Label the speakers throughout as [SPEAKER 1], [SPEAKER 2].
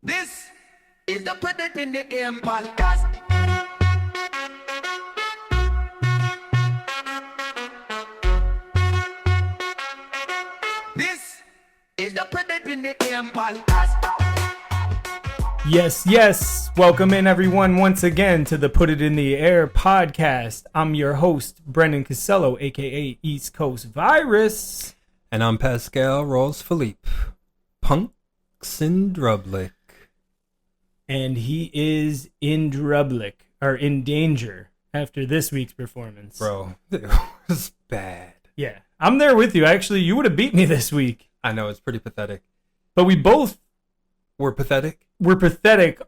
[SPEAKER 1] This is the Put It in the Air podcast. This is the Put It in the Air podcast.
[SPEAKER 2] Yes. Welcome in, everyone, once again to the Put It in the Air podcast. I'm your host, Brendan Casello, a.k.a. East Coast Virus.
[SPEAKER 3] And I'm Pascal Rolls Philippe, Punks in Drublic.
[SPEAKER 2] And he is in danger after this week's performance.
[SPEAKER 3] Bro, it was bad.
[SPEAKER 2] Yeah, I'm there with you. Actually, you would have beat me this week.
[SPEAKER 3] I know, it's pretty pathetic.
[SPEAKER 2] But we both
[SPEAKER 3] We're pathetic?
[SPEAKER 2] were pathetic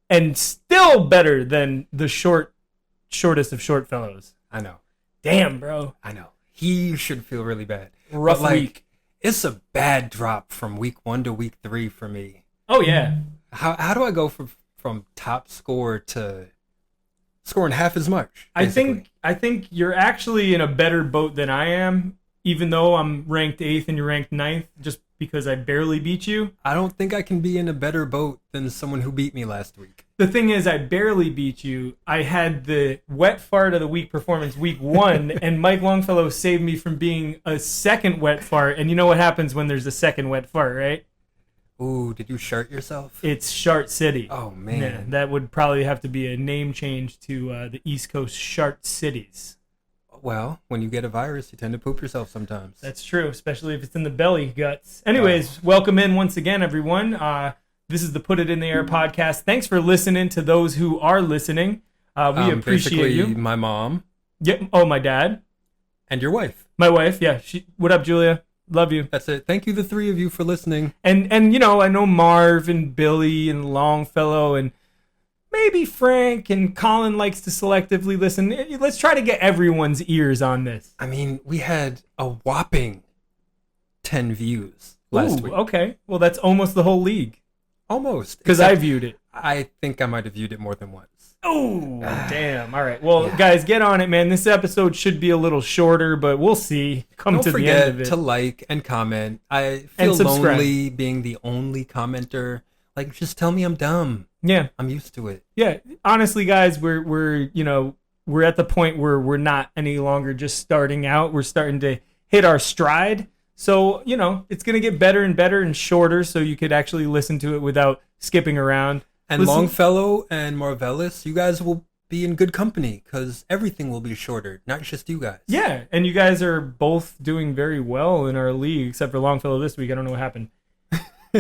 [SPEAKER 2] and still better than the shortest of short fellows.
[SPEAKER 3] I know.
[SPEAKER 2] Damn, bro.
[SPEAKER 3] I know. He should feel really bad.
[SPEAKER 2] Rough
[SPEAKER 3] But,
[SPEAKER 2] week.
[SPEAKER 3] It's a bad drop from week 1 to week 3 for me.
[SPEAKER 2] Oh, yeah.
[SPEAKER 3] How do I go from top score to scoring half as much?
[SPEAKER 2] I
[SPEAKER 3] basically?
[SPEAKER 2] think you're actually in a better boat than I am, even though I'm ranked 8th and you're ranked 9th, just because I barely beat you.
[SPEAKER 3] I don't think I can be in a better boat than someone who beat me last week.
[SPEAKER 2] The thing is, I barely beat you. I had the wet fart of the week performance week 1, and Mike Longfellow saved me from being a second wet fart. And you know what happens when there's a second wet fart, right?
[SPEAKER 3] Ooh, did you shirt yourself?
[SPEAKER 2] It's Shart City.
[SPEAKER 3] Oh, man.
[SPEAKER 2] Yeah, that would probably have to be a name change to the East Coast Shart Cities.
[SPEAKER 3] Well, when you get a virus, you tend to poop yourself sometimes.
[SPEAKER 2] That's true, especially if it's in the belly guts. Anyways, welcome in once again, everyone. This is the Put It in the Air podcast. Thanks for listening to those who are listening. We appreciate you.
[SPEAKER 3] Basically, my mom
[SPEAKER 2] Yeah. Oh, my dad.
[SPEAKER 3] and your wife.
[SPEAKER 2] My wife. Yeah. What up, Julia? Love you.
[SPEAKER 3] That's it. Thank you, the three of you, for listening.
[SPEAKER 2] And you know, I know Marv and Billy and Longfellow and maybe Frank and Colin likes to selectively listen. Let's try to get everyone's ears on this.
[SPEAKER 3] I mean, we had a whopping 10 views last
[SPEAKER 2] Ooh,
[SPEAKER 3] week.
[SPEAKER 2] okay. Well, that's almost the whole league
[SPEAKER 3] Almost.
[SPEAKER 2] because I viewed it.
[SPEAKER 3] I think I might have viewed it more than once.
[SPEAKER 2] Oh, damn. All right. Well, guys, get on it, man. This episode should be a little shorter, but we'll see. Come
[SPEAKER 3] Don't
[SPEAKER 2] to the end
[SPEAKER 3] forget
[SPEAKER 2] of it.
[SPEAKER 3] to like and comment. I feel
[SPEAKER 2] subscribe.
[SPEAKER 3] lonely being the only commenter. Like, just tell me I'm dumb.
[SPEAKER 2] Yeah.
[SPEAKER 3] I'm used to it.
[SPEAKER 2] Yeah. Honestly, guys, we're at the point where we're not any longer just starting out. We're starting to hit our stride. So, it's going to get better and better and shorter so you could actually listen to it without skipping around.
[SPEAKER 3] And
[SPEAKER 2] Listen-
[SPEAKER 3] Longfellow and Marvelous, you guys will be in good company because everything will be shorter, not just you guys.
[SPEAKER 2] Yeah, and you guys are both doing very well in our league, except for Longfellow this week. I don't know what happened.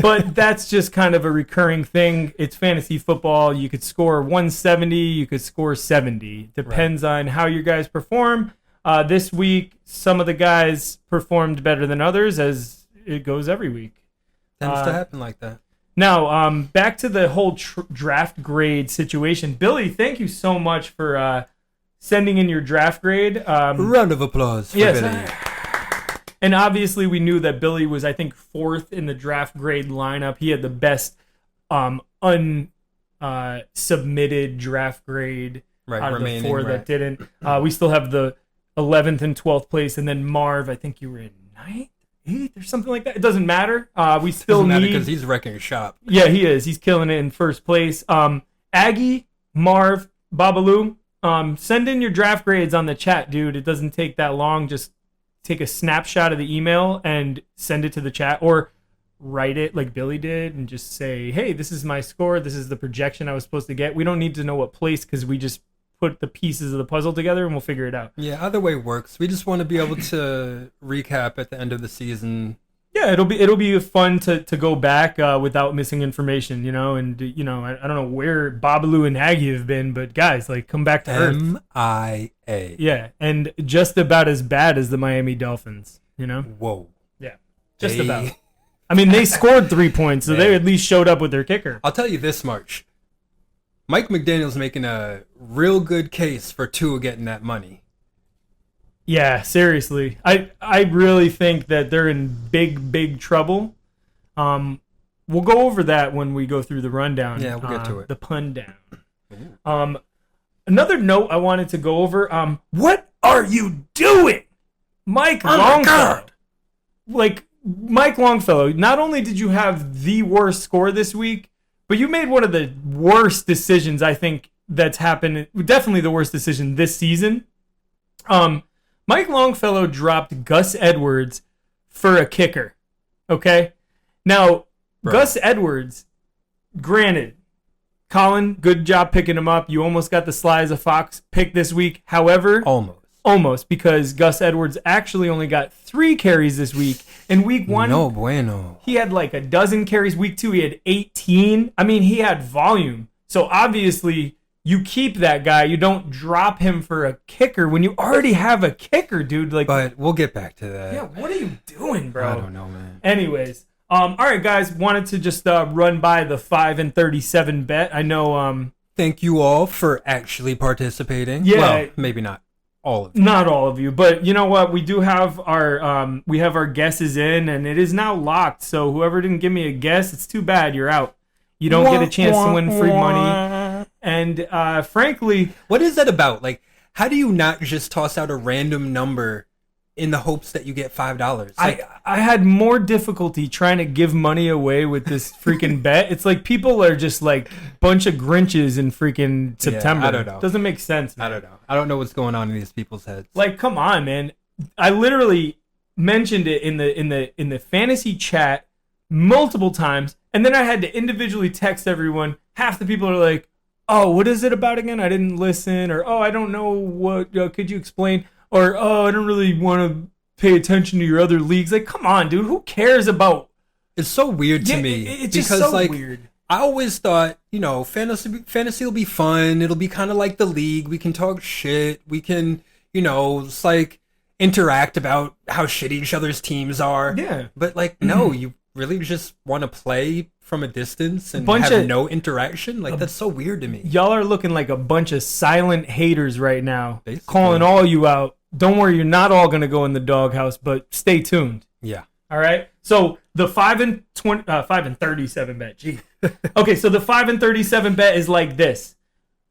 [SPEAKER 2] But that's just kind of a recurring thing. It's fantasy football. You could score 170, you could score 70. Depends on how you guys perform. This week, some of the guys performed better than others, as it goes every week.
[SPEAKER 3] Tends to happen like that.
[SPEAKER 2] Now, back to the whole draft grade situation. Billy, thank you so much for sending in your draft grade.
[SPEAKER 3] Round of applause for
[SPEAKER 2] yes,
[SPEAKER 3] Billy.
[SPEAKER 2] And obviously, we knew that Billy was, I think, 4th in the draft grade lineup. He had the best unsubmitted draft grade
[SPEAKER 3] Right,
[SPEAKER 2] out of the
[SPEAKER 3] remaining,
[SPEAKER 2] 4
[SPEAKER 3] right.
[SPEAKER 2] that didn't. We still have the 11th and 12th place, and then Marv, I think you were in 9th, 8th, or something like that. It doesn't matter. We still
[SPEAKER 3] Doesn't matter
[SPEAKER 2] need...
[SPEAKER 3] because he's wrecking shop.
[SPEAKER 2] Yeah, he is. He's killing it in first place. Aggie, Marv, Babalu, send in your draft grades on the chat, dude. It doesn't take that long. Just take a snapshot of the email and send it to the chat, or write it like Billy did and just say, hey, this is my score. This is the projection I was supposed to get. We don't need to know what place because we just put the pieces of the puzzle together and we'll figure it out.
[SPEAKER 3] Yeah, either way works. We just want to be able to recap at the end of the season.
[SPEAKER 2] Yeah, it'll be fun to go back without missing information, and I don't know where Babalu and Aggie have been, but guys, like, come back to earth.
[SPEAKER 3] MIA.
[SPEAKER 2] Yeah, and just about as bad as the Miami Dolphins,
[SPEAKER 3] Whoa.
[SPEAKER 2] Yeah, just
[SPEAKER 3] They-
[SPEAKER 2] about. I mean, they scored 3 points, so they at least showed up with their kicker.
[SPEAKER 3] I'll tell you this much. Mike McDaniel's making a real good case for Tua getting that money.
[SPEAKER 2] Yeah, seriously. I really think that they're in big trouble. We'll go over that when we go through the rundown.
[SPEAKER 3] Yeah, we'll get to it.
[SPEAKER 2] The pun down. Another note I wanted to go over. What are you doing, Mike Longfellow? Like, Mike Longfellow, not only did you have the worst score this week, But you made one of the worst decisions I think that's happened. Definitely the worst decision this season. Mike Longfellow dropped Gus Edwards for a kicker. Okay? Now,
[SPEAKER 3] Right.
[SPEAKER 2] Gus Edwards, granted, Colin, good job picking him up. You almost got the Sly as a Fox pick this week. However, almost, because Gus Edwards actually only got 3 carries this week. In week 1,
[SPEAKER 3] No bueno.
[SPEAKER 2] he had like a dozen carries. Week 2, he had 18. I mean, he had volume. So obviously, you keep that guy. You don't drop him for a kicker when you already have a kicker, dude. Like,
[SPEAKER 3] But we'll get back to that.
[SPEAKER 2] yeah, what are you doing, bro?
[SPEAKER 3] I don't know, man.
[SPEAKER 2] Anyways, all right, guys, wanted to just run by the 5-37 bet. I know,
[SPEAKER 3] Thank you all for actually participating.
[SPEAKER 2] Yeah.
[SPEAKER 3] Well, maybe not all of you.
[SPEAKER 2] not all of you, but you know what? We do have our guesses in, and it is now locked. So whoever didn't give me a guess, it's too bad. You're out. You don't get a chance to win free money. And frankly,
[SPEAKER 3] What is that about? Like, how do you not just toss out a random number in the hopes that you get $5? Like,
[SPEAKER 2] I had more difficulty trying to give money away with this freaking bet. It's like people are just like bunch of Grinches in freaking September.
[SPEAKER 3] I don't know.
[SPEAKER 2] Doesn't make sense, man.
[SPEAKER 3] I don't know. I don't know what's going on in these people's heads.
[SPEAKER 2] Like, come on, man. I literally mentioned it in the fantasy chat multiple times, and then I had to individually text everyone. Half the people are like, "Oh, what is it about again? I didn't listen," or "Oh, I don't know what. Could you explain?" Or "Oh, I don't really want to pay attention to your other leagues." Like, come on, dude. Who cares about?
[SPEAKER 3] It's so weird to
[SPEAKER 2] Yeah,
[SPEAKER 3] me
[SPEAKER 2] it's just
[SPEAKER 3] because
[SPEAKER 2] so
[SPEAKER 3] like
[SPEAKER 2] weird.
[SPEAKER 3] I always thought, fantasy will be fun. It'll be kind of like the league. We can talk shit. We can, it's like interact about how shitty each other's teams are.
[SPEAKER 2] Yeah.
[SPEAKER 3] But like, no, you really just want to play from a distance and
[SPEAKER 2] Bunch
[SPEAKER 3] have
[SPEAKER 2] of-
[SPEAKER 3] no interaction. Like, that's so weird to me.
[SPEAKER 2] Y'all are looking like a bunch of silent haters right now,
[SPEAKER 3] Basically.
[SPEAKER 2] calling all you out. Don't worry, you're not all gonna go in the doghouse, but stay tuned.
[SPEAKER 3] Yeah.
[SPEAKER 2] All right. So the 5-37 bet. Gee. Okay. So the 5-37 bet is like this.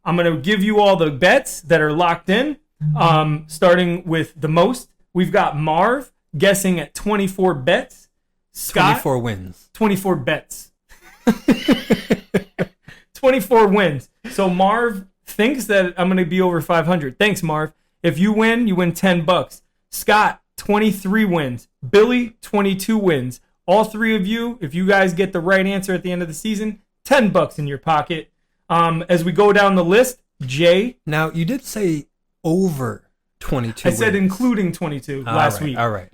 [SPEAKER 2] I'm gonna give you all the bets that are locked in. Starting with the most, we've got Marv guessing at 24 bets. Scott
[SPEAKER 3] 24 wins.
[SPEAKER 2] 24 bets. 24 wins. So Marv thinks that I'm gonna be over 500. Thanks, Marv. If you win $10. Scott, 23 wins. Billy, 22 wins. All 3 of you, if you guys get the right answer at the end of the season, $10 in your pocket. As we go down the list, Jay,
[SPEAKER 3] Now, you did say over 22
[SPEAKER 2] I said
[SPEAKER 3] wins.
[SPEAKER 2] including 22 last week.
[SPEAKER 3] All right.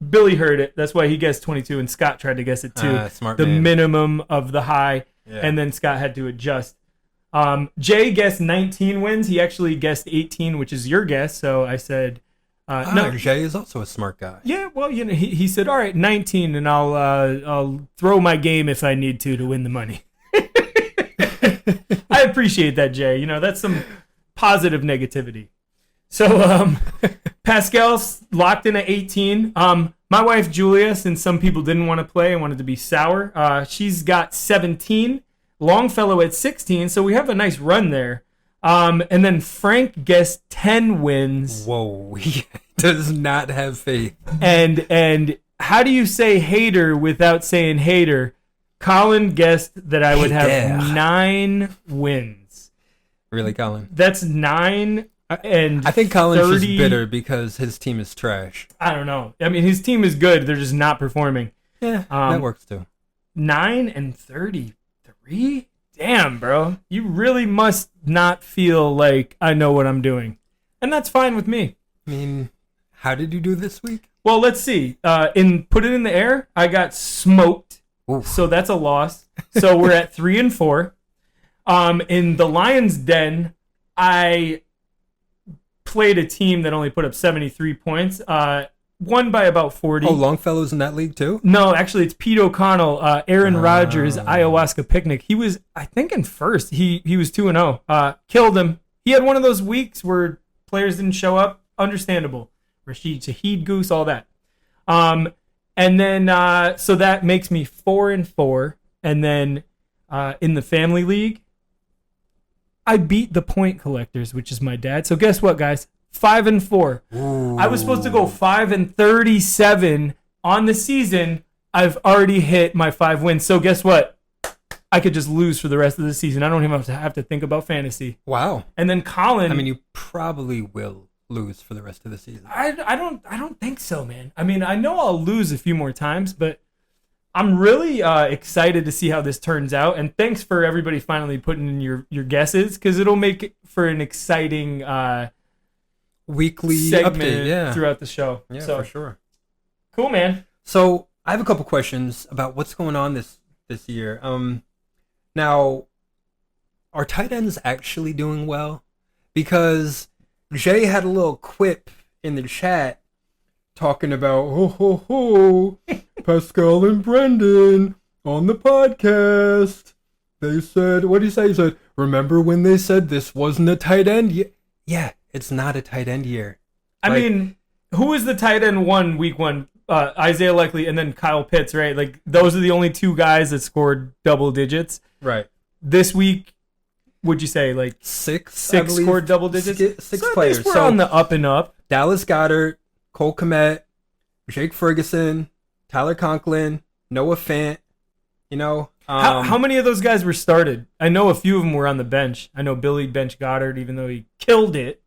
[SPEAKER 2] Billy heard it. That's why he guessed 22, and Scott tried to guess it too.
[SPEAKER 3] Smart
[SPEAKER 2] The
[SPEAKER 3] man.
[SPEAKER 2] minimum of the high,
[SPEAKER 3] Yeah.
[SPEAKER 2] and then Scott had to adjust. Jay guessed 19 wins. He actually guessed 18, which is your guess. So I said, no.
[SPEAKER 3] Jay is also a smart guy.
[SPEAKER 2] Yeah, well, he said, all right, 19, and I'll throw my game if I need to win the money. I appreciate that, Jay. That's some positive negativity. So Pascal's locked in at 18. My wife Julia, since some people didn't want to play and wanted to be sour, she's got 17. Longfellow at 16. So we have a nice run there. And then Frank guessed 10 wins.
[SPEAKER 3] Whoa, he does not have faith.
[SPEAKER 2] And how do you say hater without saying hater? Colin guessed that I would have
[SPEAKER 3] Hater.
[SPEAKER 2] 9 wins.
[SPEAKER 3] Really, Colin?
[SPEAKER 2] That's 9 and
[SPEAKER 3] I think Colin's
[SPEAKER 2] 30,
[SPEAKER 3] just bitter because his team is trash.
[SPEAKER 2] I don't know. I mean, his team is good. They're just not performing.
[SPEAKER 3] Yeah, that works too.
[SPEAKER 2] 9 and 33? Damn, bro. You really must not feel like I know what I'm doing. And that's fine with me.
[SPEAKER 3] I mean, how did you do this week?
[SPEAKER 2] Well, let's see. In Put It in the Air, I got smoked.
[SPEAKER 3] Oof.
[SPEAKER 2] So that's a loss. So we're at 3 and 4. In the Lions Den, I played a team that only put up 73 points. Won by about 40.
[SPEAKER 3] Oh, Longfellow's in that league too?
[SPEAKER 2] No, actually, it's Pete O'Connell, Aaron Rodgers, Ayahuasca Picnic. He was, I think, in first. He was 2-0. Killed him. He had one of those weeks where players didn't show up. Understandable. Rashid Shaheed Goose, all that. And then, so that makes me 4 and 4. And then in the family league, I beat the Point Collectors, which is my dad. So guess what, guys? 5 and 4.
[SPEAKER 3] Ooh.
[SPEAKER 2] I was supposed to go 5 and 37 on the season. I've already hit my 5 wins. So guess what? I could just lose for the rest of the season. I don't even have to think about fantasy.
[SPEAKER 3] Wow.
[SPEAKER 2] And then Colin,
[SPEAKER 3] I mean, you probably will lose for the rest of the season.
[SPEAKER 2] I don't think so, man. I mean, I know I'll lose a few more times, but I'm really excited to see how this turns out. And thanks for everybody finally putting in your guesses, because it'll make for an exciting
[SPEAKER 3] Weekly
[SPEAKER 2] segment
[SPEAKER 3] update,
[SPEAKER 2] throughout the show.
[SPEAKER 3] Yeah,
[SPEAKER 2] So
[SPEAKER 3] for sure.
[SPEAKER 2] cool, man.
[SPEAKER 3] So I have a couple questions about what's going on this year. Now, are tight ends actually doing well? Because Jay had a little quip in the chat talking about Pascal and Brendan on the podcast. They said, what did he say? He said, remember when they said this wasn't a tight end? Yeah, it's not a tight end year.
[SPEAKER 2] I mean, who was the tight end one week one? Isaiah Likely and then Kyle Pitts, right? Like, those are the only two guys that scored double digits.
[SPEAKER 3] Right.
[SPEAKER 2] This week, would you say, like,
[SPEAKER 3] Six
[SPEAKER 2] I believe, scored double digits?
[SPEAKER 3] Six
[SPEAKER 2] So
[SPEAKER 3] players.
[SPEAKER 2] At least we're on the up and up.
[SPEAKER 3] Dallas Goedert, Cole Kmet, Jake Ferguson, Tyler Conklin, Noah Fant. You know,
[SPEAKER 2] How many of those guys were started? I know a few of them were on the bench. I know Billy benched Goddard, even though he killed it.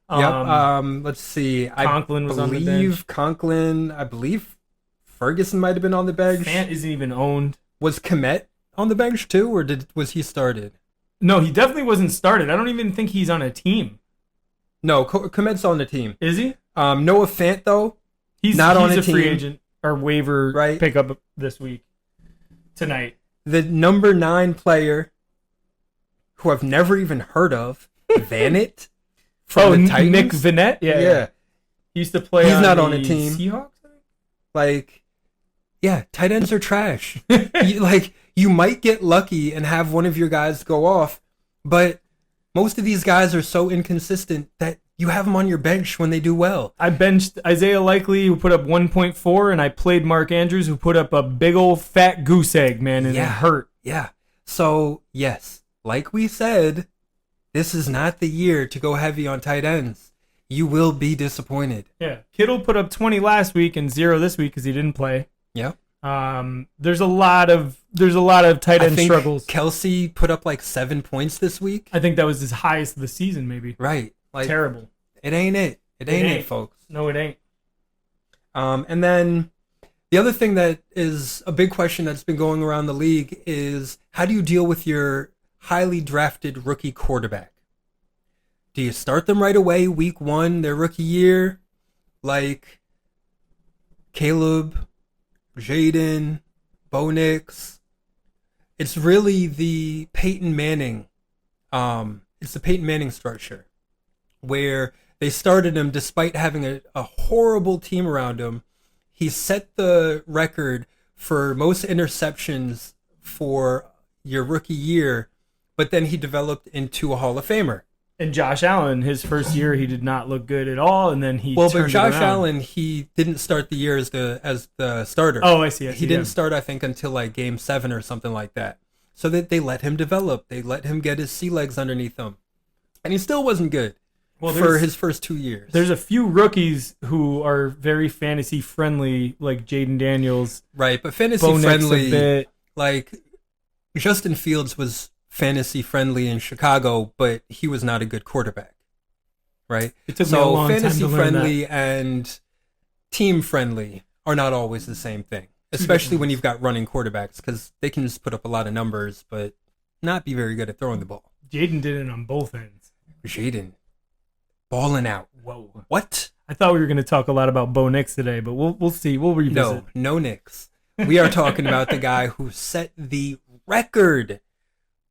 [SPEAKER 3] Yep. Let's see.
[SPEAKER 2] Conklin was on the bench.
[SPEAKER 3] Conklin. I believe Ferguson might have been on the bench.
[SPEAKER 2] Fant isn't even owned.
[SPEAKER 3] Was Kmet on the bench too, or was he started?
[SPEAKER 2] No, he definitely wasn't started. I don't even think he's on a team.
[SPEAKER 3] No, Kmet's on the team.
[SPEAKER 2] Is he?
[SPEAKER 3] Noah Fant though.
[SPEAKER 2] He's
[SPEAKER 3] not on a
[SPEAKER 2] free
[SPEAKER 3] team.
[SPEAKER 2] agent or waiver pickup this week. Tonight.
[SPEAKER 3] The number 9 player, who I've never even heard of, Vanett. From the Titans?
[SPEAKER 2] Nick Vanett? Yeah. He used to play
[SPEAKER 3] He's
[SPEAKER 2] on
[SPEAKER 3] not
[SPEAKER 2] the
[SPEAKER 3] on a team.
[SPEAKER 2] Seahawks, I think?
[SPEAKER 3] Like, yeah, tight ends are trash. You might get lucky and have one of your guys go off, but most of these guys are so inconsistent that you have them on your bench when they do well.
[SPEAKER 2] I benched Isaiah Likely, who put up 1.4, and I played Mark Andrews, who put up a big old fat goose egg, man, and it hurt.
[SPEAKER 3] Yeah. So, yes, like we said, this is not the year to go heavy on tight ends. You will be disappointed.
[SPEAKER 2] Yeah. Kittle put up 20 last week and 0 this week because he didn't play.
[SPEAKER 3] Yeah.
[SPEAKER 2] There's a lot of tight end struggles.
[SPEAKER 3] Kelsey put up like 7 points this week.
[SPEAKER 2] I think that was his highest of the season, maybe.
[SPEAKER 3] Right. Like,
[SPEAKER 2] terrible.
[SPEAKER 3] It ain't it. It ain't, folks.
[SPEAKER 2] No, it ain't.
[SPEAKER 3] And then the other thing that is a big question that's been going around the league is, how do you deal with your highly drafted rookie quarterback? Do you start them right away, week 1, their rookie year, like Caleb, Jaden, Bo Nix? It's really the Peyton Manning. It's the Peyton Manning structure, where they started him despite having a horrible team around him. He set the record for most interceptions for your rookie year, but then he developed into a Hall of Famer.
[SPEAKER 2] And Josh Allen, his first year, he did not look good at all, and then he turned
[SPEAKER 3] but Josh
[SPEAKER 2] it around.
[SPEAKER 3] Allen, he didn't start the year as the starter.
[SPEAKER 2] Oh, I see.
[SPEAKER 3] He didn't start, I think, until like game 7 or something like that. So that they let him develop. They let him get his sea legs underneath him, and he still wasn't good for his first 2 years.
[SPEAKER 2] There's a few rookies who are very fantasy friendly, like Jaden Daniels.
[SPEAKER 3] Right, but fantasy friendly, like Justin Fields was fantasy friendly in Chicago, but he was not a good quarterback. Right?
[SPEAKER 2] It took me a long time
[SPEAKER 3] fantasy
[SPEAKER 2] to learn
[SPEAKER 3] friendly
[SPEAKER 2] that.
[SPEAKER 3] and team friendly are not always the same thing, especially when you've got running quarterbacks, because they can just put up a lot of numbers, but not be very good at throwing the ball.
[SPEAKER 2] Jaden did it on both ends.
[SPEAKER 3] Jaden, balling out.
[SPEAKER 2] Whoa.
[SPEAKER 3] What?
[SPEAKER 2] I thought we were going to talk a lot about Bo Nix today, but we'll see. We'll revisit.
[SPEAKER 3] No Knicks. We are talking about the guy who set the record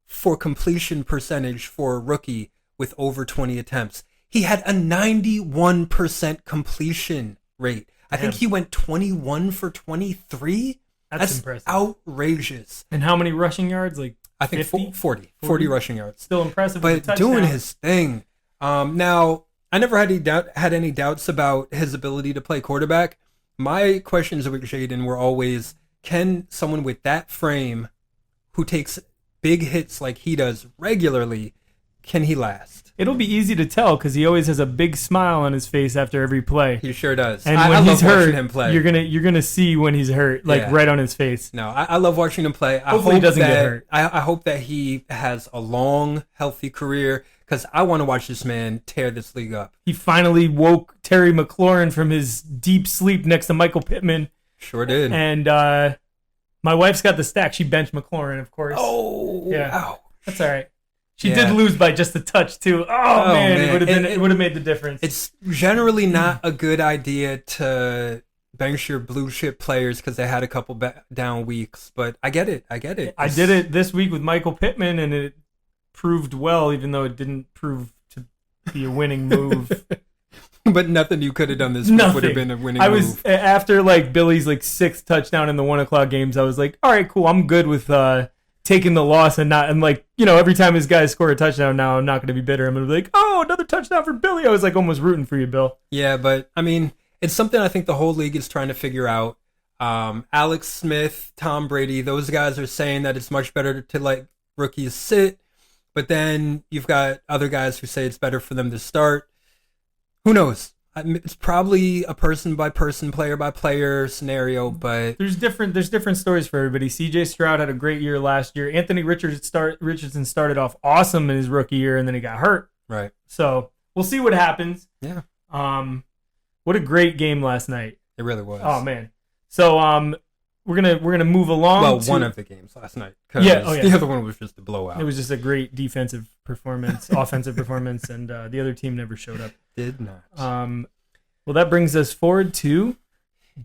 [SPEAKER 3] for completion percentage for a rookie with over 20 attempts. He had a 91% completion rate. I think he went 21 for 23. That's
[SPEAKER 2] impressive.
[SPEAKER 3] Outrageous.
[SPEAKER 2] And how many rushing yards? Like
[SPEAKER 3] I think 40 rushing yards.
[SPEAKER 2] Still impressive.
[SPEAKER 3] But doing his thing. Now, I never had any doubts about his ability to play quarterback. My questions with Jaden were always, can someone with that frame, who takes big hits like he does regularly, can he last?
[SPEAKER 2] It'll be easy to tell because he always has a big smile on his face after every play.
[SPEAKER 3] He sure does.
[SPEAKER 2] And
[SPEAKER 3] I
[SPEAKER 2] when
[SPEAKER 3] love
[SPEAKER 2] he's hurt,
[SPEAKER 3] watching him play.
[SPEAKER 2] you're gonna see when he's hurt, like
[SPEAKER 3] Yeah.
[SPEAKER 2] right on his face.
[SPEAKER 3] No, I love watching him play.
[SPEAKER 2] Hopefully he doesn't get hurt.
[SPEAKER 3] I hope that he has a long, healthy career because I want to watch this man tear this league up.
[SPEAKER 2] He finally woke Terry McLaurin from his deep sleep next to Michael Pittman.
[SPEAKER 3] Sure did.
[SPEAKER 2] And my wife's got the stack. She benched McLaurin, of course.
[SPEAKER 3] Oh,
[SPEAKER 2] Yeah.
[SPEAKER 3] ow.
[SPEAKER 2] That's all right. She
[SPEAKER 3] Yeah.
[SPEAKER 2] did lose by just a touch too. Oh, man,
[SPEAKER 3] man.
[SPEAKER 2] it would have made the difference.
[SPEAKER 3] It's generally not a good idea to bench your blue chip players because they had a couple down weeks, but I get it. I get it.
[SPEAKER 2] I did it this week with Michael Pittman, and it proved well, even though it didn't prove to be a winning move.
[SPEAKER 3] But nothing you could have done this week would have been a winning
[SPEAKER 2] I was
[SPEAKER 3] move.
[SPEAKER 2] after like Billy's like 6th touchdown in the 1:00 games. I was like, all right, cool. I'm good with taking the loss and not, and like, you know, every time his guys score a touchdown now, I'm not going to be bitter. I'm going to be like, oh, another touchdown for Billy. I was like almost rooting for you, Bill.
[SPEAKER 3] Yeah, but I mean, it's something I think the whole league is trying to figure out. Alex Smith, Tom Brady, those guys are saying that it's much better to let rookies sit, but then you've got other guys who say it's better for them to start. Who knows? It's probably a person by person, player by player scenario, but
[SPEAKER 2] There's different stories for everybody. CJ Stroud had a great year last year. Anthony Richardson started off awesome in his rookie year, and then he got hurt.
[SPEAKER 3] right.
[SPEAKER 2] So we'll see what happens.
[SPEAKER 3] Yeah,
[SPEAKER 2] What a great game last night.
[SPEAKER 3] it really was.
[SPEAKER 2] Oh man. So we're gonna move along.
[SPEAKER 3] Well,
[SPEAKER 2] to-
[SPEAKER 3] one of the games last night. 'Cause
[SPEAKER 2] Yeah, oh, yeah.
[SPEAKER 3] the other one was just a blowout.
[SPEAKER 2] It was just a great defensive performance, offensive performance, and the other team never showed up.
[SPEAKER 3] Did not.
[SPEAKER 2] Well, that brings us forward to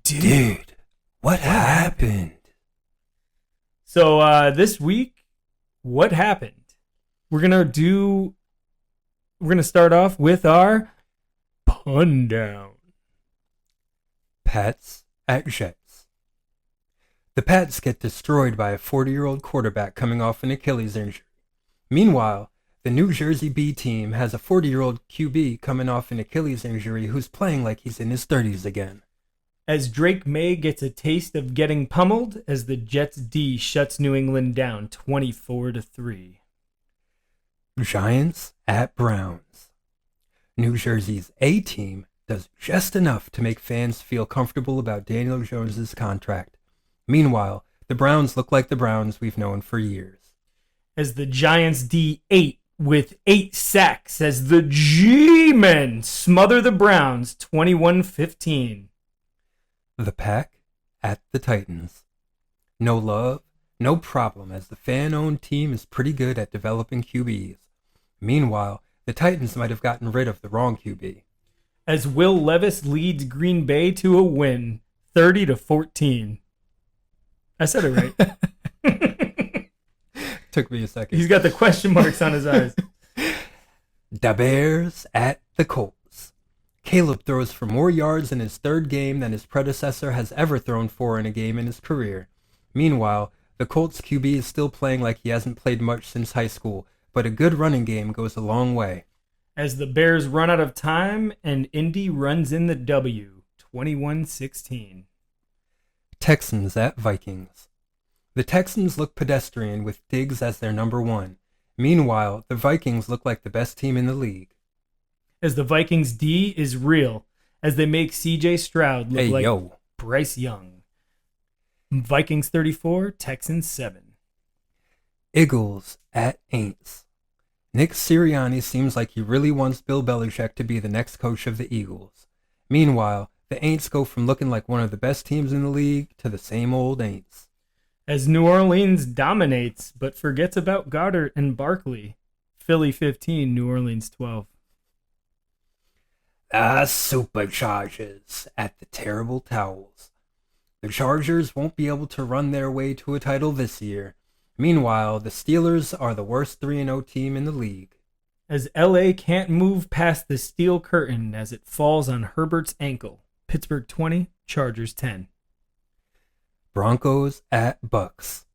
[SPEAKER 3] Dude, what happened?
[SPEAKER 2] So this week, what happened? We're gonna start off with our pun down.
[SPEAKER 3] Pats at Jets. The Pats get destroyed by a 40-year-old quarterback coming off an Achilles injury. Meanwhile, the New Jersey B team has a 40-year-old QB coming off an Achilles injury who's playing like he's in his 30s again.
[SPEAKER 2] As Drake May gets a taste of getting pummeled as the Jets D shuts New England down 24-3.
[SPEAKER 3] Giants at Browns. New Jersey's A team does just enough to make fans feel comfortable about Daniel Jones's contract. Meanwhile, the Browns look like the Browns we've known for years.
[SPEAKER 2] As the Giants D8 with 8 sacks as the G-Men smother the Browns 21-15.
[SPEAKER 3] The Pack at the Titans. No love, no problem, as the fan-owned team is pretty good at developing QBs. Meanwhile, the Titans might have gotten rid of the wrong QB.
[SPEAKER 2] As Will Levis leads Green Bay to a win 30-14. I said it right.
[SPEAKER 3] Took me a second.
[SPEAKER 2] He's got the question marks on his eyes.
[SPEAKER 3] The Bears at the Colts. Caleb throws for more yards in his third game than his predecessor has ever thrown for in a game in his career. Meanwhile, the Colts QB is still playing like he hasn't played much since high school, but a good running game goes a long way.
[SPEAKER 2] As the Bears run out of time and Indy runs in the W 21-16.
[SPEAKER 3] Texans at Vikings. The Texans look pedestrian with Diggs as their number one. Meanwhile, the Vikings look like the best team in the league.
[SPEAKER 2] As the Vikings D is real, as they make CJ Stroud look like Bryce Young. Vikings 34, Texans 7.
[SPEAKER 3] Eagles at Aints. Nick Sirianni seems like he really wants Bill Belichick to be the next coach of the Eagles. Meanwhile, the Aints go from looking like one of the best teams in the league to the same old Aints.
[SPEAKER 2] As New Orleans dominates but forgets about Goddard and Barkley. Philly 15, New Orleans 12.
[SPEAKER 3] The Superchargers at the Terrible Towels. The Chargers won't be able to run their way to a title this year. Meanwhile, the Steelers are the worst 3-0 team in the league.
[SPEAKER 2] As LA can't move past the steel curtain as it falls on Herbert's ankle. Pittsburgh 20, Chargers 10.
[SPEAKER 3] Broncos at Bucks.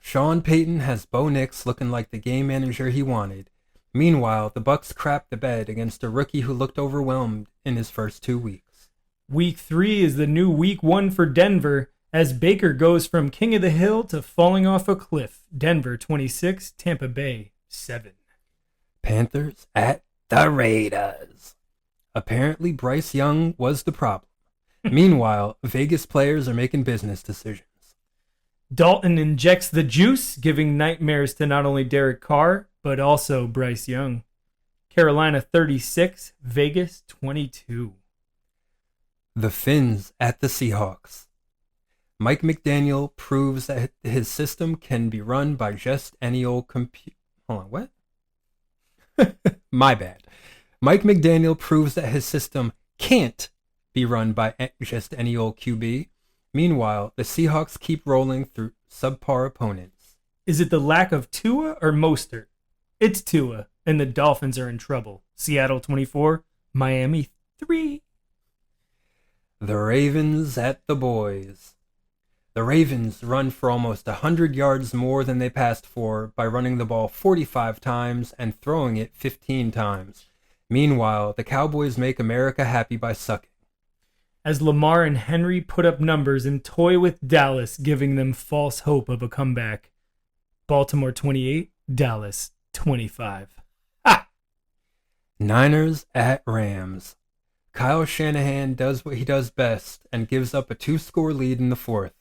[SPEAKER 3] Sean Payton has Bo Nix looking like the game manager he wanted. Meanwhile, the Bucks crapped the bed against a rookie who looked overwhelmed in his first 2 weeks.
[SPEAKER 2] Week 3 is the new week 1 for Denver as Baker goes from king of the hill to falling off a cliff. Denver 26, Tampa Bay 7.
[SPEAKER 3] Panthers at the Raiders. Apparently, Bryce Young was the problem. Meanwhile, Vegas players are making business decisions.
[SPEAKER 2] Dalton injects the juice, giving nightmares to not only Derek Carr, but also Bryce Young. Carolina 36, Vegas 22.
[SPEAKER 3] The Finns at the Seahawks. Mike McDaniel proves that his system can be run by just any old computer. Hold on, what? My bad. Mike McDaniel proves that his system can't be run by just any old QB. Meanwhile, the Seahawks keep rolling through subpar opponents.
[SPEAKER 2] Is it the lack of Tua or Mostert? It's Tua, and the Dolphins are in trouble. Seattle 24, Miami 3.
[SPEAKER 3] The Ravens at the Boys. The Ravens run for almost 100 yards more than they passed for by running the ball 45 times and throwing it 15 times. Meanwhile, the Cowboys make America happy by sucking.
[SPEAKER 2] As Lamar and Henry put up numbers and toy with Dallas, giving them false hope of a comeback. Baltimore 28, Dallas 25. Ah!
[SPEAKER 3] Niners at Rams. Kyle Shanahan does what he does best and gives up a 2-score lead in the fourth.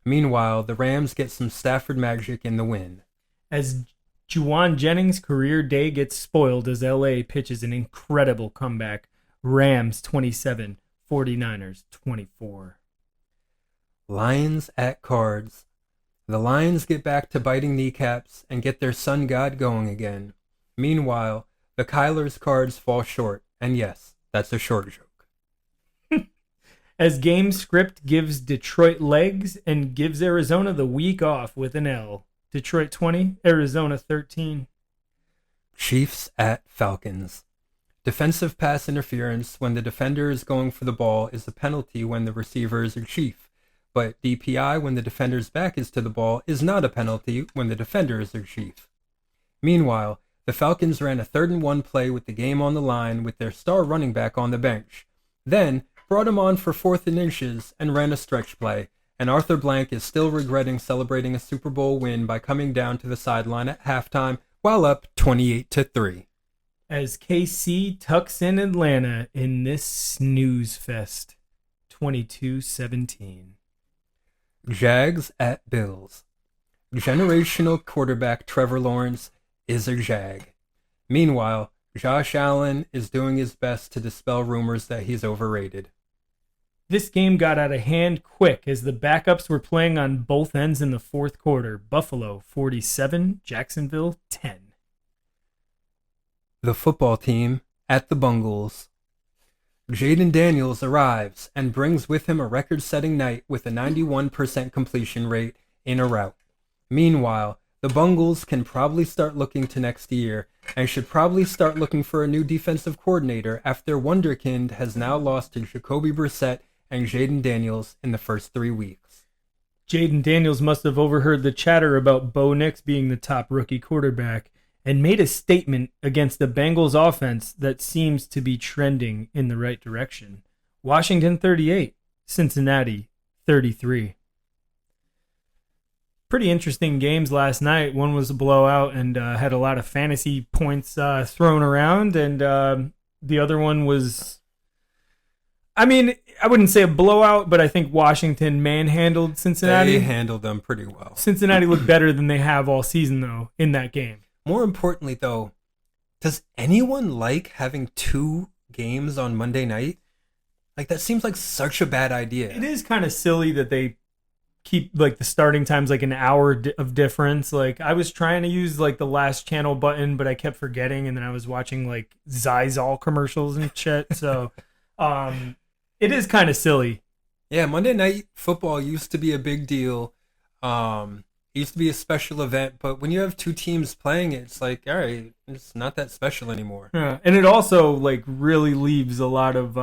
[SPEAKER 3] Meanwhile, the Rams get some Stafford magic in the win.
[SPEAKER 2] As Juwan Jennings' career day gets spoiled as LA pitches an incredible comeback. Rams 27, 49ers 24.
[SPEAKER 3] Lions at Cards. The Lions get back to biting kneecaps and get their sun god going again. Meanwhile, the Kyler's Cards fall short, and yes, that's a short joke.
[SPEAKER 2] As game script gives Detroit legs and gives Arizona the week off with an L. Detroit 20, Arizona 13.
[SPEAKER 3] Chiefs at Falcons. Defensive pass interference when the defender is going for the ball is a penalty when the receiver is a chief. But DPI when the defender's back is to the ball is not a penalty when the defender is a chief. Meanwhile, the Falcons ran a 3rd and 1 play with the game on the line with their star running back on the bench. Then brought him on for 4th and inches and ran a stretch play, and Arthur Blank is still regretting celebrating a Super Bowl win by coming down to the sideline at halftime while up 28-3.
[SPEAKER 2] As KC tucks in Atlanta in this snooze fest, 22-17.
[SPEAKER 3] Jags at Bills. Generational quarterback Trevor Lawrence is a Jag. Meanwhile, Josh Allen is doing his best to dispel rumors that he's overrated.
[SPEAKER 2] This game got out of hand quick as the backups were playing on both ends in the fourth quarter. Buffalo 47, Jacksonville 10.
[SPEAKER 3] The football team at the Bungles. Jaden Daniels arrives and brings with him a record-setting night with a 91% completion rate in a route. Meanwhile, the Bungles can probably start looking to next year and should probably start looking for a new defensive coordinator after Wonderkind has now lost to Jacoby Brissett and Jaden Daniels in the first 3 weeks.
[SPEAKER 2] Jaden Daniels must have overheard the chatter about Bo Nix being the top rookie quarterback and made a statement against the Bengals offense that seems to be trending in the right direction. Washington 38, Cincinnati 33. Pretty interesting games last night. One was a blowout and had a lot of fantasy points thrown around, and the other one was, I mean, I wouldn't say a blowout, but I think Washington manhandled Cincinnati.
[SPEAKER 3] They handled them pretty well.
[SPEAKER 2] Cincinnati looked better than they have all season, though, in that game.
[SPEAKER 3] More importantly, though, does anyone like having 2 games on Monday night? Like, that seems like such a bad idea.
[SPEAKER 2] It is kind of silly that they keep like the starting times like an hour of difference. Like, I was trying to use like the last channel button, but I kept forgetting, and then I was watching like Zyzol commercials and shit. So it is kind of silly.
[SPEAKER 3] Yeah, Monday Night Football used to be a big deal. It used to be a special event, but when you have 2 teams playing it, it's like, all right, it's not that special anymore.
[SPEAKER 2] Yeah, and it also like really leaves a lot of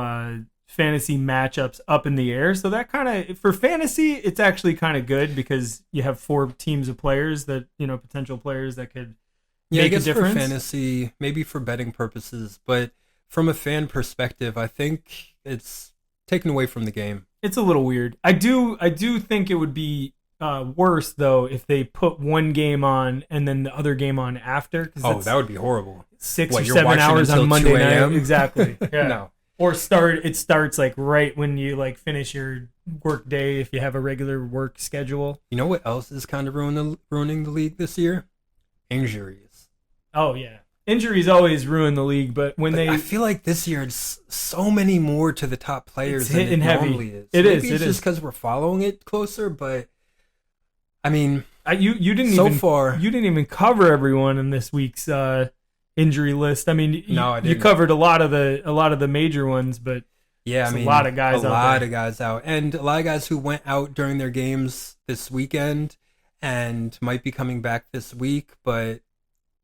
[SPEAKER 2] fantasy matchups up in the air. So that kind of, for fantasy, it's actually kind of good because you have 4 teams of players that, you know, potential players that could make
[SPEAKER 3] I guess
[SPEAKER 2] a difference.
[SPEAKER 3] For fantasy, maybe for betting purposes, but from a fan perspective, I think it's taken away from the game.
[SPEAKER 2] It's a little weird. I do think it would be worse though if they put one game on and then the other game on after.
[SPEAKER 3] Oh, that would be horrible.
[SPEAKER 2] 6
[SPEAKER 3] What,
[SPEAKER 2] or
[SPEAKER 3] you're
[SPEAKER 2] 7
[SPEAKER 3] watching
[SPEAKER 2] hours
[SPEAKER 3] until
[SPEAKER 2] on Monday
[SPEAKER 3] 2 a.m.?
[SPEAKER 2] night. Exactly. Yeah.
[SPEAKER 3] No.
[SPEAKER 2] Or it starts like right when you like finish your work day if you have a regular work schedule.
[SPEAKER 3] You know what else is kind of ruining the league this year? Injuries.
[SPEAKER 2] Oh yeah. Injuries always ruin the league, but when
[SPEAKER 3] I feel like this year it's so many more to the top players
[SPEAKER 2] It's
[SPEAKER 3] than
[SPEAKER 2] hitting
[SPEAKER 3] it
[SPEAKER 2] heavy.
[SPEAKER 3] normally is.
[SPEAKER 2] It
[SPEAKER 3] Maybe
[SPEAKER 2] is,
[SPEAKER 3] it's
[SPEAKER 2] it
[SPEAKER 3] just
[SPEAKER 2] is.
[SPEAKER 3] because we're following it closer, but I mean,
[SPEAKER 2] you didn't
[SPEAKER 3] so
[SPEAKER 2] even
[SPEAKER 3] far
[SPEAKER 2] you didn't even cover everyone in this week's injury list. I mean,
[SPEAKER 3] No, I
[SPEAKER 2] you
[SPEAKER 3] didn't.
[SPEAKER 2] covered a lot of the major ones, but
[SPEAKER 3] yeah, I
[SPEAKER 2] There's a
[SPEAKER 3] mean,
[SPEAKER 2] lot of guys
[SPEAKER 3] a
[SPEAKER 2] out
[SPEAKER 3] lot
[SPEAKER 2] there.
[SPEAKER 3] of guys out, and a lot of guys who went out during their games this weekend and might be coming back this week, but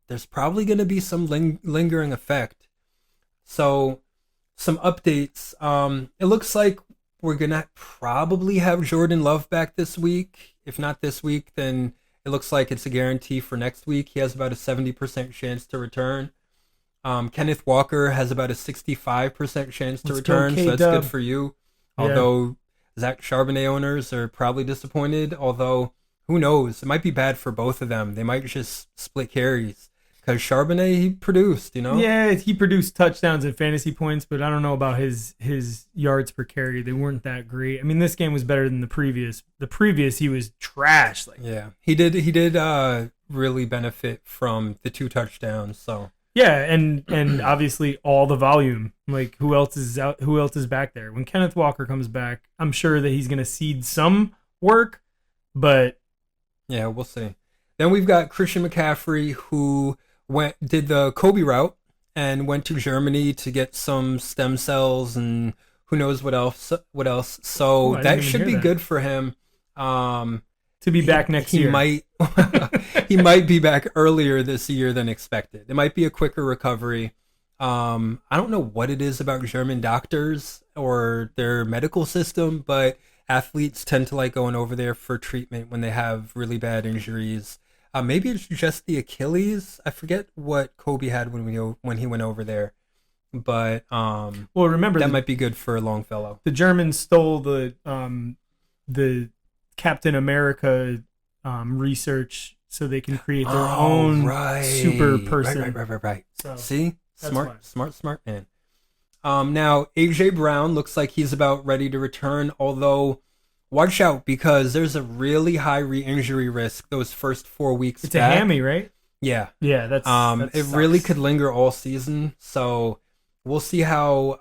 [SPEAKER 3] there's probably going to be some lingering effect. So, some updates. It looks like we're going to probably have Jordan Love back this week. If not this week, then it looks like it's a guarantee for next week. He has about a 70% chance to return. Kenneth Walker has about a 65% chance to
[SPEAKER 2] Let's go,
[SPEAKER 3] return, so that's
[SPEAKER 2] K-Dub.
[SPEAKER 3] good for you.
[SPEAKER 2] Yeah.
[SPEAKER 3] Although Zach Charbonnet owners are probably disappointed, although who knows? It might be bad for both of them. They might just split carries because Charbonnet, he produced, you know?
[SPEAKER 2] yeah, he produced touchdowns and fantasy points, but I don't know about his yards per carry. They weren't that great. I mean, this game was better than the previous. The previous he was trash. Like
[SPEAKER 3] Yeah. He did really benefit from the 2 touchdowns, so
[SPEAKER 2] yeah, and obviously all the volume. Like who else is out? Who else is back there? When Kenneth Walker comes back, I'm sure that he's going to cede some work, but
[SPEAKER 3] yeah, we'll see. Then we've got Christian McCaffrey, who did the Kobe route and went to Germany to get some stem cells and who knows what else. So
[SPEAKER 2] Ooh, I didn't
[SPEAKER 3] that
[SPEAKER 2] even
[SPEAKER 3] should
[SPEAKER 2] hear
[SPEAKER 3] be
[SPEAKER 2] that.
[SPEAKER 3] good for him.
[SPEAKER 2] to be back next year.
[SPEAKER 3] He might be back earlier this year than expected. It might be a quicker recovery. I don't know what it is about German doctors or their medical system, but athletes tend to like going over there for treatment when they have really bad injuries. Maybe it's just the Achilles. I forget what Kobe had when he went over there, but
[SPEAKER 2] well, remember
[SPEAKER 3] that might be good for Longfellow.
[SPEAKER 2] the Germans stole the Captain America research so they can create their own super person.
[SPEAKER 3] Right.
[SPEAKER 2] So,
[SPEAKER 3] See,
[SPEAKER 2] that's why.
[SPEAKER 3] smart man. Now AJ Brown looks like he's about ready to return, although watch out because there's a really high re-injury risk those first 4 weeks.
[SPEAKER 2] it's
[SPEAKER 3] back.
[SPEAKER 2] a hammy, right?
[SPEAKER 3] Yeah.
[SPEAKER 2] Yeah, that
[SPEAKER 3] It
[SPEAKER 2] sucks.
[SPEAKER 3] really could linger all season, so we'll see how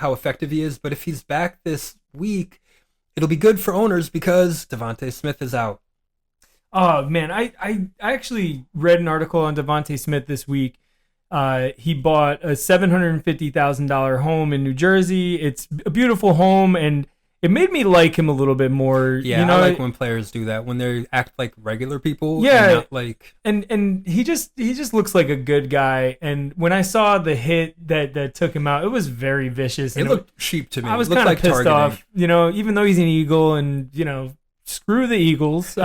[SPEAKER 3] effective he is. But if he's back this week, it'll be good for owners because Devontae Smith is out.
[SPEAKER 2] Oh man, I actually read an article on Devontae Smith this week. He bought a $750,000 home in New Jersey. It's a beautiful home, and it made me like him a little bit more.
[SPEAKER 3] Yeah,
[SPEAKER 2] you know,
[SPEAKER 3] I like when players do that, when they act like regular people.
[SPEAKER 2] Yeah.
[SPEAKER 3] and not like
[SPEAKER 2] and he just looks like a good guy. And when I saw the hit that took him out, it was very vicious.
[SPEAKER 3] it
[SPEAKER 2] And
[SPEAKER 3] looked cheap to me.
[SPEAKER 2] I was
[SPEAKER 3] It looked
[SPEAKER 2] kind of
[SPEAKER 3] like
[SPEAKER 2] pissed
[SPEAKER 3] targeting.
[SPEAKER 2] off, you know, even though he's an Eagle and, you know, screw the Eagles.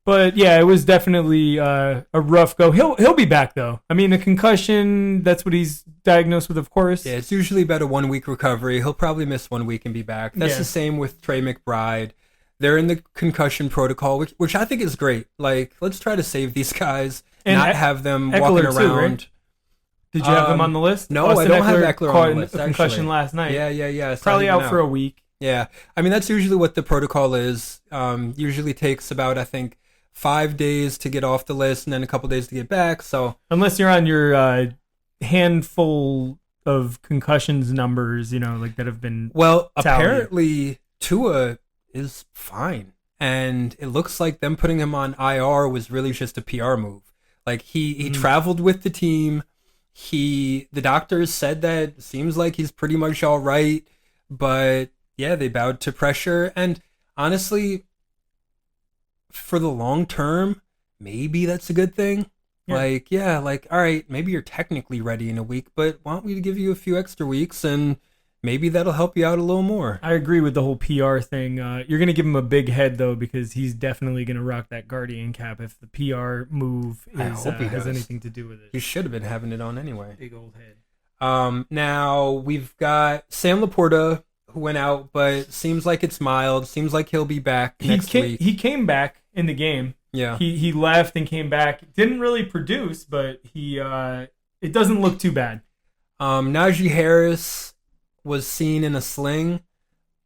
[SPEAKER 2] But yeah, it was definitely a rough go. He'll be back though. I mean, a concussion, that's what he's diagnosed with, of course.
[SPEAKER 3] Yeah, it's usually about a 1 week recovery. He'll probably miss 1 week and be back. That's
[SPEAKER 2] Yeah.
[SPEAKER 3] the same with Trey McBride. They're in the concussion protocol, which I think is great. Like, let's try to save these guys,
[SPEAKER 2] And
[SPEAKER 3] not have them
[SPEAKER 2] Eckler
[SPEAKER 3] walking
[SPEAKER 2] too,
[SPEAKER 3] around.
[SPEAKER 2] right? Did you have him on the list?
[SPEAKER 3] No, I don't have Eckler
[SPEAKER 2] caught
[SPEAKER 3] on the list.
[SPEAKER 2] a concussion
[SPEAKER 3] actually.
[SPEAKER 2] last night.
[SPEAKER 3] Yeah. It's
[SPEAKER 2] Probably
[SPEAKER 3] not even
[SPEAKER 2] out for a week.
[SPEAKER 3] Yeah, I mean that's usually what the protocol is. Usually takes about I think 5 days to get off the list, and then a couple days to get back. So
[SPEAKER 2] Unless you're on your handful of concussions numbers, you know, like that have been.
[SPEAKER 3] well,
[SPEAKER 2] tallied.
[SPEAKER 3] apparently Tua is fine, and it looks like them putting him on IR was really just a PR move. Like he traveled with the team. The doctors said that it seems like he's pretty much all right, but yeah, they bowed to pressure. And honestly, for the long term, maybe that's a good thing.
[SPEAKER 2] Yeah.
[SPEAKER 3] Like, all right, maybe you're technically ready in a week, but why don't we give you a few extra weeks and maybe that'll help you out a little more.
[SPEAKER 2] I agree with the whole PR thing. You're going to give him a big head, though, because he's definitely going to rock that Guardian cap if the PR move
[SPEAKER 3] I hope he
[SPEAKER 2] has
[SPEAKER 3] does.
[SPEAKER 2] anything to do with it.
[SPEAKER 3] He should have been having it on anyway.
[SPEAKER 2] Big old head.
[SPEAKER 3] Now we've got Sam Laporta, who went out, but seems like it's mild. Seems like he'll be back next week.
[SPEAKER 2] He came back in the game.
[SPEAKER 3] Yeah.
[SPEAKER 2] He left and came back. Didn't really produce, but it doesn't look too bad.
[SPEAKER 3] Najee Harris was seen in a sling.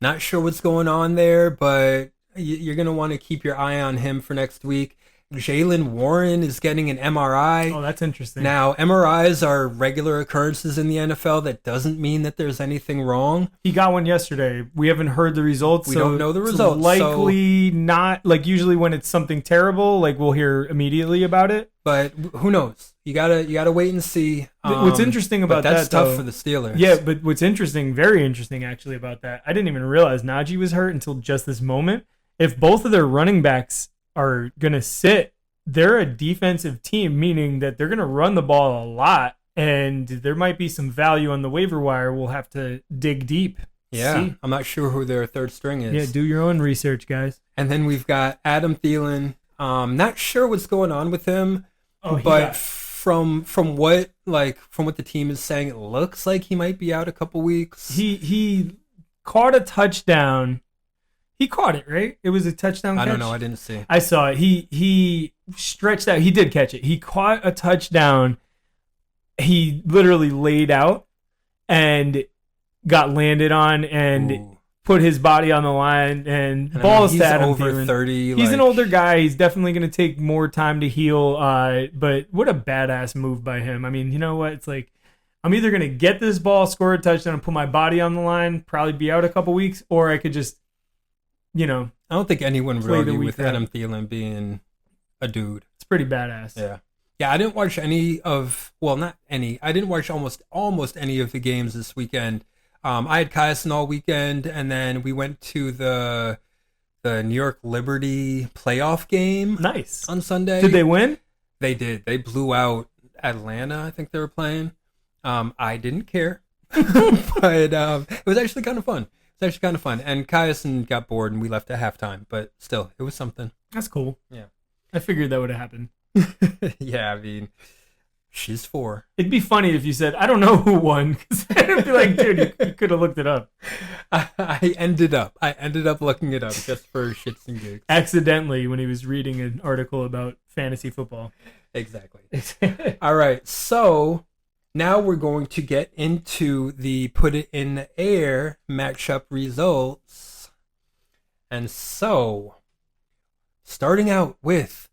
[SPEAKER 3] Not sure what's going on there, but you're going to want to keep your eye on him for next week. Jaylen Warren is getting an MRI.
[SPEAKER 2] Oh, that's interesting.
[SPEAKER 3] Now, MRIs are regular occurrences in the NFL. That doesn't mean that there's anything wrong.
[SPEAKER 2] He got one yesterday. We haven't heard the results.
[SPEAKER 3] We
[SPEAKER 2] so
[SPEAKER 3] don't know the
[SPEAKER 2] it's
[SPEAKER 3] results,
[SPEAKER 2] Likely not. Like usually when it's something terrible, like we'll hear immediately about it.
[SPEAKER 3] But who knows? You gotta wait and see.
[SPEAKER 2] What's interesting about
[SPEAKER 3] that's
[SPEAKER 2] that,
[SPEAKER 3] tough
[SPEAKER 2] though,
[SPEAKER 3] for the Steelers.
[SPEAKER 2] Yeah, but what's interesting, very interesting actually about that, I didn't even realize Najee was hurt until just this moment. If both of their running backs are gonna sit, they're a defensive team, meaning that they're gonna run the ball a lot, and there might be some value on the waiver wire. We'll have to dig deep.
[SPEAKER 3] Yeah,
[SPEAKER 2] See.
[SPEAKER 3] I'm not sure who their third string is.
[SPEAKER 2] Yeah, do your own research, guys.
[SPEAKER 3] And then we've got Adam Thielen. Not sure what's going on with him,
[SPEAKER 2] He
[SPEAKER 3] but
[SPEAKER 2] got-
[SPEAKER 3] from what the team is saying, it looks like he might be out a couple weeks.
[SPEAKER 2] He caught a touchdown. He caught it, right? It was a touchdown catch?
[SPEAKER 3] I don't know. I didn't see.
[SPEAKER 2] I saw it. He stretched out. He did catch it. He caught a touchdown. He literally laid out and got landed on and
[SPEAKER 3] Ooh.
[SPEAKER 2] put his body on the line and
[SPEAKER 3] And I mean,
[SPEAKER 2] balls
[SPEAKER 3] he's
[SPEAKER 2] to Adam
[SPEAKER 3] over
[SPEAKER 2] Thielen.
[SPEAKER 3] 30.
[SPEAKER 2] He's an
[SPEAKER 3] like-
[SPEAKER 2] older guy. He's definitely going to take more time to heal. But what a badass move by him. I mean, you know what? It's like, I'm either going to get this ball, score a touchdown, and put my body on the line, probably be out a couple weeks, or I could just,
[SPEAKER 3] I don't think anyone would
[SPEAKER 2] Play the
[SPEAKER 3] argue
[SPEAKER 2] week
[SPEAKER 3] with
[SPEAKER 2] out.
[SPEAKER 3] Adam Thielen being a dude.
[SPEAKER 2] it's pretty badass.
[SPEAKER 3] Yeah, I didn't watch any of, well, not any. I didn't watch almost any of the games this weekend. I had Kaizen all weekend, and then we went to the New York Liberty playoff game
[SPEAKER 2] Nice.
[SPEAKER 3] on Sunday.
[SPEAKER 2] Did they win?
[SPEAKER 3] They did. They blew out Atlanta, I think they were playing. I didn't care, but it was actually kind of fun. And Kaizen got bored, and we left at halftime. But still, it was something.
[SPEAKER 2] That's cool.
[SPEAKER 3] Yeah.
[SPEAKER 2] I figured that would have happened.
[SPEAKER 3] Yeah, I mean, she's 4.
[SPEAKER 2] It'd be funny if you said, I don't know who won. Because I'd be like, dude, you could have looked it up.
[SPEAKER 3] I ended up looking it up just for shits and gigs.
[SPEAKER 2] Accidentally when he was reading an article about fantasy football.
[SPEAKER 3] Exactly. All right, so now we're going to get into the put it in the air matchup results. And so, starting out with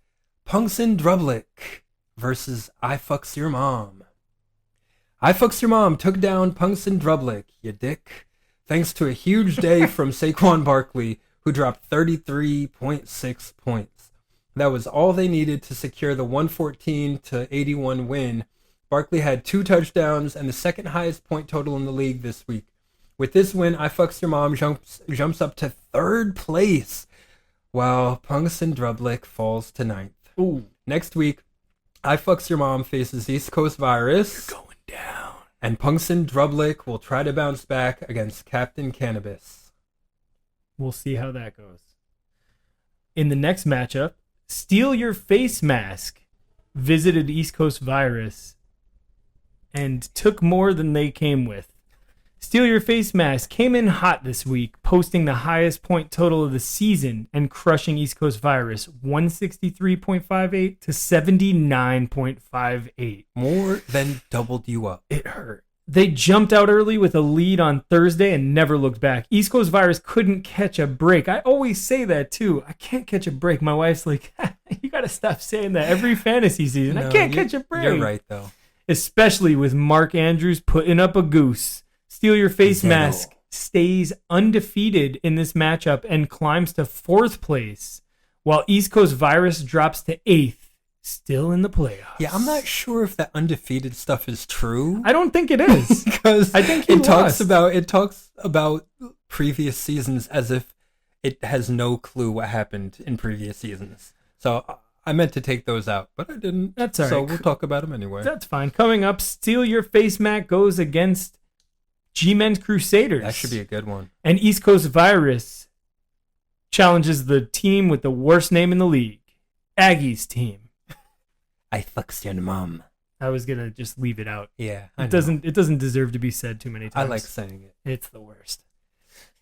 [SPEAKER 3] Punxsutawney Drublick versus I Fucks Your Mom. I Fucks Your Mom took down Punxsutawney Drublick, you dick, thanks to a huge day from Saquon Barkley, who dropped 33.6 points. That was all they needed to secure the 114-81 win. Barkley had 2 touchdowns and the second highest point total in the league this week. With this win, I Fucks Your Mom jumps up to 3rd place, while Punxsutawney Drublick falls to 9th.
[SPEAKER 2] Ooh.
[SPEAKER 3] Next week, I Fucks Your Mom faces East Coast Virus,
[SPEAKER 2] Going down.
[SPEAKER 3] and Punxsutawney Drublick will try to bounce back against Captain Cannabis.
[SPEAKER 2] We'll see how that goes. In the next matchup, Steal Your Face Mask visited East Coast Virus and took more than they came with. Steal Your Face Mask came in hot this week, posting the highest point total of the season and crushing East Coast Virus 163.58 to 79.58.
[SPEAKER 3] More than doubled you up.
[SPEAKER 2] It hurt. They jumped out early with a lead on Thursday and never looked back. East Coast Virus couldn't catch a break. I always say that too. I can't catch a break. My wife's like, you got to stop saying that every fantasy season. I
[SPEAKER 3] No,
[SPEAKER 2] can't catch a break.
[SPEAKER 3] You're right, though.
[SPEAKER 2] Especially with Mark Andrews putting up a goose. Steal Your Face
[SPEAKER 3] Zero.
[SPEAKER 2] Mask stays undefeated in this matchup and climbs to 4th place, while East Coast Virus drops to 8th, still in the playoffs.
[SPEAKER 3] Yeah, I'm not sure if that undefeated stuff is true.
[SPEAKER 2] I don't think it is.
[SPEAKER 3] Because
[SPEAKER 2] I think he
[SPEAKER 3] it talks
[SPEAKER 2] lost.
[SPEAKER 3] about previous seasons as if it has no clue what happened in previous seasons. So I meant to take those out, but I didn't.
[SPEAKER 2] That's all
[SPEAKER 3] So
[SPEAKER 2] right.
[SPEAKER 3] we'll talk about them anyway.
[SPEAKER 2] That's fine. Coming up, Steal Your Face Mask goes against G-Men's Crusaders.
[SPEAKER 3] That should be a good one.
[SPEAKER 2] And East Coast Virus challenges the team with the worst name in the league, Aggies team.
[SPEAKER 3] I fucks your mom.
[SPEAKER 2] I was gonna just leave it out.
[SPEAKER 3] Yeah, I
[SPEAKER 2] It doesn't deserve to be said too many
[SPEAKER 3] I
[SPEAKER 2] times.
[SPEAKER 3] like saying it.
[SPEAKER 2] It's the worst.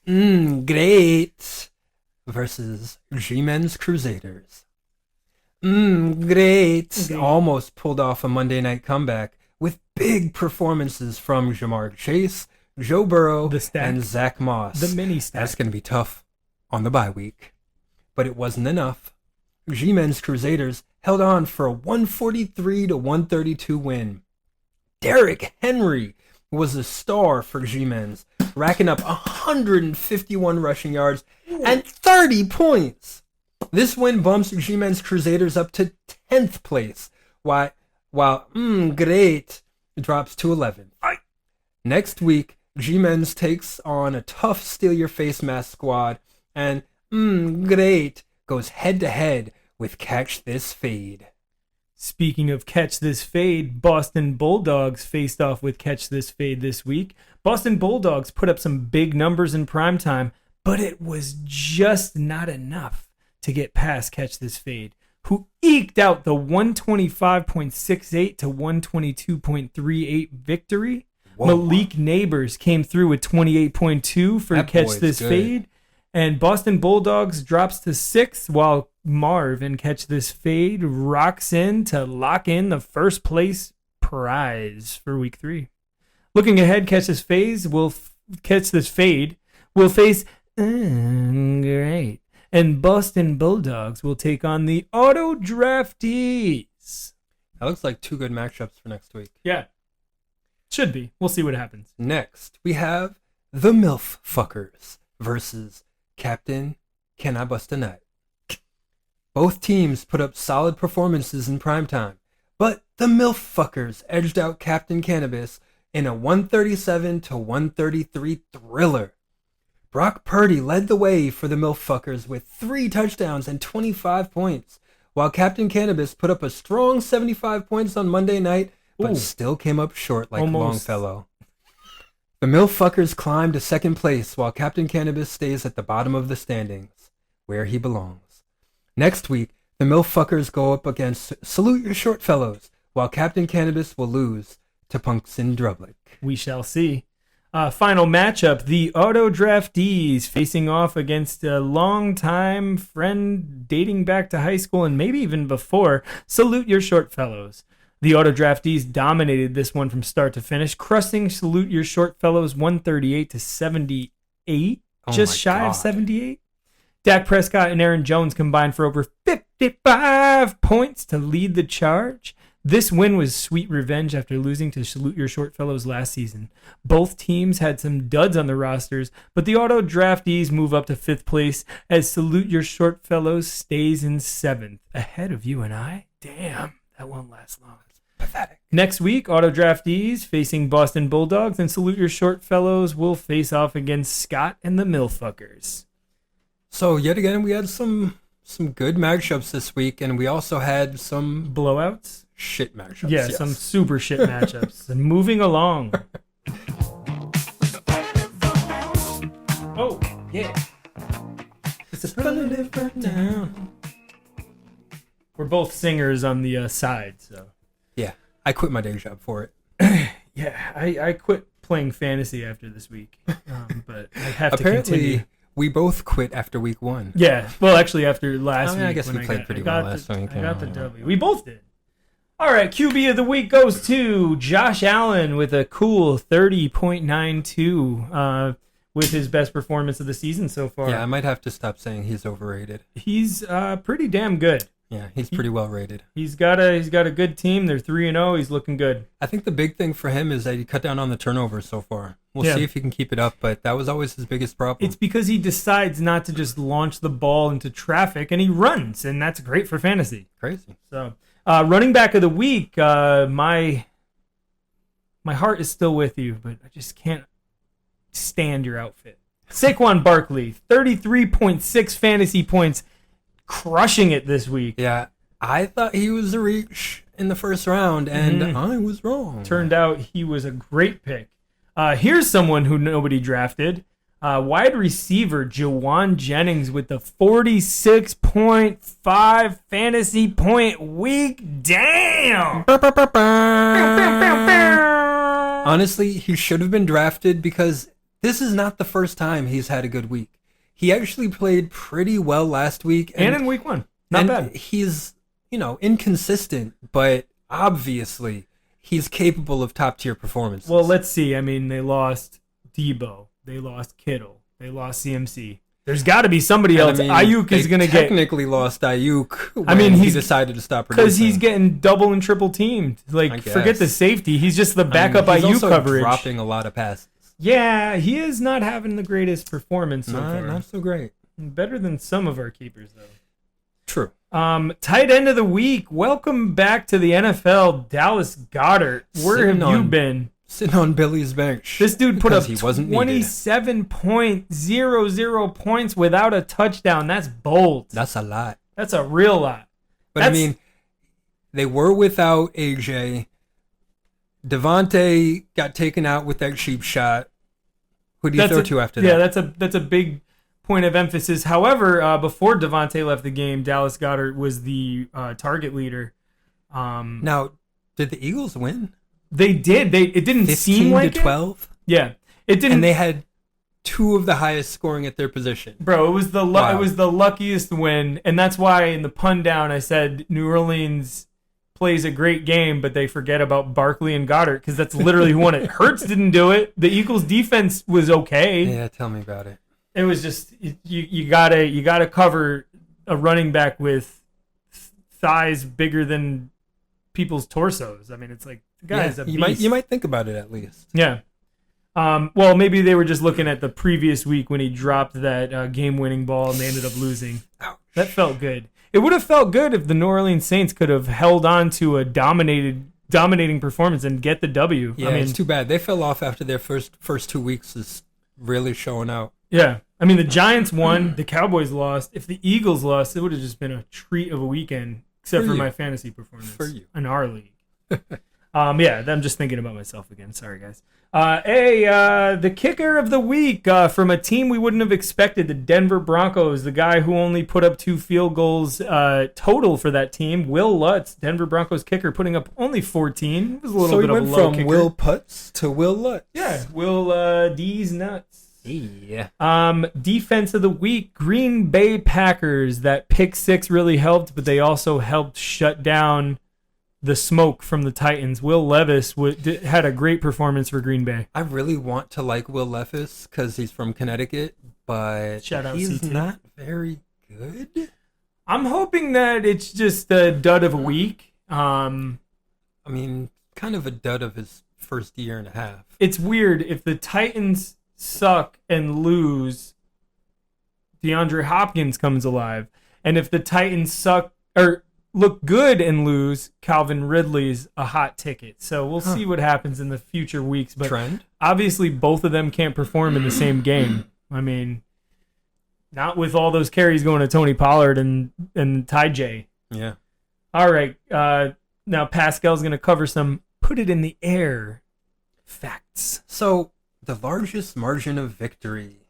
[SPEAKER 3] Great versus G-Men's Crusaders. Great. Almost pulled off a Monday night comeback with big performances from Jamar Chase, Joe Burrow,
[SPEAKER 2] The stack.
[SPEAKER 3] and Zach Moss.
[SPEAKER 2] The mini stack.
[SPEAKER 3] That's going to be tough on the bye week. But it wasn't enough. G-Men's Crusaders held on for a 143-132 win. Derrick Henry was a star for G-Men's, racking up 151 rushing yards and 30 points. This win bumps G-Men's Crusaders up to 10th place, while Great drops to 11th. Next week, G-Men's takes on a tough Steal Your Face Mask squad, and Great goes head-to-head with Catch This Fade.
[SPEAKER 2] Speaking of Catch This Fade, Boston Bulldogs faced off with Catch This Fade this week. Boston Bulldogs put up some big numbers in primetime, but it was just not enough to get past Catch This Fade, who eked out the 125.68 to 122.38 victory.
[SPEAKER 3] Whoa.
[SPEAKER 2] Malik Neighbors came through with 28.2 for
[SPEAKER 3] That
[SPEAKER 2] Catch
[SPEAKER 3] boy's
[SPEAKER 2] This
[SPEAKER 3] good.
[SPEAKER 2] Fade. And Boston Bulldogs drops to 6th, while Marv and Catch This Fade rocks in to lock in the first place prize for week 3. Looking ahead, Catch This Fade will face Great, and Boston Bulldogs will take on the Auto Draftees.
[SPEAKER 3] That looks like two good matchups for next week.
[SPEAKER 2] Yeah, should be. We'll see what happens.
[SPEAKER 3] Next, we have the MILF Fuckers versus Captain Can I Bust a Nut? Both teams put up solid performances in primetime, but the MILF Fuckers edged out Captain Cannabis in a 137-133 thriller. Brock Purdy led the way for the MILF Fuckers with 3 touchdowns and 25 points, while Captain Cannabis put up a strong 75 points on Monday night, but
[SPEAKER 2] Ooh.
[SPEAKER 3] still came up short like
[SPEAKER 2] Almost.
[SPEAKER 3] Longfellow. The MILF Fuckers climb to second place, while Captain Cannabis stays at the bottom of the standings, where he belongs. Next week, the MILF Fuckers go up against Salute Your Short Fellows, while Captain Cannabis will lose to Punks in Drublic.
[SPEAKER 2] We shall see. Final matchup, the Auto Draftees facing off against a longtime friend dating back to high school and maybe even before, Salute Your Short Fellows. The Auto Draftees dominated this one from start to finish, crushing Salute Your Short Fellows 138-78, just
[SPEAKER 3] my
[SPEAKER 2] shy
[SPEAKER 3] God.
[SPEAKER 2] of 78. Dak Prescott and Aaron Jones combined for over 55 points to lead the charge. This win was sweet revenge after losing to Salute Your Short Fellows last season. Both teams had some duds on the rosters, but the Auto Draftees move up to 5th place as Salute Your Short Fellows stays in 7th. Ahead of you and I? Damn, that won't last long.
[SPEAKER 3] Pathetic.
[SPEAKER 2] Next week, Auto Draftees facing Boston Bulldogs, and Salute Your Short Fellows will face off against Scott and the Millfuckers.
[SPEAKER 3] So yet again, we had some good matchups this week, and we also had some
[SPEAKER 2] Blowouts?
[SPEAKER 3] shit matchups.
[SPEAKER 2] Yeah,
[SPEAKER 3] yes.
[SPEAKER 2] some super shit matchups. And moving along. Oh, yeah. It's gonna live right down. We're both singers on the side, so.
[SPEAKER 3] Yeah, I quit my day job for it.
[SPEAKER 2] Yeah, I quit playing fantasy after this week, but I have to
[SPEAKER 3] Apparently,
[SPEAKER 2] continue.
[SPEAKER 3] we both quit after week 1.
[SPEAKER 2] Yeah, well, actually, after last week.
[SPEAKER 3] I guess
[SPEAKER 2] when
[SPEAKER 3] we played pretty well last week.
[SPEAKER 2] I got the W. We both did. All right, QB of the week goes to Josh Allen with a cool 30.92 with his best performance of the season so far.
[SPEAKER 3] Yeah, I might have to stop saying he's overrated.
[SPEAKER 2] He's pretty damn good.
[SPEAKER 3] Yeah, he's pretty well rated.
[SPEAKER 2] He's got a good team. They're 3-0. He's looking good.
[SPEAKER 3] I think the big thing for him is that he cut down on the turnovers so far. We'll
[SPEAKER 2] Yeah.
[SPEAKER 3] see if he can keep it up, but that was always his biggest problem.
[SPEAKER 2] It's because he decides not to just launch the ball into traffic, and he runs, and that's great for fantasy.
[SPEAKER 3] crazy.
[SPEAKER 2] So, running back of the week, my heart is still with you, but I just can't stand your outfit. Saquon Barkley, 33.6 fantasy points, crushing it this week.
[SPEAKER 3] Yeah, I thought he was a reach in the first round, and I was wrong.
[SPEAKER 2] Turned out he was a great pick. Here's someone who nobody drafted. Wide receiver Jawan Jennings with the 46.5 fantasy point week. Damn!
[SPEAKER 3] Honestly, he should have been drafted because this is not the first time he's had a good week. He actually played pretty well last week.
[SPEAKER 2] And in week 1. Not bad.
[SPEAKER 3] He's, inconsistent, but obviously he's capable of top-tier performances.
[SPEAKER 2] Well, let's see. I mean, they lost Debo. They lost Kittle. They lost CMC. There's got to be somebody else. Ayuk is going to get...
[SPEAKER 3] technically lost Ayuk when he decided to stop producing.
[SPEAKER 2] Because he's getting double and triple teamed. Like, forget the safety. He's just the backup
[SPEAKER 3] he's
[SPEAKER 2] Ayuk
[SPEAKER 3] also
[SPEAKER 2] coverage.
[SPEAKER 3] Dropping a lot of passes.
[SPEAKER 2] Yeah, he is not having the greatest performance so far.
[SPEAKER 3] Not so great.
[SPEAKER 2] Better than some of our keepers, though.
[SPEAKER 3] True.
[SPEAKER 2] Tight end of the week. Welcome back to the NFL, Dallas Goedert. Where have you been?
[SPEAKER 3] Sitting on Billy's bench.
[SPEAKER 2] This dude put up
[SPEAKER 3] he wasn't
[SPEAKER 2] 27.00 points without a touchdown. That's bold.
[SPEAKER 3] That's a lot.
[SPEAKER 2] That's a real lot.
[SPEAKER 3] But they were without AJ. Devontae got taken out with that cheap shot. Who do you throw to after that?
[SPEAKER 2] Yeah, that's a big point of emphasis. However, before Devontae left the game, Dallas Goedert was the target leader.
[SPEAKER 3] Now, did the Eagles win?
[SPEAKER 2] They did. It didn't seem like
[SPEAKER 3] 12.
[SPEAKER 2] Yeah, it didn't.
[SPEAKER 3] And they had 2 of the highest scoring at their position.
[SPEAKER 2] Bro, it was the luckiest win, and that's why in the pun down I said New Orleans plays a great game, but they forget about Barkley and Goddard because that's literally who won it. Hurts didn't do it. The Eagles' defense was okay.
[SPEAKER 3] Yeah, tell me about it.
[SPEAKER 2] It was just you gotta cover a running back with thighs bigger than people's torsos. I mean, it's like the guy's a beast.
[SPEAKER 3] You might think about it at least.
[SPEAKER 2] Yeah. Well, maybe they were just looking at the previous week when he dropped that game-winning ball and they ended up losing.
[SPEAKER 3] Ouch.
[SPEAKER 2] That felt good. It would have felt good if the New Orleans Saints could have held on to a dominating performance and get the W.
[SPEAKER 3] Yeah, it's too bad. They fell off after their first 2 weeks is really showing out.
[SPEAKER 2] Yeah. I mean, the Giants won. The Cowboys lost. If the Eagles lost, it would have just been a treat of a weekend, except for my fantasy performance.
[SPEAKER 3] For you.
[SPEAKER 2] In our league. Yeah, I'm just thinking about myself again. Sorry, guys. The kicker of the week from a team we wouldn't have expected, the Denver Broncos, the guy who only put up 2 field goals total for that team, Will Lutz, Denver Broncos kicker, putting up only 14. It was a little bit of a low kicker. So he went from
[SPEAKER 3] Will Putz to Will Lutz.
[SPEAKER 2] Yeah, Will D's nuts.
[SPEAKER 3] Yeah.
[SPEAKER 2] Defense of the week, Green Bay Packers. That pick 6 really helped, but they also helped shut down the smoke from the Titans. Will Levis had a great performance for Green Bay.
[SPEAKER 3] I really want to like Will Levis because he's from Connecticut, but he's not very good.
[SPEAKER 2] I'm hoping that it's just a dud of a week.
[SPEAKER 3] I mean, kind of a dud of his first year and a half.
[SPEAKER 2] It's weird. If the Titans suck and lose, DeAndre Hopkins comes alive. And if the Titans suck or look good and lose, Calvin Ridley's a hot ticket. So we'll see what happens in the future weeks. But
[SPEAKER 3] Trend?
[SPEAKER 2] Obviously, both of them can't perform in the same game. I mean, not with all those carries going to Tony Pollard and Ty J.
[SPEAKER 3] Yeah.
[SPEAKER 2] All right. Now Pascal's going to cover some put it in the air facts.
[SPEAKER 3] So the largest margin of victory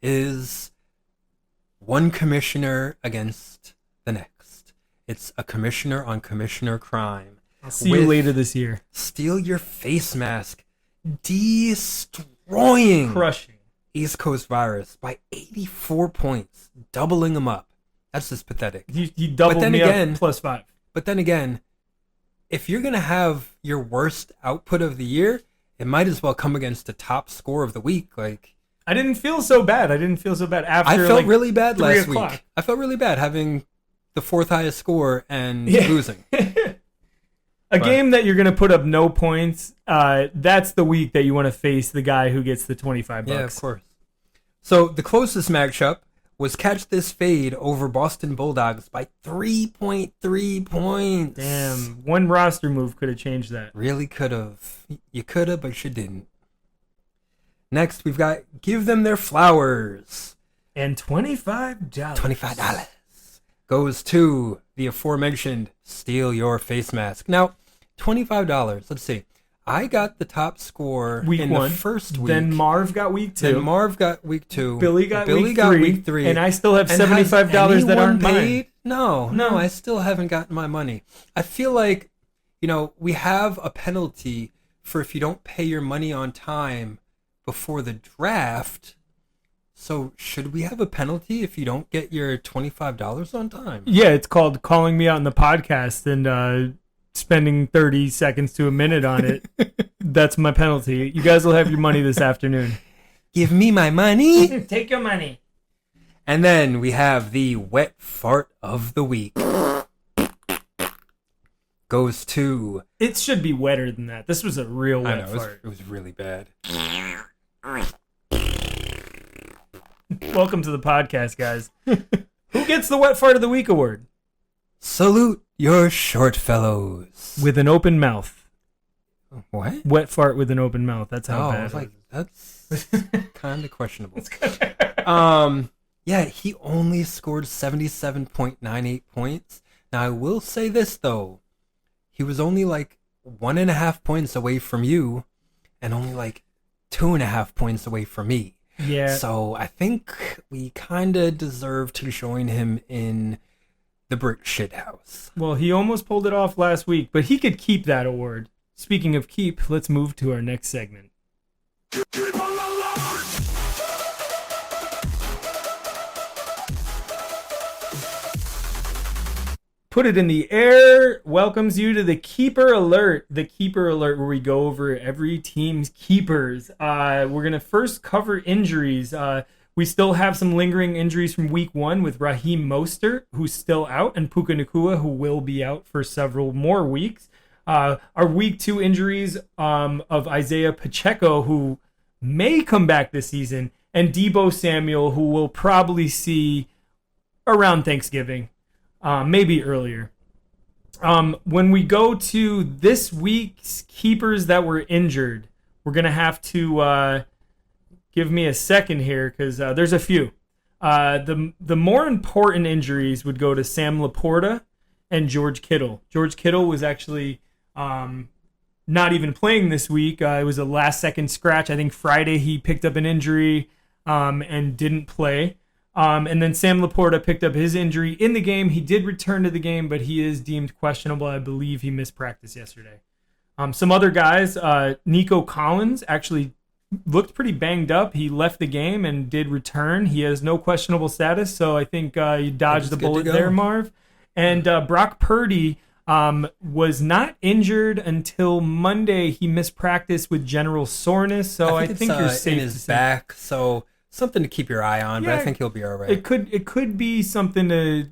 [SPEAKER 3] is one commissioner against the next. It's a commissioner on commissioner crime.
[SPEAKER 2] I'll see you later this year.
[SPEAKER 3] Steal Your Face Mask destroying
[SPEAKER 2] crushing
[SPEAKER 3] East Coast Virus by 84 points, doubling them up. That's just pathetic.
[SPEAKER 2] You doubled me up plus 5.
[SPEAKER 3] But then again, if you're going to have your worst output of the year, it might as well come against the top score of the week. Like,
[SPEAKER 2] I didn't feel so bad. After
[SPEAKER 3] I felt really bad last
[SPEAKER 2] 3 o'clock.
[SPEAKER 3] week. I felt really bad having the 4th highest score and losing.
[SPEAKER 2] A game that you're going to put up no points, that's the week that you want to face the guy who gets the $25.
[SPEAKER 3] Yeah, of course. So the closest matchup was Catch This Fade over Boston Bulldogs by 3.3 points.
[SPEAKER 2] Damn, one roster move could have changed that.
[SPEAKER 3] Really could have. You could have, but you didn't. Next, we've got Give Them Their Flowers.
[SPEAKER 2] And $25.
[SPEAKER 3] $25 goes to the aforementioned Steal Your Face Mask. Now, $25. Let's see. I got the top score
[SPEAKER 2] week
[SPEAKER 3] in
[SPEAKER 2] 1,
[SPEAKER 3] the first week.
[SPEAKER 2] Then Marv got week 2.
[SPEAKER 3] Then Marv got week 2.
[SPEAKER 2] Billy got week 3. And I still have $75 that aren't mine.
[SPEAKER 3] No, I still haven't gotten my money. I feel like, we have a penalty for if you don't pay your money on time before the draft. So should we have a penalty if you don't get your $25 on time?
[SPEAKER 2] Yeah, it's called calling me out in the podcast and spending 30 seconds to a minute on it. That's my penalty. You guys will have your money this afternoon.
[SPEAKER 3] Give me my money.
[SPEAKER 2] Take your money.
[SPEAKER 3] And then we have the wet fart of the week. Goes to...
[SPEAKER 2] It should be wetter than that. This was a real wet fart.
[SPEAKER 3] It was really bad.
[SPEAKER 2] Welcome to the podcast, guys. Who gets the wet fart of the week award?
[SPEAKER 3] Salute your short fellows.
[SPEAKER 2] With an open mouth.
[SPEAKER 3] What?
[SPEAKER 2] Wet fart with an open mouth. That's how bad.
[SPEAKER 3] I was like, that's kind of questionable. Yeah, he only scored 77.98 points. Now, I will say this, though. He was only like 1.5 points away from you and only like 2.5 points away from me.
[SPEAKER 2] Yeah.
[SPEAKER 3] So I think we kind of deserve to join him in the brick shit house.
[SPEAKER 2] Well, he almost pulled it off last week, but he could keep that award. Speaking of keep, let's move to our next segment. Put it in the air welcomes you to the Keeper Alert. The Keeper Alert, where we go over every team's keepers. We're going to first cover injuries. We still have some lingering injuries from week 1 with Raheem Mostert, who's still out, and Puka Nacua, who will be out for several more weeks. Our week 2 injuries of Isaiah Pacheco, who may come back this season, and Deebo Samuel, who we'll probably see around Thanksgiving. Maybe earlier. When we go to this week's keepers that were injured, we're going to have to give me a second here because there's a few. The more important injuries would go to Sam Laporta and George Kittle. George Kittle was actually not even playing this week. It was a last-second scratch. I think Friday he picked up an injury and didn't play. And then Sam Laporta picked up his injury in the game. He did return to the game, but he is deemed questionable. I believe he missed practice yesterday. Some other guys, Nico Collins actually looked pretty banged up. He left the game and did return. He has no questionable status, so I think you dodged the bullet there, Marv. And Brock Purdy was not injured until Monday. He missed practice with general soreness, so I think you're safe
[SPEAKER 3] in his back, so... Something to keep your eye on, but I think he'll be all right.
[SPEAKER 2] It could be something to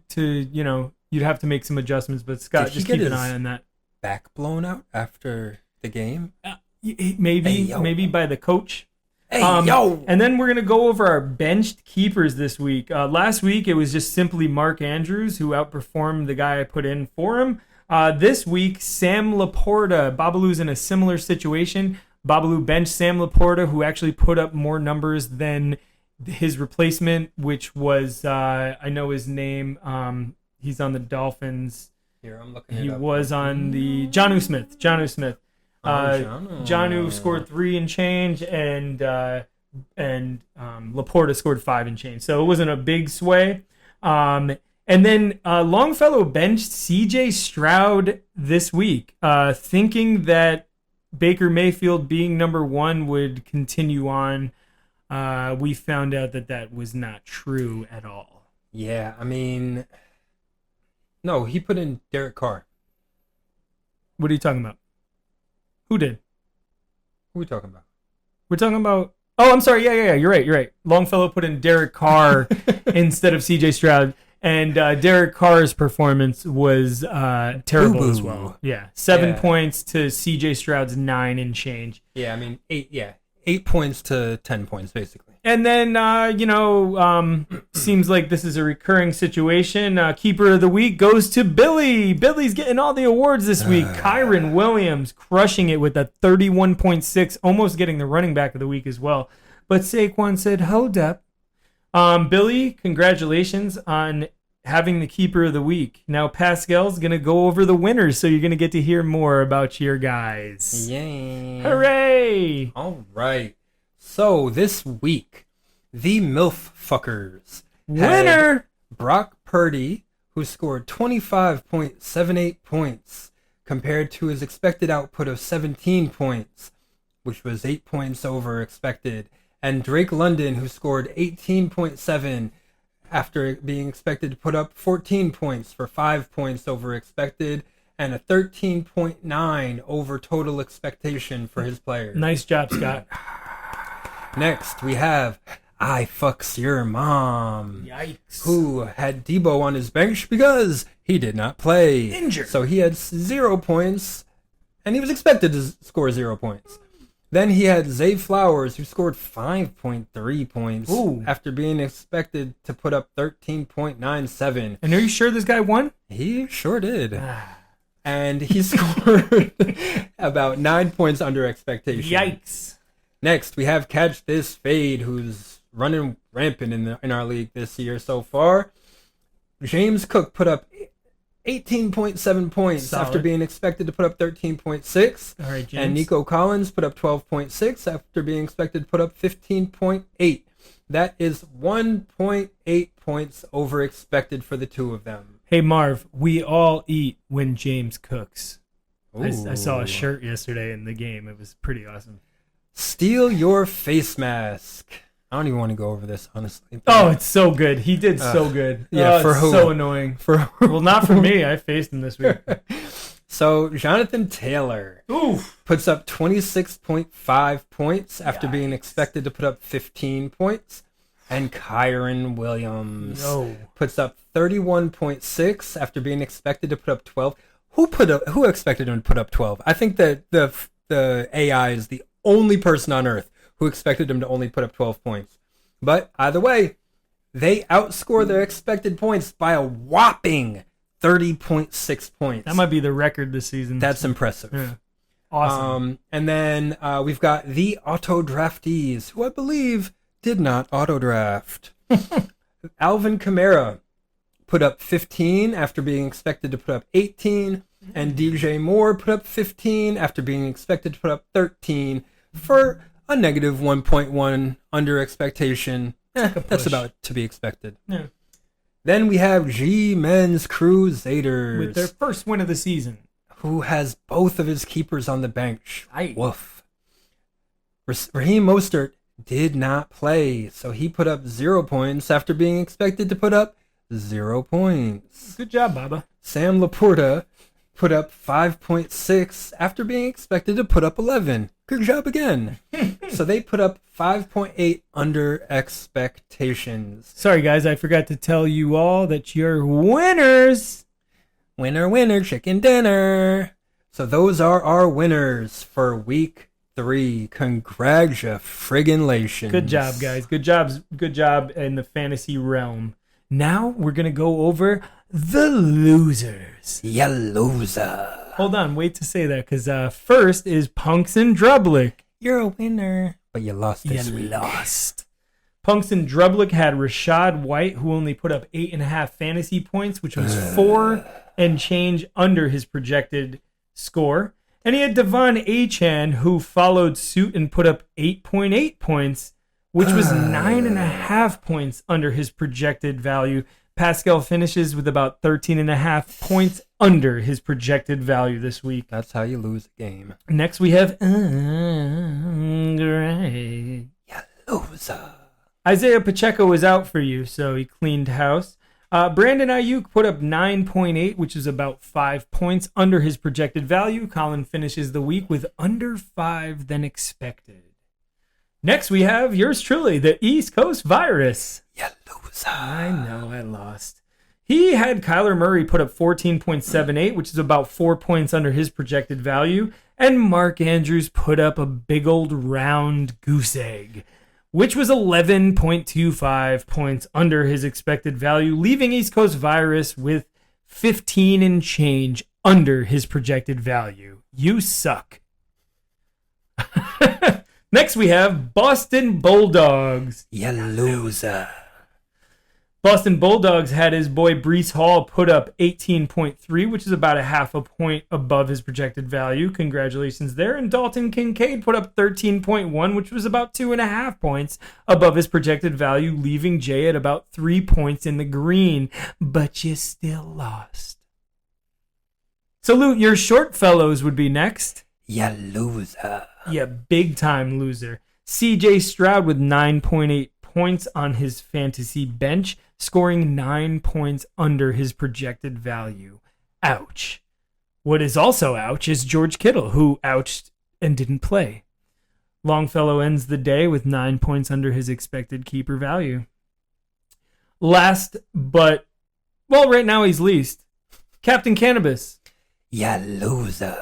[SPEAKER 2] you'd have to make some adjustments, but Scott, just keep an eye on that.
[SPEAKER 3] Back blown out after the game?
[SPEAKER 2] Maybe by the coach.
[SPEAKER 3] Hey, yo!
[SPEAKER 2] And then we're going to go over our benched keepers this week. Last week, it was just simply Mark Andrews, who outperformed the guy I put in for him. This week, Sam Laporta. Babalu's in a similar situation. Babalu benched Sam Laporta, who actually put up more numbers than his replacement, which was, I know his name. He's on the Dolphins.
[SPEAKER 3] Here, I'm looking
[SPEAKER 2] He
[SPEAKER 3] it up.
[SPEAKER 2] was on the Jonnu Smith. Jonnu scored 3 and change, and Laporta scored 5 and change. So it wasn't a big sway. And then Longfellow benched C.J. Stroud this week, thinking that Baker Mayfield being number 1 would continue on. We found out that was not true at all.
[SPEAKER 3] Yeah, I mean, no, he put in Derek Carr.
[SPEAKER 2] What are you talking about? Who did?
[SPEAKER 3] Who are we talking about?
[SPEAKER 2] We're talking about... Oh, I'm sorry. Yeah. You're right. Longfellow put in Derek Carr instead of C.J. Stroud. And Derek Carr's performance was terrible
[SPEAKER 3] Boo-boo.
[SPEAKER 2] as well. Yeah, 7 points to C.J. Stroud's 9 and change.
[SPEAKER 3] Yeah, I mean, 8 points to 10 points, basically.
[SPEAKER 2] And then, seems like this is a recurring situation. Keeper of the week goes to Billy. Billy's getting all the awards this week. Kyron Williams crushing it with a 31.6, almost getting the running back of the week as well. But Saquon said, hold up. Billy, congratulations on having the Keeper of the Week. Now Pascal's going to go over the winners, so you're going to get to hear more about your guys.
[SPEAKER 3] Yay.
[SPEAKER 2] Hooray!
[SPEAKER 3] All right. So this week, the MILF fuckers
[SPEAKER 2] Winner!
[SPEAKER 3] Brock Purdy, who scored 25.78 points compared to his expected output of 17 points, which was 8 points over expected. And Drake London, who scored 18.7 after being expected to put up 14 points for 5 points over expected and a 13.9 over total expectation for his players.
[SPEAKER 2] Nice job, Scott.
[SPEAKER 3] Next, we have I Fucks Your Mom.
[SPEAKER 2] Yikes.
[SPEAKER 3] Who had Debo on his bench because he did not play.
[SPEAKER 2] Injured.
[SPEAKER 3] So he had 0 points, and he was expected to score 0 points. Then he had Zay Flowers, who scored 5.3 points after being expected to put up 13.97.
[SPEAKER 2] And are you sure this guy won?
[SPEAKER 3] He sure did. And he scored about 9 points under expectation.
[SPEAKER 2] Yikes.
[SPEAKER 3] Next, we have Catch This Fade, who's running rampant in our league this year so far. James Cook put up 18.7 points
[SPEAKER 2] Solid.
[SPEAKER 3] after being expected to put up 13.6.
[SPEAKER 2] All right, James.
[SPEAKER 3] And Nico Collins put up 12.6 after being expected to put up 15.8. That is 1.8 points over expected for the two of them.
[SPEAKER 2] Hey, Marv, we all eat when James cooks. I saw
[SPEAKER 3] Ooh.
[SPEAKER 2] a shirt yesterday in the game. It was pretty awesome.
[SPEAKER 3] Steal Your Face Mask. I don't even want to go over this, honestly.
[SPEAKER 2] Oh, it's so good. He did so good.
[SPEAKER 3] yeah, for
[SPEAKER 2] it's
[SPEAKER 3] who?
[SPEAKER 2] so annoying. Well, not for me. I faced him this week.
[SPEAKER 3] So, Jonathan Taylor
[SPEAKER 2] Oof.
[SPEAKER 3] puts up 26.5 points after being expected to put up 15 points. And Kyron Williams puts up 31.6 after being expected to put up 12. Who expected him to put up 12? I think that the AI is the only person on earth who expected him to only put up 12 points. But either way, they outscore their expected points by a whopping 30.6 points.
[SPEAKER 2] That might be the record this season.
[SPEAKER 3] That's impressive.
[SPEAKER 2] Yeah. Awesome.
[SPEAKER 3] And then we've got the auto draftees, who I believe did not auto draft. Alvin Kamara put up 15 after being expected to put up 18, and DJ Moore put up 15 after being expected to put up 13 for a negative 1.1 under expectation. That's about to be expected.
[SPEAKER 2] Yeah.
[SPEAKER 3] Then we have G-Men's Crusaders,
[SPEAKER 2] With their first win of the season.
[SPEAKER 3] who has both of his keepers on the bench.
[SPEAKER 2] Aye.
[SPEAKER 3] Woof. Raheem Mostert did not play, so he put up 0 points after being expected to put up 0 points.
[SPEAKER 2] Good job, Baba.
[SPEAKER 3] Sam Laporta put up 5.6 after being expected to put up 11. Good job again. So they put up 5.8 under expectations.
[SPEAKER 2] Sorry, guys. I forgot to tell you all that you're winners.
[SPEAKER 3] Winner, winner, chicken dinner. So those are our winners for week 3. Congratulations.
[SPEAKER 2] Good job, guys. Good job in the fantasy realm. Now we're going to go over the losers.
[SPEAKER 3] Ya loser.
[SPEAKER 2] Hold on. Wait to say that because first is Punks and Drublick.
[SPEAKER 3] You're a winner, but you lost this
[SPEAKER 2] You
[SPEAKER 3] week.
[SPEAKER 2] lost. Punks and Drublick had Rashad White, who only put up 8.5 fantasy points, which was 4 and change under his projected score. And he had Devon Achan, who followed suit and put up 8.8 points, which was 9.5 points under his projected value. Pascal finishes with about 13.5 points under his projected value this week.
[SPEAKER 3] That's how you lose a game.
[SPEAKER 2] Next, we have Greg.
[SPEAKER 3] Ya loser.
[SPEAKER 2] Isaiah Pacheco is out for you, so he cleaned house. Brandon Ayuk put up 9.8, which is about 5 points under his projected value. Colin finishes the week with under 5 than expected. Next, we have yours truly, the East Coast Virus.
[SPEAKER 3] Ya loser.
[SPEAKER 2] I know, I lost. He had Kyler Murray put up 14.78, which is about 4 points under his projected value. And Mark Andrews put up a big old round goose egg, which was 11.25 points under his expected value, leaving East Coast Virus with 15 and change under his projected value. You suck. Next, we have Boston Bulldogs.
[SPEAKER 3] Ya loser.
[SPEAKER 2] Boston Bulldogs had his boy Breece Hall put up 18.3, which is about a half a point above his projected value. Congratulations there. And Dalton Kincaid put up 13.1, which was about 2.5 points above his projected value, leaving Jay at about 3 points in the green. But you still lost. Salute, your short fellows would be next.
[SPEAKER 3] Ya loser.
[SPEAKER 2] Yeah, big time loser. CJ Stroud with 9.8 points on his fantasy bench, scoring 9 points under his projected value. Ouch. What is also ouch is George Kittle, who ouched and didn't play. Longfellow ends the day with 9 points under his expected keeper value. Last but, well, right now he's least. Captain Cannabis.
[SPEAKER 3] Ya loser.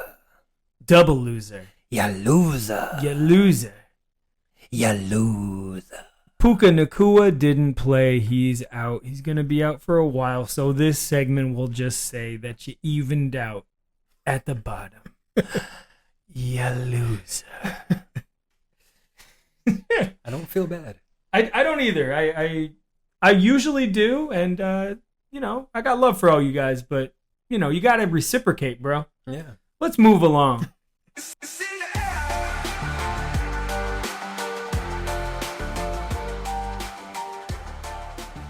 [SPEAKER 2] Double loser.
[SPEAKER 3] Ya loser.
[SPEAKER 2] You loser.
[SPEAKER 3] Ya loser.
[SPEAKER 2] Puka Nakua didn't play. He's out. He's going to be out for a while. So this segment will just say that you evened out at the bottom. You loser.
[SPEAKER 3] I don't feel bad.
[SPEAKER 2] I don't either. I usually do. And, I got love for all you guys. But, you got to reciprocate, bro.
[SPEAKER 3] Yeah.
[SPEAKER 2] Let's move along.
[SPEAKER 1] It's in the air.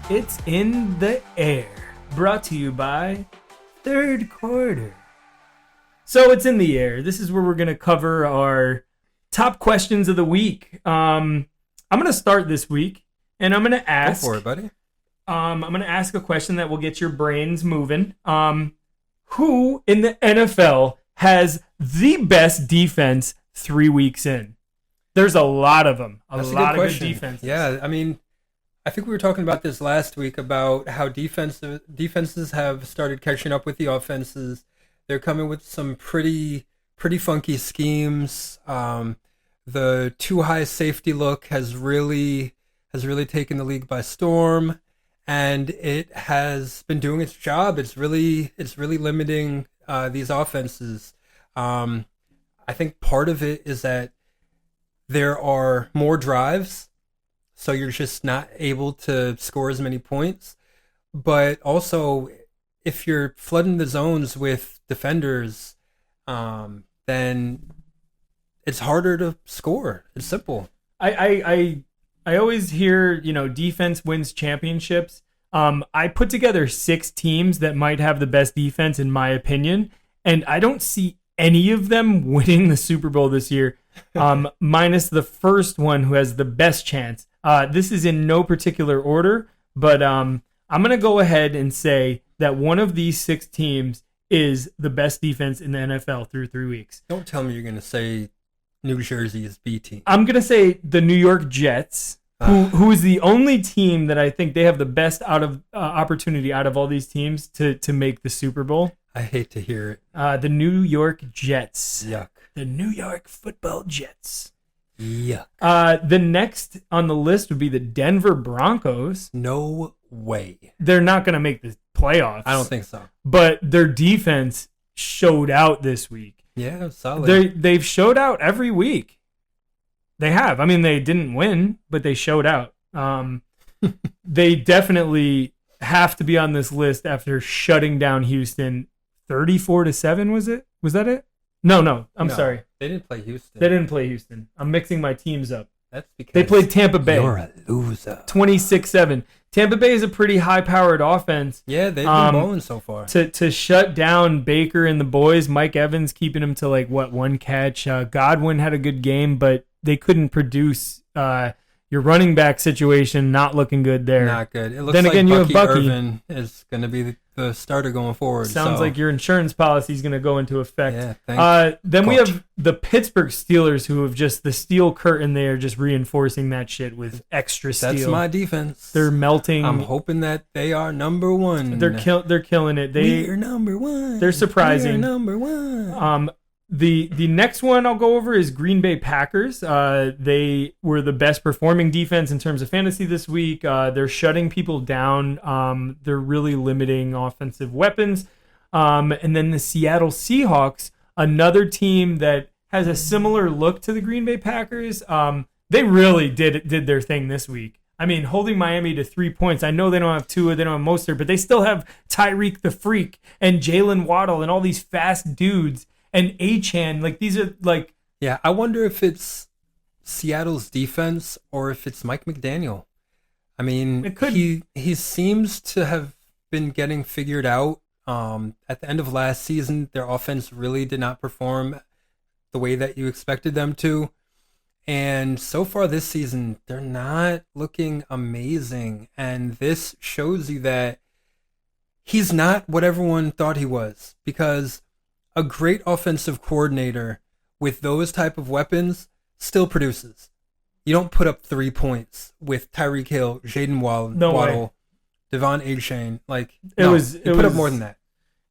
[SPEAKER 2] It's in the air. Brought to you by Third Quarter. So it's in the air. This is where we're going to cover our top questions of the week. I'm going to start this week, and I'm going to ask.
[SPEAKER 3] Go for it, buddy.
[SPEAKER 2] I'm going to ask a question that will get your brains moving. Who in the NFL has the best defense 3 weeks in? There's a lot of them.
[SPEAKER 3] That's
[SPEAKER 2] lot
[SPEAKER 3] a good
[SPEAKER 2] of good
[SPEAKER 3] question.
[SPEAKER 2] defenses.
[SPEAKER 3] Yeah, I mean, I think we were talking about this last week about how defenses have started catching up with the offenses. They're coming with some pretty funky schemes. The too high safety look has really taken the league by storm, and it has been doing its job. It's really limiting these offenses. I think part of it is that there are more drives, so you're just not able to score as many points. But also, if you're flooding the zones with defenders, then it's harder to score. It's simple.
[SPEAKER 2] I always hear, defense wins championships. I put together 6 teams that might have the best defense in my opinion, and I don't see any of them winning the Super Bowl this year, minus the first one who has the best chance. This is in no particular order, but I'm going to go ahead and say that one of these 6 teams is the best defense in the NFL through 3 weeks.
[SPEAKER 3] Don't tell me you're going to say New Jersey is B team.
[SPEAKER 2] I'm going to say the New York Jets, who is the only team that I think they have the best opportunity out of all these teams to make the Super Bowl.
[SPEAKER 3] I hate to hear it.
[SPEAKER 2] The New York Jets.
[SPEAKER 3] Yuck.
[SPEAKER 2] The New York Football Jets.
[SPEAKER 3] Yuck.
[SPEAKER 2] The next on the list would be the Denver Broncos.
[SPEAKER 3] No way.
[SPEAKER 2] They're not going to make the playoffs.
[SPEAKER 3] I don't think so.
[SPEAKER 2] But their defense showed out this week.
[SPEAKER 3] Yeah, solid.
[SPEAKER 2] They've showed out every week. They have. I mean, they didn't win, but they showed out. They definitely have to be on this list after shutting down Houston 34-7. Was it? Was that it? No. I'm sorry.
[SPEAKER 3] They didn't play Houston.
[SPEAKER 2] They didn't play Houston. I'm mixing my teams up.
[SPEAKER 3] That's because
[SPEAKER 2] They played Tampa Bay.
[SPEAKER 3] You're a loser.
[SPEAKER 2] 26-7. Tampa Bay is a pretty high-powered offense.
[SPEAKER 3] Yeah, they've been balling so far.
[SPEAKER 2] To shut down Baker and the boys, Mike Evans keeping him to one catch. Godwin had a good game, but they couldn't produce. Your running back situation not looking good there.
[SPEAKER 3] Not good. It looks
[SPEAKER 2] Then
[SPEAKER 3] like
[SPEAKER 2] again, you have
[SPEAKER 3] Bucky
[SPEAKER 2] Bucky.
[SPEAKER 3] Irvin is going to be the starter going forward.
[SPEAKER 2] Sounds like your insurance policy is going to go into effect.
[SPEAKER 3] Yeah, thanks.
[SPEAKER 2] Then we
[SPEAKER 3] Coach.
[SPEAKER 2] have the Pittsburgh Steelers, who have just the steel curtain. They are just reinforcing that shit with extra steel.
[SPEAKER 3] That's my defense.
[SPEAKER 2] They're melting.
[SPEAKER 3] I'm hoping that they are number one.
[SPEAKER 2] They're killing it.
[SPEAKER 3] We're number one.
[SPEAKER 2] They're surprising.
[SPEAKER 3] We're number one.
[SPEAKER 2] The next one I'll go over is Green Bay Packers. They were the best performing defense in terms of fantasy this week. They're shutting people down. They're really limiting offensive weapons. And then the Seattle Seahawks, another team that has a similar look to the Green Bay Packers. They really did their thing this week. I mean, holding Miami to 3 points. I know they don't have Tua, they don't have Mostert, but they still have Tyreek the Freak and Jalen Waddle and all these fast dudes. And Achan, these are
[SPEAKER 3] Yeah, I wonder if it's Seattle's defense or if it's Mike McDaniel. I mean,
[SPEAKER 2] It could-
[SPEAKER 3] he seems to have been getting figured out. At the end of last season, their offense really did not perform the way that you expected them to. And so far this season, they're not looking amazing. And this shows you that he's not what everyone thought he was, because a great offensive coordinator with those type of weapons still produces. You don't put up 3 points with Tyreek Hill, Jaden Waddle, Devon Achane. Like, you put up more than that.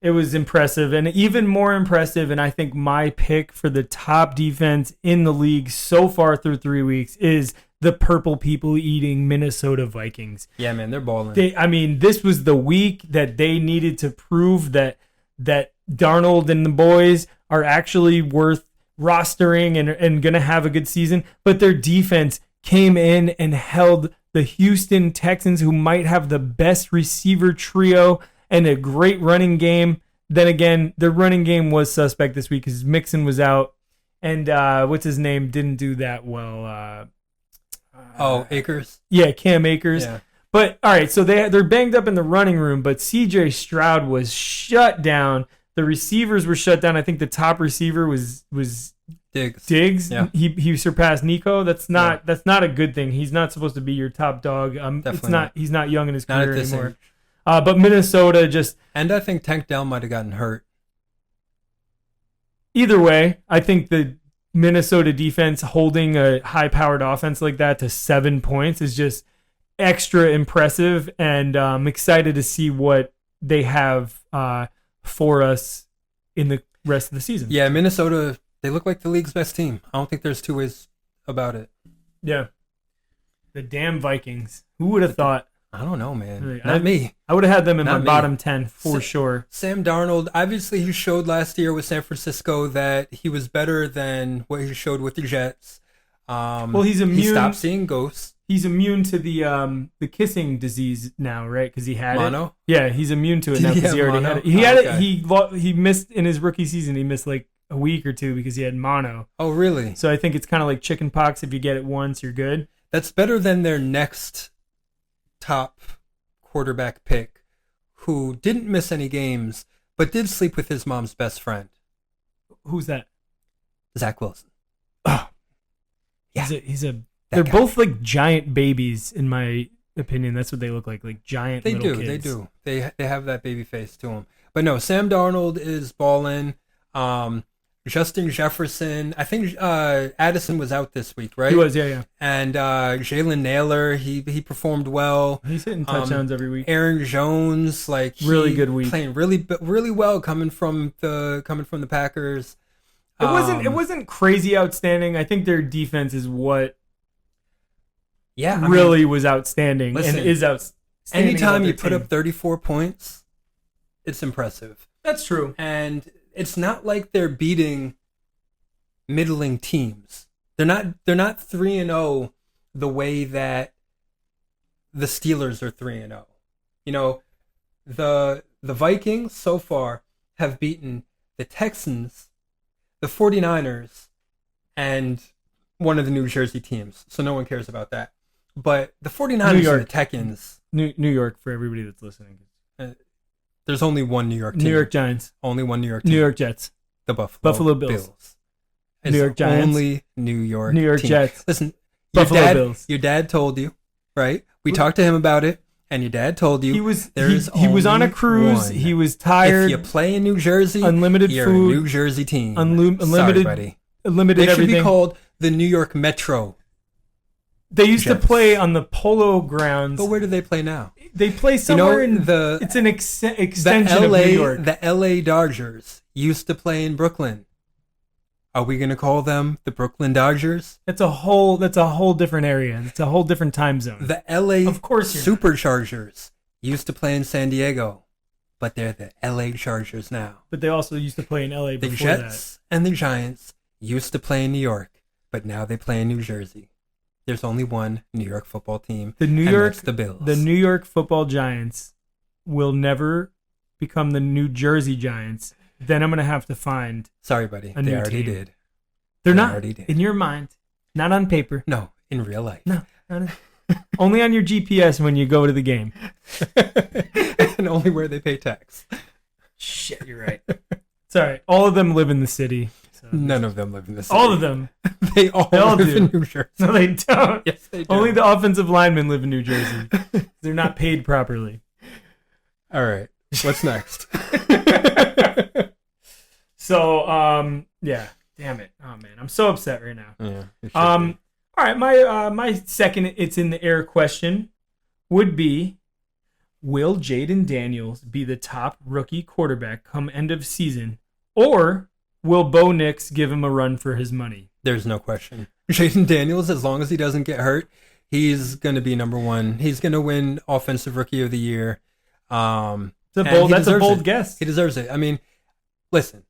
[SPEAKER 2] It was impressive, and even more impressive, and I think my pick for the top defense in the league so far through 3 weeks is the purple people eating Minnesota Vikings.
[SPEAKER 3] Yeah, man, they're balling.
[SPEAKER 2] This was the week that they needed to prove that Darnold and the boys are actually worth rostering and going to have a good season. But their defense came in and held the Houston Texans, who might have the best receiver trio and a great running game. Then again, their running game was suspect this week because Mixon was out. And what's his name? Didn't do that well.
[SPEAKER 3] Akers?
[SPEAKER 2] Yeah, Cam Akers.
[SPEAKER 3] Yeah.
[SPEAKER 2] But, all right, so they're banged up in the running room, but C.J. Stroud was shut down. The receivers were shut down. I think the top receiver was Diggs.
[SPEAKER 3] Yeah.
[SPEAKER 2] He surpassed Nico. That's not a good thing. He's not supposed to be your top dog.
[SPEAKER 3] Definitely not.
[SPEAKER 2] He's not young in his career anymore.
[SPEAKER 3] Age.
[SPEAKER 2] But Minnesota just...
[SPEAKER 3] And I think Tank Dell might have gotten hurt.
[SPEAKER 2] Either way, I think the Minnesota defense holding a high-powered offense like that to 7 points is just extra impressive, and I'm excited to see what they have for us in the rest of the season.
[SPEAKER 3] Yeah, Minnesota, they look like the league's best team. I don't think there's two ways about it.
[SPEAKER 2] Yeah. The damn Vikings. Who would have thought?
[SPEAKER 3] I don't know, man.
[SPEAKER 2] Really,
[SPEAKER 3] Not me.
[SPEAKER 2] I would have had them in
[SPEAKER 3] Not
[SPEAKER 2] my
[SPEAKER 3] me.
[SPEAKER 2] bottom 10 for sure.
[SPEAKER 3] Sam Darnold, obviously he showed last year with San Francisco that he was better than what he showed with the Jets.
[SPEAKER 2] Well, he's immune.
[SPEAKER 3] He stopped seeing ghosts.
[SPEAKER 2] He's immune to the kissing disease now, right? Because he had
[SPEAKER 3] Mono?
[SPEAKER 2] it. Yeah, he's immune to it now
[SPEAKER 3] Did he
[SPEAKER 2] because he
[SPEAKER 3] have
[SPEAKER 2] already
[SPEAKER 3] mono?
[SPEAKER 2] had it. He had
[SPEAKER 3] okay.
[SPEAKER 2] it. He missed in his rookie season. He missed like a week or two because he had mono.
[SPEAKER 3] Oh, really?
[SPEAKER 2] So I think it's kind of like chicken pox. If you get it once, you're good.
[SPEAKER 3] That's better than their next top quarterback pick, who didn't miss any games, but did sleep with his mom's best friend.
[SPEAKER 2] Who's that?
[SPEAKER 3] Zach Wilson.
[SPEAKER 2] Oh,
[SPEAKER 3] Yeah.
[SPEAKER 2] They're
[SPEAKER 3] guy.
[SPEAKER 2] both like giant babies, in my opinion. That's what they look like giant
[SPEAKER 3] They
[SPEAKER 2] little
[SPEAKER 3] do.
[SPEAKER 2] kids.
[SPEAKER 3] They do. They have that baby face to them. But no, Sam Darnold is balling. Justin Jefferson. I think Addison was out this week, right?
[SPEAKER 2] He was, yeah.
[SPEAKER 3] And Jalen Naylor, he performed well.
[SPEAKER 2] He's hitting touchdowns every week.
[SPEAKER 3] Aaron Jones,
[SPEAKER 2] Really good week.
[SPEAKER 3] playing really well coming from the Packers.
[SPEAKER 2] It wasn't crazy outstanding. I think their defense is what
[SPEAKER 3] really
[SPEAKER 2] was outstanding
[SPEAKER 3] listen,
[SPEAKER 2] and is outstanding.
[SPEAKER 3] anytime
[SPEAKER 2] about
[SPEAKER 3] you
[SPEAKER 2] their
[SPEAKER 3] put
[SPEAKER 2] team.
[SPEAKER 3] up 34 points, it's impressive.
[SPEAKER 2] That's true.
[SPEAKER 3] And it's not like they're beating middling teams. They're not 3-0 the way that the Steelers are 3-0. You know, the Vikings so far have beaten the Texans, the 49ers, and one of the New Jersey teams. So no one cares about that. But the 49ers and the Texans,
[SPEAKER 2] New York for everybody that's listening.
[SPEAKER 3] there's only one New York team.
[SPEAKER 2] New York Giants.
[SPEAKER 3] Only one New York team.
[SPEAKER 2] New York Jets.
[SPEAKER 3] The
[SPEAKER 2] Buffalo Bills.
[SPEAKER 3] It's
[SPEAKER 2] New York Giants.
[SPEAKER 3] Only New York team.
[SPEAKER 2] Jets.
[SPEAKER 3] Listen,
[SPEAKER 2] Buffalo Bills.
[SPEAKER 3] Your dad told you, right? We talked to him about it, and your dad told you
[SPEAKER 2] He was
[SPEAKER 3] he
[SPEAKER 2] was on a cruise. He was tired.
[SPEAKER 3] If you play in New Jersey,
[SPEAKER 2] Unlimited
[SPEAKER 3] you're
[SPEAKER 2] food.
[SPEAKER 3] a New Jersey team.
[SPEAKER 2] Unlimited,
[SPEAKER 3] Sorry, buddy.
[SPEAKER 2] Unlimited
[SPEAKER 3] They should
[SPEAKER 2] everything.
[SPEAKER 3] be called the New York Metro.
[SPEAKER 2] They used
[SPEAKER 3] Jets.
[SPEAKER 2] to play on the Polo Grounds.
[SPEAKER 3] But where do they play now?
[SPEAKER 2] They play somewhere
[SPEAKER 3] You know,
[SPEAKER 2] in it's an extension
[SPEAKER 3] the LA,
[SPEAKER 2] of New York.
[SPEAKER 3] The LA Dodgers used to play in Brooklyn. Are we going to call them the Brooklyn Dodgers?
[SPEAKER 2] That's a whole different area. It's a whole different time zone.
[SPEAKER 3] The LA
[SPEAKER 2] Of course you're not.
[SPEAKER 3] Superchargers used to play in San Diego, but they're the LA Chargers now.
[SPEAKER 2] But they also used to play in LA
[SPEAKER 3] The
[SPEAKER 2] before
[SPEAKER 3] Jets and the Giants used to play in New York, but now they play in New Jersey. There's only one New York football team.
[SPEAKER 2] The New
[SPEAKER 3] and
[SPEAKER 2] York
[SPEAKER 3] that's the Bills.
[SPEAKER 2] The New York Football Giants will never become the New Jersey Giants. Then I'm going to have to find
[SPEAKER 3] Sorry, buddy.
[SPEAKER 2] a
[SPEAKER 3] They
[SPEAKER 2] new
[SPEAKER 3] already
[SPEAKER 2] team.
[SPEAKER 3] did.
[SPEAKER 2] They're
[SPEAKER 3] They
[SPEAKER 2] not
[SPEAKER 3] already did.
[SPEAKER 2] in your mind, not on paper.
[SPEAKER 3] No, in real life.
[SPEAKER 2] No, only on your GPS when you go to the game.
[SPEAKER 3] And only where they pay tax.
[SPEAKER 2] Shit, you're right. It's all right. All of them live in the city. So.
[SPEAKER 3] None of them live in the city.
[SPEAKER 2] All of them.
[SPEAKER 3] They all live
[SPEAKER 2] do.
[SPEAKER 3] in New Jersey.
[SPEAKER 2] No, they don't.
[SPEAKER 3] Yes, they do.
[SPEAKER 2] Only the offensive linemen live in New Jersey. They're not paid properly.
[SPEAKER 3] All right. What's next?
[SPEAKER 2] So, yeah. Damn it. Oh, man. I'm so upset right now.
[SPEAKER 3] Yeah. it should be.
[SPEAKER 2] All right. My second it's in the air question would be, will Jaden Daniels be the top rookie quarterback come end of season, or will Bo Nix give him a run for his money?
[SPEAKER 3] There's no question. Jaden Daniels, as long as he doesn't get hurt, he's going to be number one. He's going to win Offensive Rookie of the Year.
[SPEAKER 2] That's a bold guess.
[SPEAKER 3] He deserves it. I mean, listen,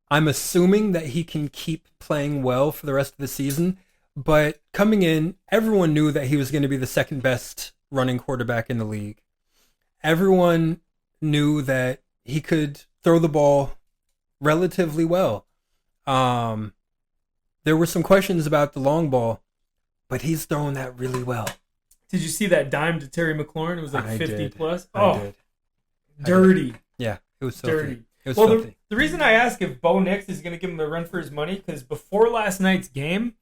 [SPEAKER 3] I'm assuming that he can keep playing well for the rest of the season, but coming in, everyone knew that he was going to be the second best running quarterback in the league. Everyone knew that he could throw the ball relatively well. There were some questions about the long ball, but he's throwing that really well.
[SPEAKER 2] Did you see that dime to Terry McLaurin? It was like
[SPEAKER 3] I
[SPEAKER 2] 50
[SPEAKER 3] did.
[SPEAKER 2] plus.
[SPEAKER 3] I
[SPEAKER 2] Oh,
[SPEAKER 3] did.
[SPEAKER 2] dirty.
[SPEAKER 3] Yeah, it was filthy.
[SPEAKER 2] Dirty.
[SPEAKER 3] It was
[SPEAKER 2] Well,
[SPEAKER 3] filthy.
[SPEAKER 2] the reason I ask if Bo Nix is going to give him a run for his money, because before last night's game,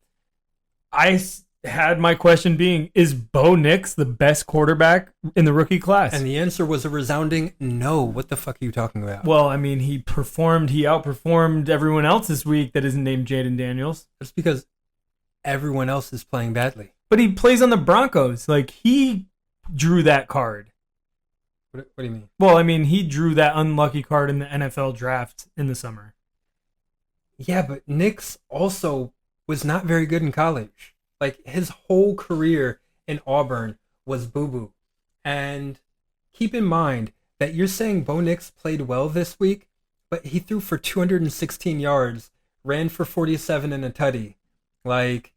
[SPEAKER 2] had my question being, is Bo Nix the best quarterback in the rookie class?
[SPEAKER 3] And the answer was a resounding no. What the fuck are you talking about?
[SPEAKER 2] Well, I mean, he outperformed everyone else this week that isn't named Jaden Daniels.
[SPEAKER 3] That's because everyone else is playing badly.
[SPEAKER 2] But he plays on the Broncos. Like, he drew that card.
[SPEAKER 3] What do you mean?
[SPEAKER 2] Well, I mean, he drew that unlucky card in the NFL draft in the summer.
[SPEAKER 3] Yeah, but Nix also was not very good in college. Like, his whole career in Auburn was boo-boo. And keep in mind that you're saying Bo Nix played well this week, but he threw for 216 yards, ran for 47 and a tutty. Like,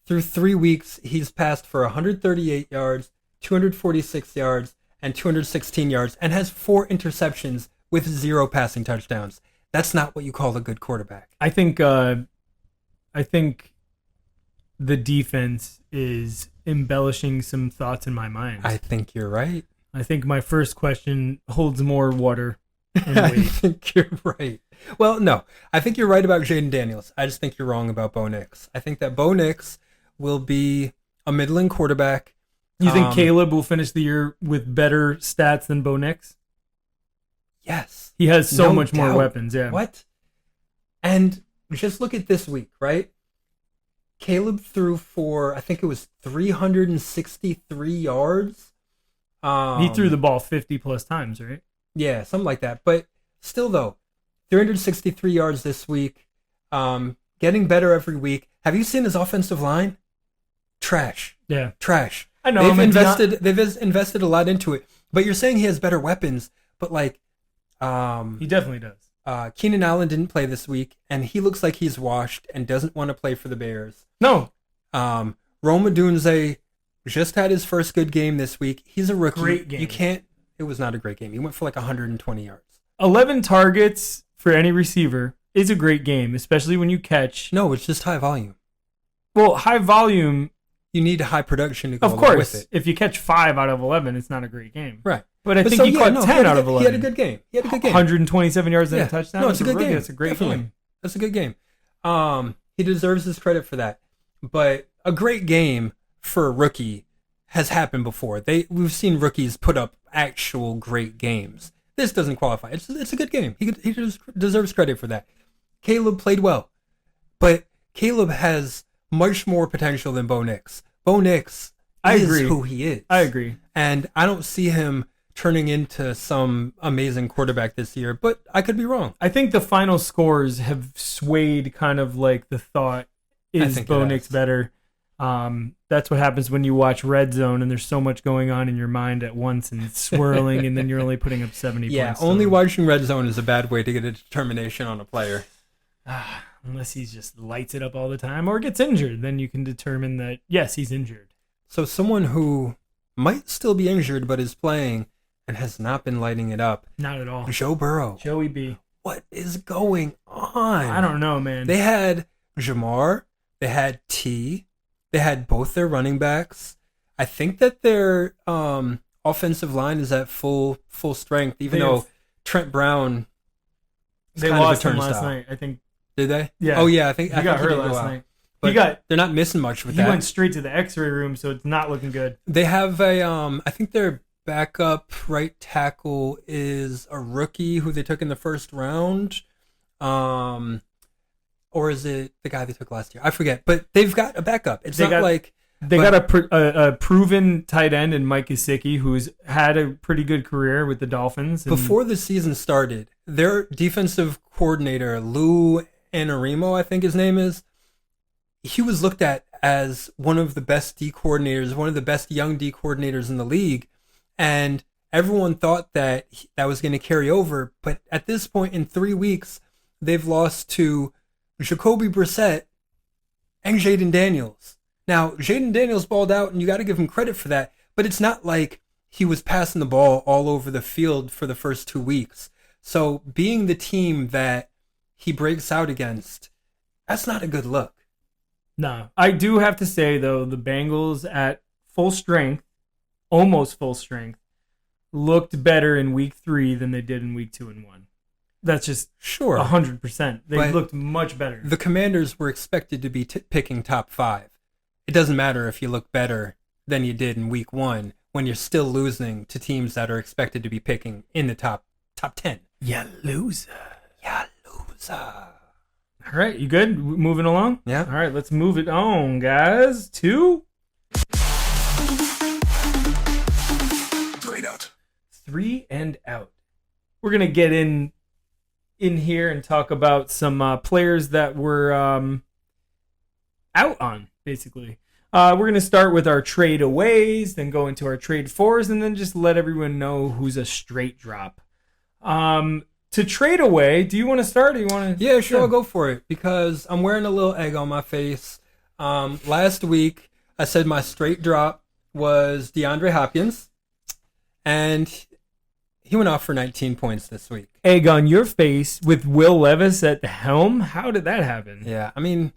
[SPEAKER 3] through 3 weeks, he's passed for 138 yards, 246 yards, and 216 yards, and has 4 interceptions with 0 passing touchdowns. That's not what you call a good quarterback.
[SPEAKER 2] I think the defense is embellishing some thoughts in my mind.
[SPEAKER 3] I think you're right.
[SPEAKER 2] I think my first question holds more water and
[SPEAKER 3] I
[SPEAKER 2] weight.
[SPEAKER 3] think you're right. Well, no. I think you're right about Jaden Daniels. I just think you're wrong about Bo Nix. I think that Bo Nix will be a middling quarterback.
[SPEAKER 2] You think Caleb will finish the year with better stats than Bo Nix?
[SPEAKER 3] Yes.
[SPEAKER 2] He has so
[SPEAKER 3] No
[SPEAKER 2] much more
[SPEAKER 3] doubt.
[SPEAKER 2] weapons, yeah.
[SPEAKER 3] What? And just look at this week, right? Caleb threw for, I think it was 363 yards.
[SPEAKER 2] He threw the ball 50 plus times, right?
[SPEAKER 3] Yeah, something like that. But still, though, 363 yards this week. Getting better every week. Have you seen his offensive line? Trash.
[SPEAKER 2] Yeah.
[SPEAKER 3] Trash.
[SPEAKER 2] I know.
[SPEAKER 3] They've invested a lot into it. But you're saying he has better weapons, but like
[SPEAKER 2] He definitely does.
[SPEAKER 3] Keenan Allen didn't play this week, and he looks like he's washed and doesn't want to play for the Bears.
[SPEAKER 2] No.
[SPEAKER 3] Rome Odunze just had his first good game this week. He's a rookie.
[SPEAKER 2] Great game.
[SPEAKER 3] It was not a great game. He went for like 120 yards.
[SPEAKER 2] 11 targets for any receiver is a great game, especially when you catch.
[SPEAKER 3] No, it's just high volume.
[SPEAKER 2] Well, high volume,
[SPEAKER 3] You need high production to go
[SPEAKER 2] of
[SPEAKER 3] along with
[SPEAKER 2] course.
[SPEAKER 3] it.
[SPEAKER 2] If you catch 5 out of 11, it's not a great game.
[SPEAKER 3] Right.
[SPEAKER 2] But I think he caught 10 out of 11.
[SPEAKER 3] He had a good game.
[SPEAKER 2] 127 yards and a touchdown.
[SPEAKER 3] No, it's a good game.
[SPEAKER 2] That's a great
[SPEAKER 3] Definitely.
[SPEAKER 2] game.
[SPEAKER 3] That's a good game. He deserves his credit for that. But a great game for a rookie has happened before. We've seen rookies put up actual great games. This doesn't qualify. It's a good game. He deserves credit for that. Caleb played well, but Caleb has much more potential than Bo Nix. Bo Nix is who he is.
[SPEAKER 2] I agree.
[SPEAKER 3] And I don't see him turning into some amazing quarterback this year, but I could be wrong.
[SPEAKER 2] I think the final scores have swayed kind of like the thought, is
[SPEAKER 3] think
[SPEAKER 2] Bo
[SPEAKER 3] it
[SPEAKER 2] Nix
[SPEAKER 3] has.
[SPEAKER 2] better? That's what happens when you watch Red Zone and there's so much going on in your mind at once and it's swirling and then you're only putting up 70
[SPEAKER 3] Yeah,
[SPEAKER 2] points.
[SPEAKER 3] only watching Red Zone is a bad way to get a determination on a player.
[SPEAKER 2] Unless he just lights it up all the time or gets injured, then you can determine that, yes, he's injured.
[SPEAKER 3] So someone who might still be injured but is playing and has not been lighting it up,
[SPEAKER 2] Not at all.
[SPEAKER 3] Joe Burrow.
[SPEAKER 2] Joey B.
[SPEAKER 3] What is going on?
[SPEAKER 2] I don't know, man.
[SPEAKER 3] They had Jamar, they had T, they had both their running backs. I think that their offensive line is at full strength, even
[SPEAKER 2] They
[SPEAKER 3] though
[SPEAKER 2] have-
[SPEAKER 3] Trent Brown is
[SPEAKER 2] They
[SPEAKER 3] kind of a
[SPEAKER 2] lost him last
[SPEAKER 3] turnstile.
[SPEAKER 2] night. I think
[SPEAKER 3] Did they?
[SPEAKER 2] Yeah.
[SPEAKER 3] Oh yeah, I think
[SPEAKER 2] He got hurt
[SPEAKER 3] did go
[SPEAKER 2] last
[SPEAKER 3] out.
[SPEAKER 2] night.
[SPEAKER 3] But they're not missing much with
[SPEAKER 2] He
[SPEAKER 3] that.
[SPEAKER 2] went straight to the X-ray room, so it's not looking good.
[SPEAKER 3] They have a I think their backup right tackle is a rookie who they took in the first round. Or is it the guy they took last year? I forget. But they've got a backup. It's not like
[SPEAKER 2] They got a proven tight end in Mike Gesicki, who's had a pretty good career with the Dolphins. And
[SPEAKER 3] before the season started, their defensive coordinator, Lou Anarimo, I think his name is, he was looked at as one of the best D coordinators, one of the best young D coordinators in the league. And everyone thought that that was going to carry over. But at this point, in 3 weeks, they've lost to Jacoby Brissett and Jaden Daniels. Now, Jaden Daniels balled out, and you got to give him credit for that. But it's not like he was passing the ball all over the field for the first 2 weeks. So being the team that he breaks out against, that's not a good look.
[SPEAKER 2] No, I do have to say, though, the Bengals at full strength, almost full strength, looked better in week 3 than they did in week 2 and 1. That's just
[SPEAKER 3] Sure.
[SPEAKER 2] 100%. They
[SPEAKER 3] But
[SPEAKER 2] looked much better.
[SPEAKER 3] The Commanders were expected to be picking top 5. It doesn't matter if you look better than you did in week 1 when you're still losing to teams that are expected to be picking in the top 10.
[SPEAKER 2] You loser.
[SPEAKER 3] Yeah, loser.
[SPEAKER 2] All right, you good? Moving along?
[SPEAKER 3] Yeah.
[SPEAKER 2] All right, let's move it on, guys. 2. 3 and out. We're going to get in here and talk about some players that were out on, basically. We're going to start with our trade aways, then go into our trade fours, and then just let everyone know who's a straight drop. To trade away, do you want to start or you want to?
[SPEAKER 3] Yeah, sure, I'll go for it because I'm wearing a little egg on my face. Last week, I said my straight drop was DeAndre Hopkins, and he went off for 19 points this week.
[SPEAKER 2] Egg on your face with Will Levis at the helm? How did that happen?
[SPEAKER 3] Yeah, I mean,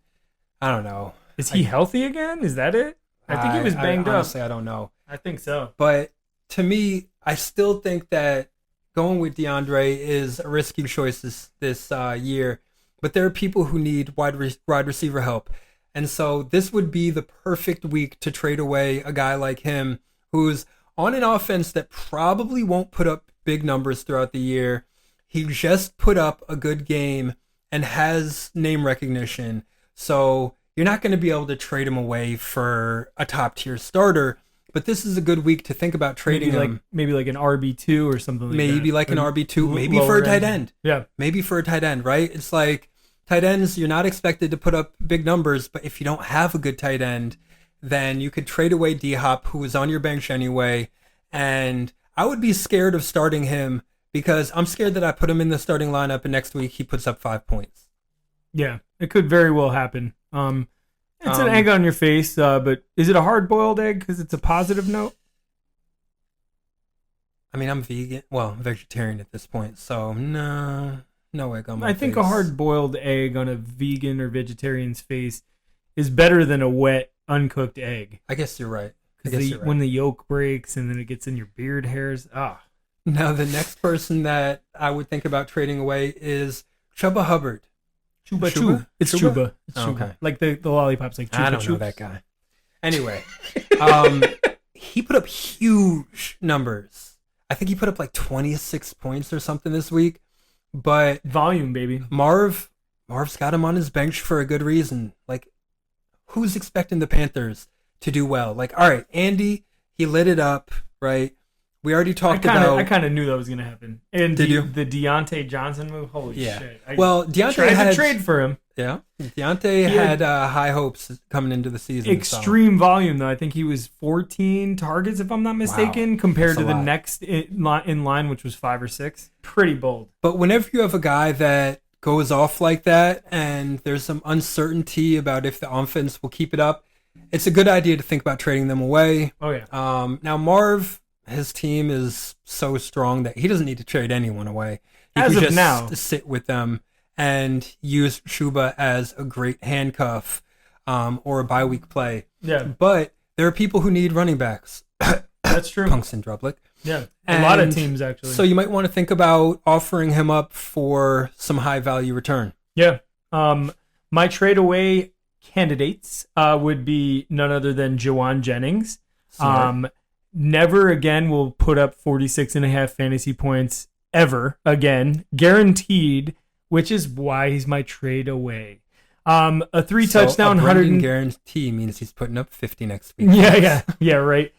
[SPEAKER 3] I don't know.
[SPEAKER 2] Is he healthy again? Is that it? I think he was banged up.
[SPEAKER 3] Honestly, I don't know.
[SPEAKER 2] I think so.
[SPEAKER 3] But to me, I still think that going with DeAndre is a risky choice this year. But there are people who need wide receiver help. And so this would be the perfect week to trade away a guy like him who's on an offense that probably won't put up big numbers throughout the year. He just put up a good game and has name recognition. So you're not going to be able to trade him away for a top tier starter. But this is a good week to think about trading him.
[SPEAKER 2] Maybe like an RB2 or something like that.
[SPEAKER 3] Maybe like an RB2, maybe for a tight end.
[SPEAKER 2] Yeah.
[SPEAKER 3] Maybe for a tight end, right? It's like tight ends, you're not expected to put up big numbers, but if you don't have a good tight end, then you could trade away D-Hop, who was on your bench anyway. And I would be scared of starting him because I'm scared that I put him in the starting lineup and next week he puts up 5 points.
[SPEAKER 2] Yeah, it could very well happen. It's an egg on your face, but is it a hard-boiled egg because it's a positive note?
[SPEAKER 3] I mean, I'm vegetarian at this point, so no egg on my face.
[SPEAKER 2] I think a hard-boiled egg on a vegan or vegetarian's face is better than a wet, uncooked egg.
[SPEAKER 3] I guess you're right.
[SPEAKER 2] When the yolk breaks and then it gets in your beard hairs,
[SPEAKER 3] Now, the next person that I would think about trading away is Chuba Hubbard.
[SPEAKER 2] Chuba? It's Chuba. It's
[SPEAKER 3] Oh,
[SPEAKER 2] Chuba.
[SPEAKER 3] okay.
[SPEAKER 2] Like the lollipops, like Chuba
[SPEAKER 3] I don't know
[SPEAKER 2] Chups.
[SPEAKER 3] that guy. Anyway, he put up huge numbers. I think he put up like 26 points or something this week. But
[SPEAKER 2] Volume, baby.
[SPEAKER 3] Marv's got him on his bench for a good reason. Like, who's expecting the Panthers to do well? Like, all right, Andy, he lit it up, right? We already talked about.
[SPEAKER 2] I kind of knew that was going to happen. And
[SPEAKER 3] Did you?
[SPEAKER 2] The Deontay Johnson move? Holy shit.
[SPEAKER 3] Deontay
[SPEAKER 2] tried
[SPEAKER 3] had
[SPEAKER 2] to trade for him.
[SPEAKER 3] Yeah, Deontay had high hopes coming into the season.
[SPEAKER 2] Extreme volume, though. I think he was 14 targets, if I'm not mistaken, compared
[SPEAKER 3] That's
[SPEAKER 2] to
[SPEAKER 3] a
[SPEAKER 2] the
[SPEAKER 3] lot.
[SPEAKER 2] next in line, which was 5 or 6. Pretty bold.
[SPEAKER 3] But whenever you have a guy that goes off like that and there's some uncertainty about if the offense will keep it up, it's a good idea to think about trading them away.
[SPEAKER 2] Oh, yeah.
[SPEAKER 3] Now, Marv, his team is so strong that he doesn't need to trade anyone away. He
[SPEAKER 2] As
[SPEAKER 3] could
[SPEAKER 2] of
[SPEAKER 3] just
[SPEAKER 2] now.
[SPEAKER 3] sit with them and use Chuba as a great handcuff or a bye week play.
[SPEAKER 2] Yeah,
[SPEAKER 3] But there are people who need running backs.
[SPEAKER 2] that's true.
[SPEAKER 3] Punks and Drublick.
[SPEAKER 2] Yeah, a lot of
[SPEAKER 3] And
[SPEAKER 2] teams, actually.
[SPEAKER 3] So you might want to think about offering him up for some high value return.
[SPEAKER 2] Yeah, My trade away candidates would be none other than Jawan Jennings.
[SPEAKER 3] Smart.
[SPEAKER 2] Never again will put up 46.5 fantasy points ever again, guaranteed, which is why he's my trade away. A 3 touchdown,
[SPEAKER 3] a
[SPEAKER 2] 100
[SPEAKER 3] Brendan guarantee means he's putting up 50 next week.
[SPEAKER 2] Yeah, right.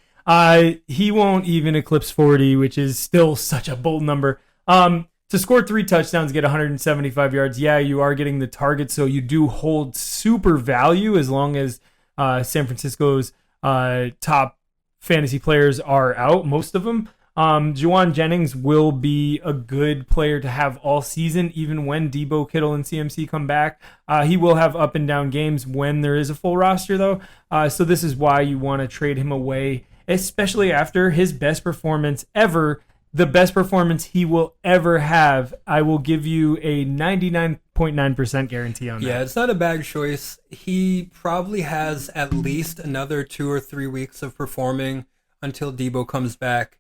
[SPEAKER 2] He won't even eclipse 40, which is still such a bold number. To score 3 touchdowns, get 175 yards. Yeah, you are getting the target, so you do hold super value as long as San Francisco's top fantasy players are out, most of them. Jawan Jennings will be a good player to have all season, even when Debo, Kittle, and CMC come back. He will have up and down games when there is a full roster, though. So this is why you want to trade him away, especially after his best performance ever, the best performance he will ever have. I will give you a 99.9% guarantee on that.
[SPEAKER 3] Yeah, it's not a bad choice. He probably has at least another 2 or 3 weeks of performing until Debo comes back.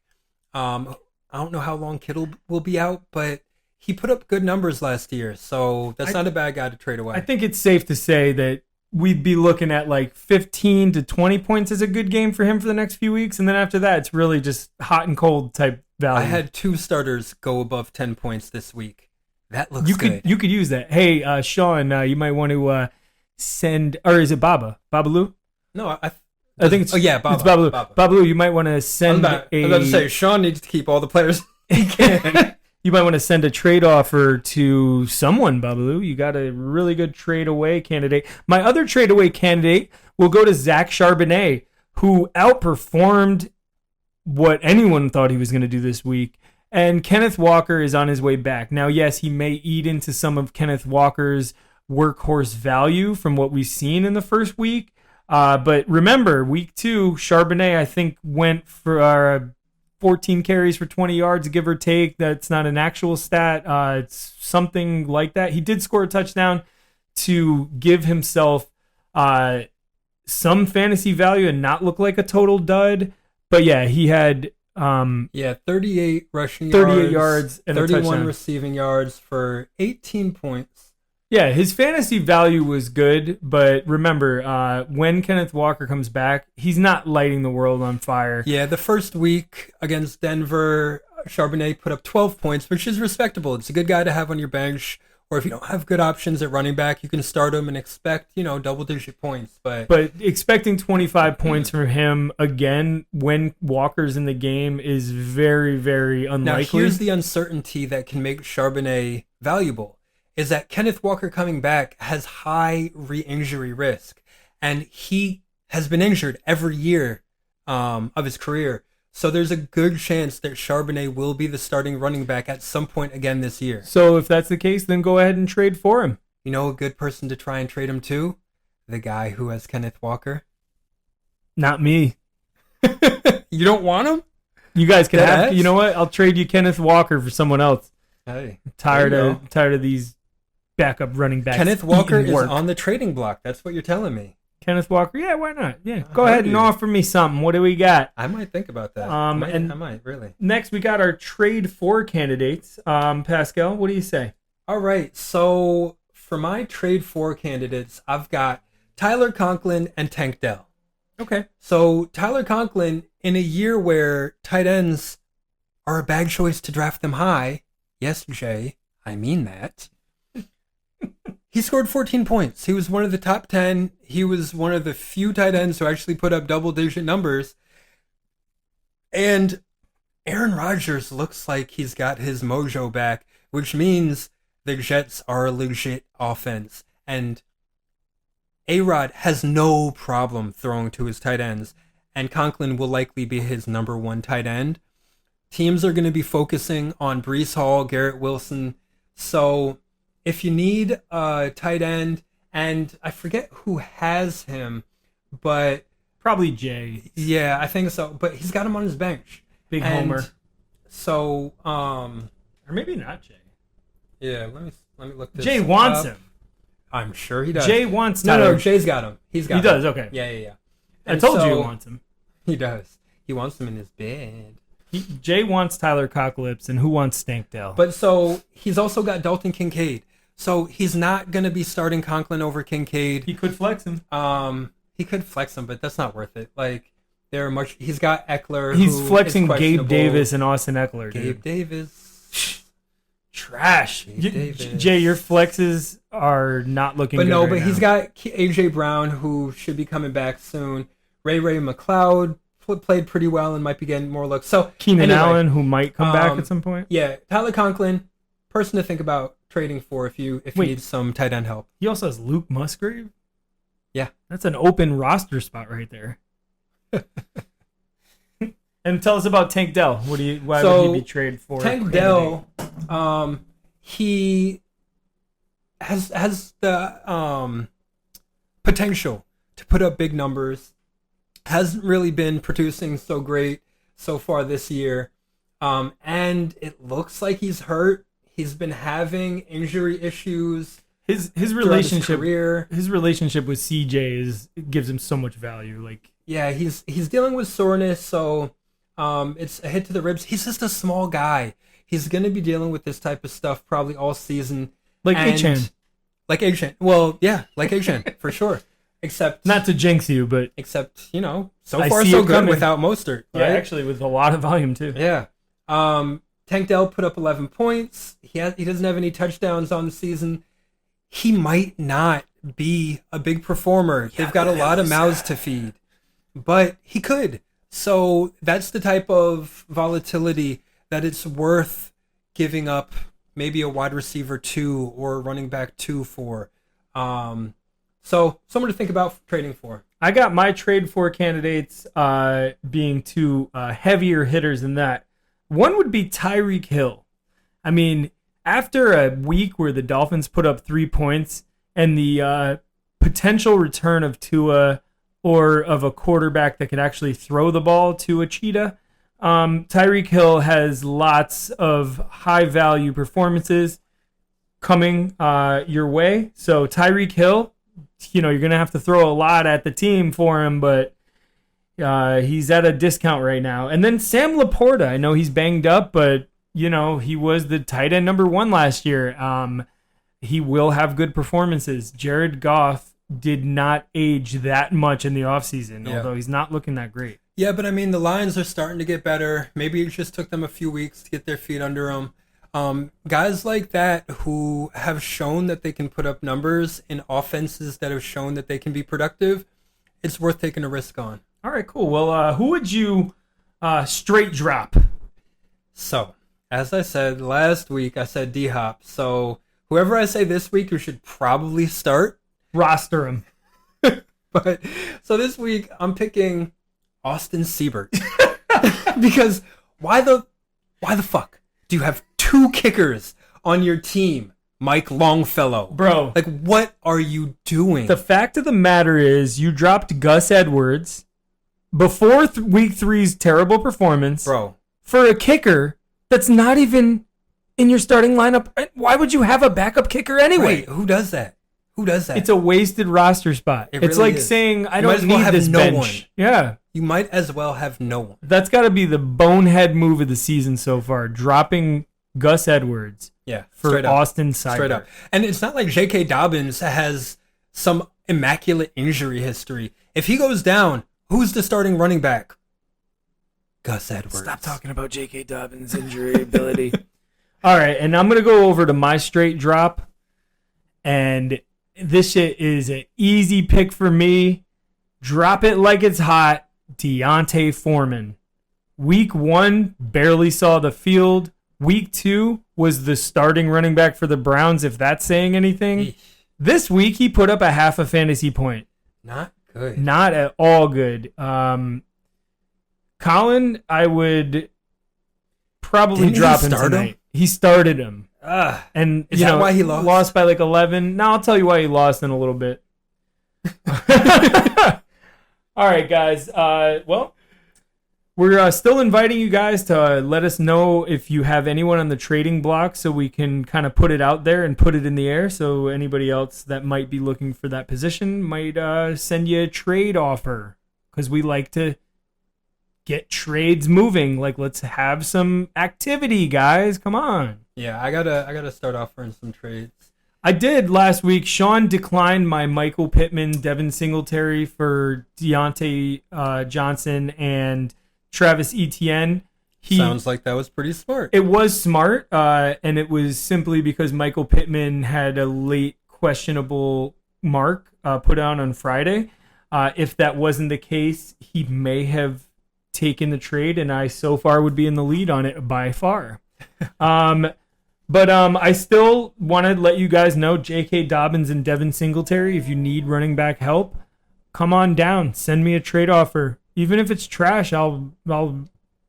[SPEAKER 3] I don't know how long Kittle will be out, but he put up good numbers last year, so that's not a bad guy to trade away.
[SPEAKER 2] I think it's safe to say that we'd be looking at like 15 to 20 points as a good game for him for the next few weeks, and then after that, it's really just hot and cold type value.
[SPEAKER 3] I had 2 starters go above 10 points this week. That looks good.
[SPEAKER 2] You could use that. Hey, Sean, you might want to send, or is it Babalu?
[SPEAKER 3] No,
[SPEAKER 2] I think it's
[SPEAKER 3] Baba.
[SPEAKER 2] It's Babalu. Babalu, you might want to send
[SPEAKER 3] I was about to say Sean needs to keep all the players he can.
[SPEAKER 2] You might want to send a trade offer to someone, Babalu. You got a really good trade away candidate. My other trade away candidate will go to Zach Charbonnet, who outperformed what anyone thought he was going to do this week. And Kenneth Walker is on his way back. Now, yes, he may eat into some of Kenneth Walker's workhorse value from what we've seen in the first week. But remember, week 2, Charbonnet, I think, went for 14 carries for 20 yards, give or take. That's not an actual stat. It's something like that. He did score a touchdown to give himself some fantasy value and not look like a total dud. But yeah, he had
[SPEAKER 3] 38 rushing
[SPEAKER 2] 38 yards and
[SPEAKER 3] 31
[SPEAKER 2] a touchdown.
[SPEAKER 3] receiving yards for 18 points.
[SPEAKER 2] Yeah, his fantasy value was good, but remember, when Kenneth Walker comes back, he's not lighting the world on fire.
[SPEAKER 3] Yeah, the first week against Denver, Charbonnet put up 12 points, which is respectable. It's a good guy to have on your bench. Or if you don't have good options at running back, you can start him and expect, double-digit points. But
[SPEAKER 2] expecting 25 points from him again when Walker's in the game is very, very unlikely.
[SPEAKER 3] Now, here's the uncertainty that can make Charbonnet valuable, is that Kenneth Walker coming back has high re-injury risk. And he has been injured every year of his career. So there's a good chance that Charbonnet will be the starting running back at some point again this year.
[SPEAKER 2] So if that's the case, then go ahead and trade for him.
[SPEAKER 3] You know a good person to try and trade him to? The guy who has Kenneth Walker.
[SPEAKER 2] Not me.
[SPEAKER 3] You don't want him?
[SPEAKER 2] You guys can have. You know what? I'll trade you Kenneth Walker for someone else.
[SPEAKER 3] Hey,
[SPEAKER 2] I'm tired of these backup running backs.
[SPEAKER 3] Kenneth Walker is on the trading block. That's what you're telling me.
[SPEAKER 2] Kenneth Walker, yeah, why not? Yeah, go ahead and offer me something. What do we got?
[SPEAKER 3] I might think about that. I might really.
[SPEAKER 2] Next, we got our trade for candidates. Pascal, what do you say?
[SPEAKER 3] All right, so for my trade for candidates, I've got Tyler Conklin and Tank Dell.
[SPEAKER 2] Okay.
[SPEAKER 3] So Tyler Conklin, in a year where tight ends are a bad choice to draft them high, yes, Jay, I mean that. He scored 14 points. He was one of the top 10. He was one of the few tight ends who actually put up double-digit numbers. And Aaron Rodgers looks like he's got his mojo back, which means the Jets are a legit offense. And A-Rod has no problem throwing to his tight ends, and Conklin will likely be his number 1 tight end. Teams are going to be focusing on Breece Hall, Garrett Wilson. So if you need a tight end, and I forget who has him, but
[SPEAKER 2] probably Jay.
[SPEAKER 3] Yeah, I think so. But he's got him on his bench.
[SPEAKER 2] Big homer.
[SPEAKER 3] So,
[SPEAKER 2] or maybe not Jay.
[SPEAKER 3] Yeah, let me look this.
[SPEAKER 2] Jay wants him.
[SPEAKER 3] I'm sure he does.
[SPEAKER 2] Jay wants Tyler.
[SPEAKER 3] No, Jay's got him. He
[SPEAKER 2] does. Okay.
[SPEAKER 3] Yeah.
[SPEAKER 2] I told you he wants him.
[SPEAKER 3] He does. He wants him in his bed.
[SPEAKER 2] Jay wants Tyler Cocklips, and who wants Stank Dell?
[SPEAKER 3] But so he's also got Dalton Kincaid. So he's not going to be starting Conklin over Kincaid.
[SPEAKER 2] He could flex him.
[SPEAKER 3] He could flex him, but that's not worth it. Like, he's got Eckler.
[SPEAKER 2] He's
[SPEAKER 3] who
[SPEAKER 2] flexing
[SPEAKER 3] is
[SPEAKER 2] Gabe
[SPEAKER 3] questionable.
[SPEAKER 2] Davis and Austin Eckler.
[SPEAKER 3] Gabe
[SPEAKER 2] Dude.
[SPEAKER 3] Davis.
[SPEAKER 2] Trash.
[SPEAKER 3] Davis.
[SPEAKER 2] Jay, your flexes are not looking
[SPEAKER 3] But
[SPEAKER 2] good.
[SPEAKER 3] no,
[SPEAKER 2] right
[SPEAKER 3] but
[SPEAKER 2] now.
[SPEAKER 3] he's got AJ Brown, who should be coming back soon. Ray McLeod played pretty well and might be getting more looks. So
[SPEAKER 2] Keenan
[SPEAKER 3] anyway,
[SPEAKER 2] Allen, who might come back at some point.
[SPEAKER 3] Yeah, Tyler Conklin, person to think about trading for if you
[SPEAKER 2] Wait.
[SPEAKER 3] need some tight end help.
[SPEAKER 2] He also has Luke Musgrave.
[SPEAKER 3] Yeah.
[SPEAKER 2] That's an open roster spot right there. And tell us about Tank Dell. Why would he be traded for?
[SPEAKER 3] Tank Dell, he has the potential to put up big numbers. Hasn't really been producing so great so far this year. And it looks like he's hurt. He's been having injury issues.
[SPEAKER 2] His
[SPEAKER 3] throughout
[SPEAKER 2] relationship
[SPEAKER 3] career.
[SPEAKER 2] his relationship with CJ gives him so much value. Like,
[SPEAKER 3] Yeah, he's dealing with soreness, so it's a hit to the ribs. He's just a small guy. He's going to be dealing with this type of stuff probably all season.
[SPEAKER 2] like
[SPEAKER 3] And-
[SPEAKER 2] Achan.
[SPEAKER 3] Like Achan. Well, yeah, like Achan, for sure. Except,
[SPEAKER 2] Not to jinx you, but
[SPEAKER 3] so
[SPEAKER 2] I
[SPEAKER 3] far
[SPEAKER 2] see
[SPEAKER 3] so
[SPEAKER 2] it
[SPEAKER 3] good
[SPEAKER 2] coming.
[SPEAKER 3] without Mostert.
[SPEAKER 2] yeah,
[SPEAKER 3] Right?
[SPEAKER 2] actually with a lot of volume too.
[SPEAKER 3] Yeah. Tank Dell put up 11 points. He doesn't have any touchdowns on the season. He might not be a big performer. They've got a lot of mouths to feed, but he could. So that's the type of volatility that it's worth giving up maybe a wide receiver 2 or a running back 2 for. So someone to think about trading for.
[SPEAKER 2] I got my trade for candidates being two heavier hitters than that. One would be Tyreek Hill. I mean, after a week where the Dolphins put up 3 points and the potential return of Tua or of a quarterback that could actually throw the ball to a cheetah, Tyreek Hill has lots of high-value performances coming your way. So Tyreek Hill, you're going to have to throw a lot at the team for him, but he's at a discount right now. And then Sam Laporta, I know he's banged up, but he was the tight end number 1 last year. He will have good performances. Jared Goff did not age that much in the offseason, although he's not looking that great.
[SPEAKER 3] Yeah, but I mean, the Lions are starting to get better. Maybe it just took them a few weeks to get their feet under them. Guys like that who have shown that they can put up numbers in offenses that have shown that they can be productive, it's worth taking a risk on.
[SPEAKER 2] All right, cool. Well, who would you straight drop?
[SPEAKER 3] So, as I said last week, I said D-Hop. So, whoever I say this week, you should probably start.
[SPEAKER 2] Roster him.
[SPEAKER 3] But so this week, I'm picking Austin Siebert. Because why the fuck do you have 2 kickers on your team, Mike Longfellow?
[SPEAKER 2] Bro.
[SPEAKER 3] Like, what are you doing?
[SPEAKER 2] The fact of the matter is you dropped Gus Edwards before week 3's terrible performance
[SPEAKER 3] Bro.
[SPEAKER 2] for a kicker that's not even in your starting lineup. Why would you have a backup kicker anyway?
[SPEAKER 3] Wait, who does that? Who does that?
[SPEAKER 2] It's a wasted roster spot.
[SPEAKER 3] It
[SPEAKER 2] it's
[SPEAKER 3] really
[SPEAKER 2] like
[SPEAKER 3] is.
[SPEAKER 2] saying, I
[SPEAKER 3] You might
[SPEAKER 2] don't
[SPEAKER 3] as well
[SPEAKER 2] need
[SPEAKER 3] have
[SPEAKER 2] this
[SPEAKER 3] no
[SPEAKER 2] bench.
[SPEAKER 3] one.
[SPEAKER 2] Yeah.
[SPEAKER 3] You might as well have no one.
[SPEAKER 2] That's got to be the bonehead move of the season so far, dropping Gus Edwards
[SPEAKER 3] Yeah,
[SPEAKER 2] for
[SPEAKER 3] straight up.
[SPEAKER 2] Austin Seibert.
[SPEAKER 3] Straight up. And it's not like J.K. Dobbins has some immaculate injury history. If he goes down, who's the starting running back? Gus Edwards.
[SPEAKER 2] Stop talking about J.K. Dobbins' injury ability. All right, and I'm going to go over to my straight drop. And this shit is an easy pick for me. Drop it like it's hot. Deontay Foreman. Week 1, barely saw the field. Week 2 was the starting running back for the Browns, if that's saying anything.
[SPEAKER 3] Eesh.
[SPEAKER 2] This week, he put up a half a fantasy point.
[SPEAKER 3] Not good.
[SPEAKER 2] Not at all good. Colin, I would probably
[SPEAKER 3] Didn't he
[SPEAKER 2] drop him
[SPEAKER 3] start him?
[SPEAKER 2] tonight. He started him.
[SPEAKER 3] Ugh.
[SPEAKER 2] And
[SPEAKER 3] Is that why he lost?
[SPEAKER 2] Lost by like 11. Now I'll tell you why he lost in a little bit. All right, guys. Well, we're still inviting you guys to let us know if you have anyone on the trading block so we can kind of put it out there and put it in the air so anybody else that might be looking for that position might send you a trade offer, because we like to get trades moving. Like, let's have some activity, guys. Come on.
[SPEAKER 3] Yeah, I gotta start offering some trades.
[SPEAKER 2] I did last week. Sean declined my Michael Pittman, Devin Singletary for Deontay Johnson and Travis Etienne.
[SPEAKER 3] Sounds like that was pretty smart.
[SPEAKER 2] It was smart, and it was simply because Michael Pittman had a late questionable mark put on Friday. If that wasn't the case, he may have taken the trade, and I so far would be in the lead on it by far. But I still want to let you guys know, J.K. Dobbins and Devin Singletary, if you need running back help, come on down. Send me a trade offer. Even if it's trash, I'll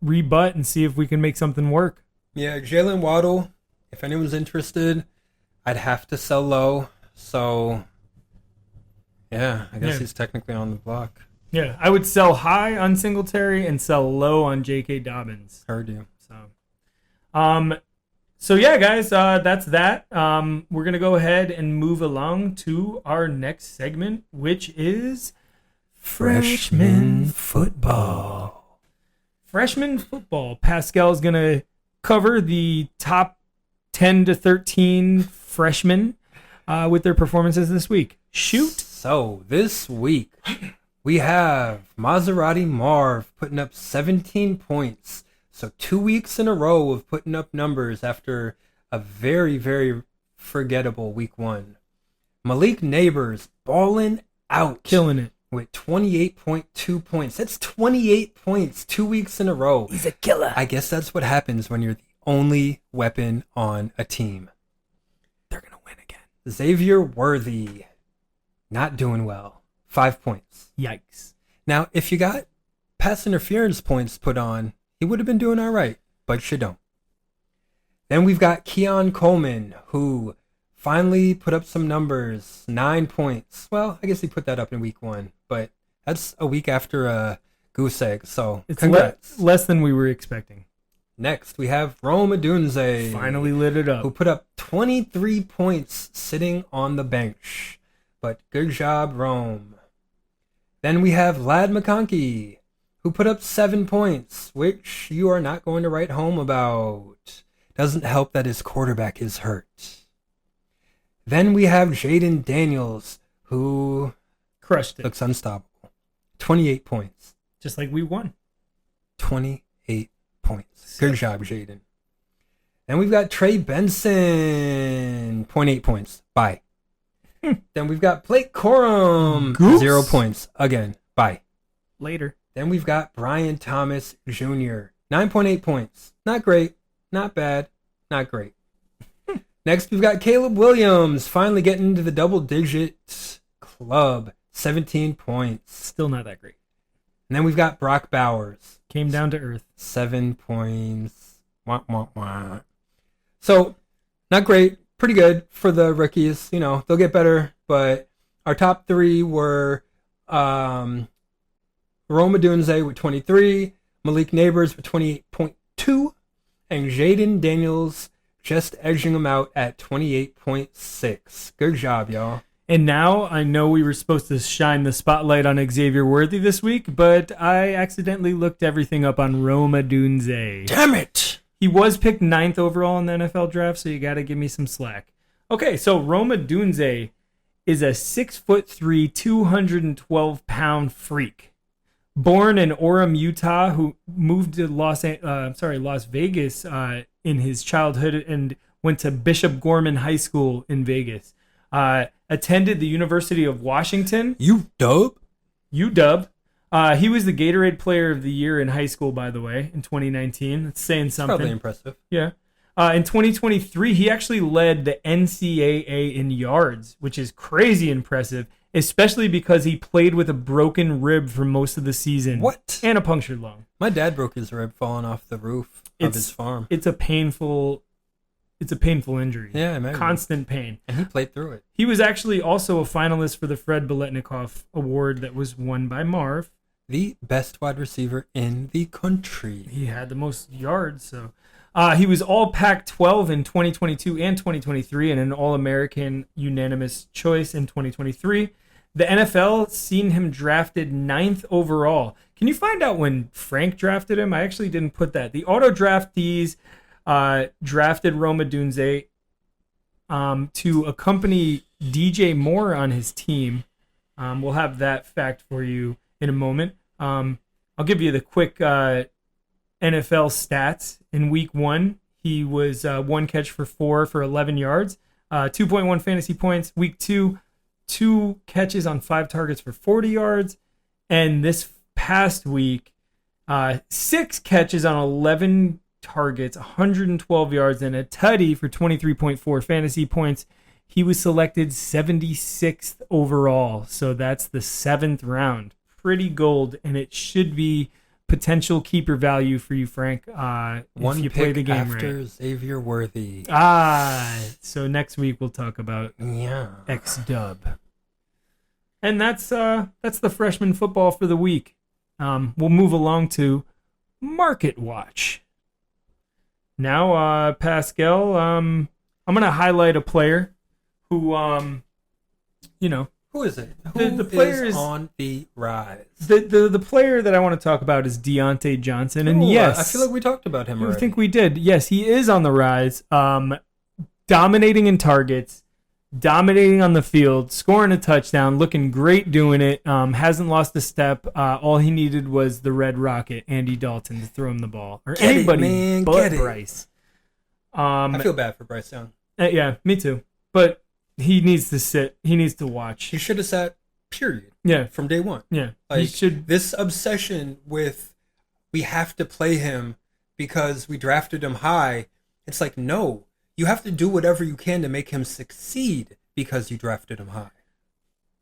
[SPEAKER 2] rebut and see if we can make something work.
[SPEAKER 3] Yeah, Jalen Waddle, if anyone's interested, I'd have to sell low. So, yeah, I guess he's technically on the block.
[SPEAKER 2] Yeah, I would sell high on Singletary and sell low on J.K. Dobbins.
[SPEAKER 3] Heard you.
[SPEAKER 2] So yeah, guys, that's that. We're going to go ahead and move along to our next segment, which is Freshman Football. Freshman Football. Pascal's going to cover the top 10 to 13 freshmen with their performances this week. Shoot.
[SPEAKER 3] So this week, we have Maserati Marv putting up 17 points. So 2 weeks in a row of putting up numbers after a very, very forgettable week one. Malik Neighbors balling out.
[SPEAKER 2] Killing it.
[SPEAKER 3] With 28.2 points. That's 28 points 2 weeks in a row.
[SPEAKER 2] He's a killer.
[SPEAKER 3] I guess that's what happens when you're the only weapon on a team.
[SPEAKER 2] They're going to win again.
[SPEAKER 3] Xavier Worthy, not doing well. 5 points.
[SPEAKER 2] Yikes.
[SPEAKER 3] Now, if you got pass interference points put on, he would have been doing all right, but you don't. Then we've got Keon Coleman, who finally put up some numbers. 9 points. Well, I guess he put that up in week one, but that's a week after a goose egg, so
[SPEAKER 2] it's
[SPEAKER 3] congrats.
[SPEAKER 2] Less than we were expecting.
[SPEAKER 3] Next, we have Rome Odunze.
[SPEAKER 2] Finally lit it up.
[SPEAKER 3] Who put up 23 points sitting on the bench. But good job, Rome. Then we have Lad McConkey, who put up 7 points, which you are not going to write home about. Doesn't help that his quarterback is hurt. Then we have Jaden Daniels, who
[SPEAKER 2] crushed it.
[SPEAKER 3] Looks unstoppable. 28 points.
[SPEAKER 2] Just like we won.
[SPEAKER 3] 28 points. Good job, Jaden. Then we've got Trey Benson, 0.8 points. Bye. Then we've got Blake Corum,
[SPEAKER 2] Goose.
[SPEAKER 3] 0 points. Again, bye.
[SPEAKER 2] Later.
[SPEAKER 3] Then we've got Brian Thomas Jr., 9.8 points. Not great, not bad, not great. Next, we've got Caleb Williams, finally getting into the double-digit club, 17 points.
[SPEAKER 2] Still not that great.
[SPEAKER 3] And then we've got Brock Bowers.
[SPEAKER 2] Came down to earth.
[SPEAKER 3] 7 points. Wah, wah, wah. So, not great. Pretty good for the rookies. You know, they'll get better. But our top three were Rome Odunze with 23, Malik Neighbors with 28.2, and Jaden Daniels just edging them out at 28.6. Good job, y'all.
[SPEAKER 2] And now I know we were supposed to shine the spotlight on Xavier Worthy this week, but I accidentally looked everything up on Rome Odunze.
[SPEAKER 3] Damn it!
[SPEAKER 2] He was picked 9th overall in the NFL draft, so you got to give me some slack. Okay, so Rome Odunze is a 6'3", 212-pound freak. Born in Orem, Utah, who moved to Las Vegas in his childhood and went to Bishop Gorman High School in Vegas. Attended the University of Washington.
[SPEAKER 3] UW.
[SPEAKER 2] He was the Gatorade Player of the Year in high school, by the way, in 2019. That's saying something.
[SPEAKER 3] Probably impressive.
[SPEAKER 2] Yeah. In 2023, he actually led the NCAA in yards, which is crazy impressive, especially because he played with a broken rib for most of the season.
[SPEAKER 3] What?
[SPEAKER 2] And a punctured lung.
[SPEAKER 3] My dad broke his rib falling off the roof of his farm.
[SPEAKER 2] It's a painful injury.
[SPEAKER 3] Yeah, I imagine.
[SPEAKER 2] Constant pain.
[SPEAKER 3] And he played through it.
[SPEAKER 2] He was actually also a finalist for the Fred Biletnikoff Award that was won by Marv.
[SPEAKER 3] The best wide receiver in the country.
[SPEAKER 2] He had the most yards, so... he was all Pac-12 in 2022 and 2023 and an All-American unanimous choice in 2023. The NFL seen him drafted 9th overall. Can you find out when Frank drafted him? I actually didn't put that. The auto draftees drafted Rome Odunze to accompany DJ Moore on his team. We'll have that fact for you in a moment. I'll give you the quick NFL stats. In week 1, he was 1 catch for 4 for 11 yards, 2.1 fantasy points. Week 2, 2 catches on 5 targets for 40 yards. And this past week, 6 catches on 11 targets, 112 yards, and a tutty for 23.4 fantasy points. He was selected 76th overall, so that's the 7th round. Pretty gold, and it should be potential keeper value for you, Frank, if you play the game
[SPEAKER 3] after
[SPEAKER 2] right.
[SPEAKER 3] Xavier Worthy.
[SPEAKER 2] So next week we'll talk about
[SPEAKER 3] Yeah.
[SPEAKER 2] X-Dub. And that's the freshman football for the week. We'll move along to Market Watch. Now, Pascal, I'm going to highlight a player who,
[SPEAKER 3] Who is it?
[SPEAKER 2] The player is
[SPEAKER 3] on the rise.
[SPEAKER 2] the player that I want to talk about is Deontay Johnson. And yes,
[SPEAKER 3] I feel like we talked about him
[SPEAKER 2] I
[SPEAKER 3] already.
[SPEAKER 2] think we did. Yes, he is on the rise, dominating in targets, dominating on the field, scoring a touchdown, looking great doing it. Hasn't lost a step. All he needed was the Red Rocket, Andy Dalton, to throw him the ball, or
[SPEAKER 3] Get it,
[SPEAKER 2] anybody
[SPEAKER 3] man,
[SPEAKER 2] but
[SPEAKER 3] get it.
[SPEAKER 2] Bryce.
[SPEAKER 3] I feel bad for Bryce Young.
[SPEAKER 2] Yeah, me too. But he needs to sit. He needs to watch.
[SPEAKER 3] He should have sat, period,
[SPEAKER 2] Yeah,
[SPEAKER 3] from day one.
[SPEAKER 2] yeah.
[SPEAKER 3] Like,
[SPEAKER 2] he should.
[SPEAKER 3] this obsession with we have to play him because we drafted him high, it's like, no, you have to do whatever you can to make him succeed because you drafted him high.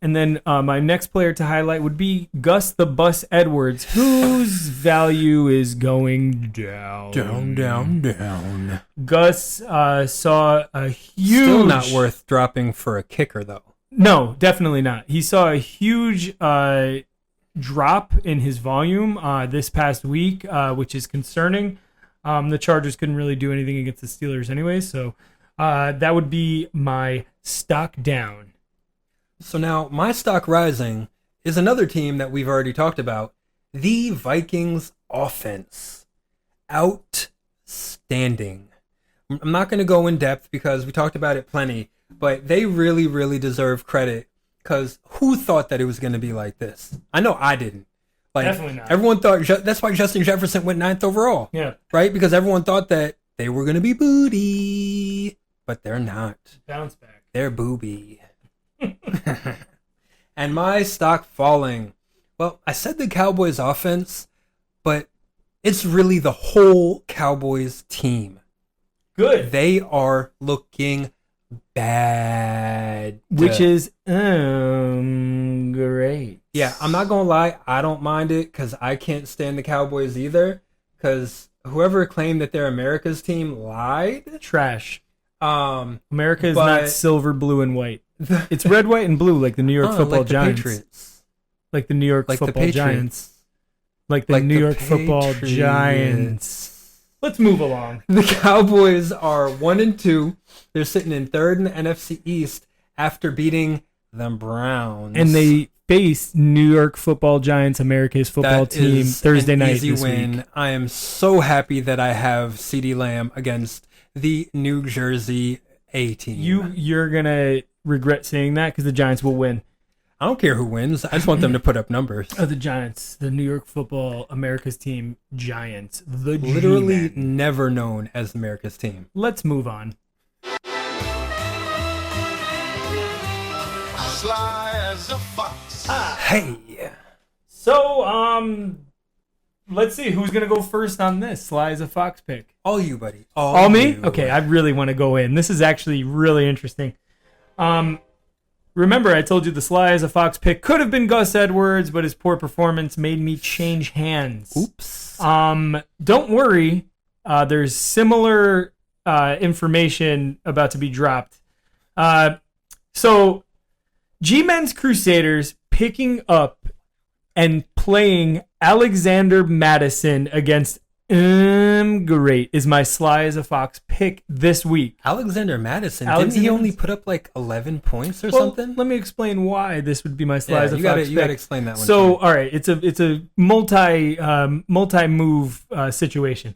[SPEAKER 2] And then my next player to highlight would be Gus the Bus Edwards, whose value is going down.
[SPEAKER 3] Down.
[SPEAKER 2] Gus saw a huge...
[SPEAKER 3] Still not worth dropping for a kicker, though.
[SPEAKER 2] No, definitely not. He saw a huge drop in his volume this past week, which is concerning. The Chargers couldn't really do anything against the Steelers anyway, so that would be my stock down.
[SPEAKER 3] So now, my stock rising is another team that we've already talked about. The Vikings offense. Outstanding. I'm not going to go in depth because we talked about it plenty, but they really, really deserve credit because who thought that it was going to be like this? I know I didn't. Like,
[SPEAKER 2] Definitely not.
[SPEAKER 3] Everyone thought, that's why Justin Jefferson went 9th overall.
[SPEAKER 2] Yeah.
[SPEAKER 3] Right? Because everyone thought that they were going to be booty, but they're not.
[SPEAKER 2] Bounce back.
[SPEAKER 3] They're booby. And my stock falling. Well, I said the Cowboys offense, but it's really the whole Cowboys team.
[SPEAKER 2] Good.
[SPEAKER 3] They are looking bad.
[SPEAKER 2] Which is great.
[SPEAKER 3] Yeah, I'm not going to lie. I don't mind it because I can't stand the Cowboys either. Because whoever claimed that they're America's team lied.
[SPEAKER 2] Trash.
[SPEAKER 3] America
[SPEAKER 2] America is not silver, blue, and white. It's red, white, and blue, like the New York Football
[SPEAKER 3] like the
[SPEAKER 2] Giants.
[SPEAKER 3] Patriots.
[SPEAKER 2] Like the New York
[SPEAKER 3] Like the
[SPEAKER 2] Football
[SPEAKER 3] Patriots.
[SPEAKER 2] Giants. Like the
[SPEAKER 3] Like
[SPEAKER 2] New
[SPEAKER 3] the
[SPEAKER 2] York Football
[SPEAKER 3] Patriots.
[SPEAKER 2] Giants. Let's move along.
[SPEAKER 3] The Cowboys are 1-2. They're sitting in 3rd in the NFC East after beating the Browns.
[SPEAKER 2] And they face New York Football Giants, America's football
[SPEAKER 3] That
[SPEAKER 2] team,
[SPEAKER 3] is
[SPEAKER 2] Thursday
[SPEAKER 3] an
[SPEAKER 2] night
[SPEAKER 3] easy
[SPEAKER 2] this
[SPEAKER 3] win.
[SPEAKER 2] week.
[SPEAKER 3] I am so happy that I have CeeDee Lamb against the New Jersey A team.
[SPEAKER 2] You're gonna regret saying that because the Giants will win.
[SPEAKER 3] I don't care who wins. I just want them to put up numbers.
[SPEAKER 2] Oh, the Giants, the New York Football America's team, Giants, the
[SPEAKER 3] Literally
[SPEAKER 2] G-Men.
[SPEAKER 3] never known as America's team.
[SPEAKER 2] Let's move on.
[SPEAKER 1] Sly as a fox.
[SPEAKER 3] Hey.
[SPEAKER 2] So, let's see who's gonna go first on this. Sly as a Fox pick.
[SPEAKER 3] All you, buddy.
[SPEAKER 2] All me?
[SPEAKER 3] you.
[SPEAKER 2] Okay, I really want to go in. This is actually really interesting. Remember, I told you the Sly as a Fox pick could have been Gus Edwards, but his poor performance made me change hands.
[SPEAKER 3] Oops.
[SPEAKER 2] Don't worry. There's similar information about to be dropped. So, G-Men's Crusaders picking up and playing Alexander Madison against great is my Sly as a Fox pick this week.
[SPEAKER 3] Alexander Madison.
[SPEAKER 2] Alexander
[SPEAKER 3] Didn't he only
[SPEAKER 2] Madison.
[SPEAKER 3] put up like 11 points or
[SPEAKER 2] Well,
[SPEAKER 3] something?
[SPEAKER 2] let me explain why this would be my Sly as a
[SPEAKER 3] you
[SPEAKER 2] Fox
[SPEAKER 3] gotta,
[SPEAKER 2] pick.
[SPEAKER 3] you gotta explain that one.
[SPEAKER 2] So,
[SPEAKER 3] to me.
[SPEAKER 2] all right, it's a multi move situation.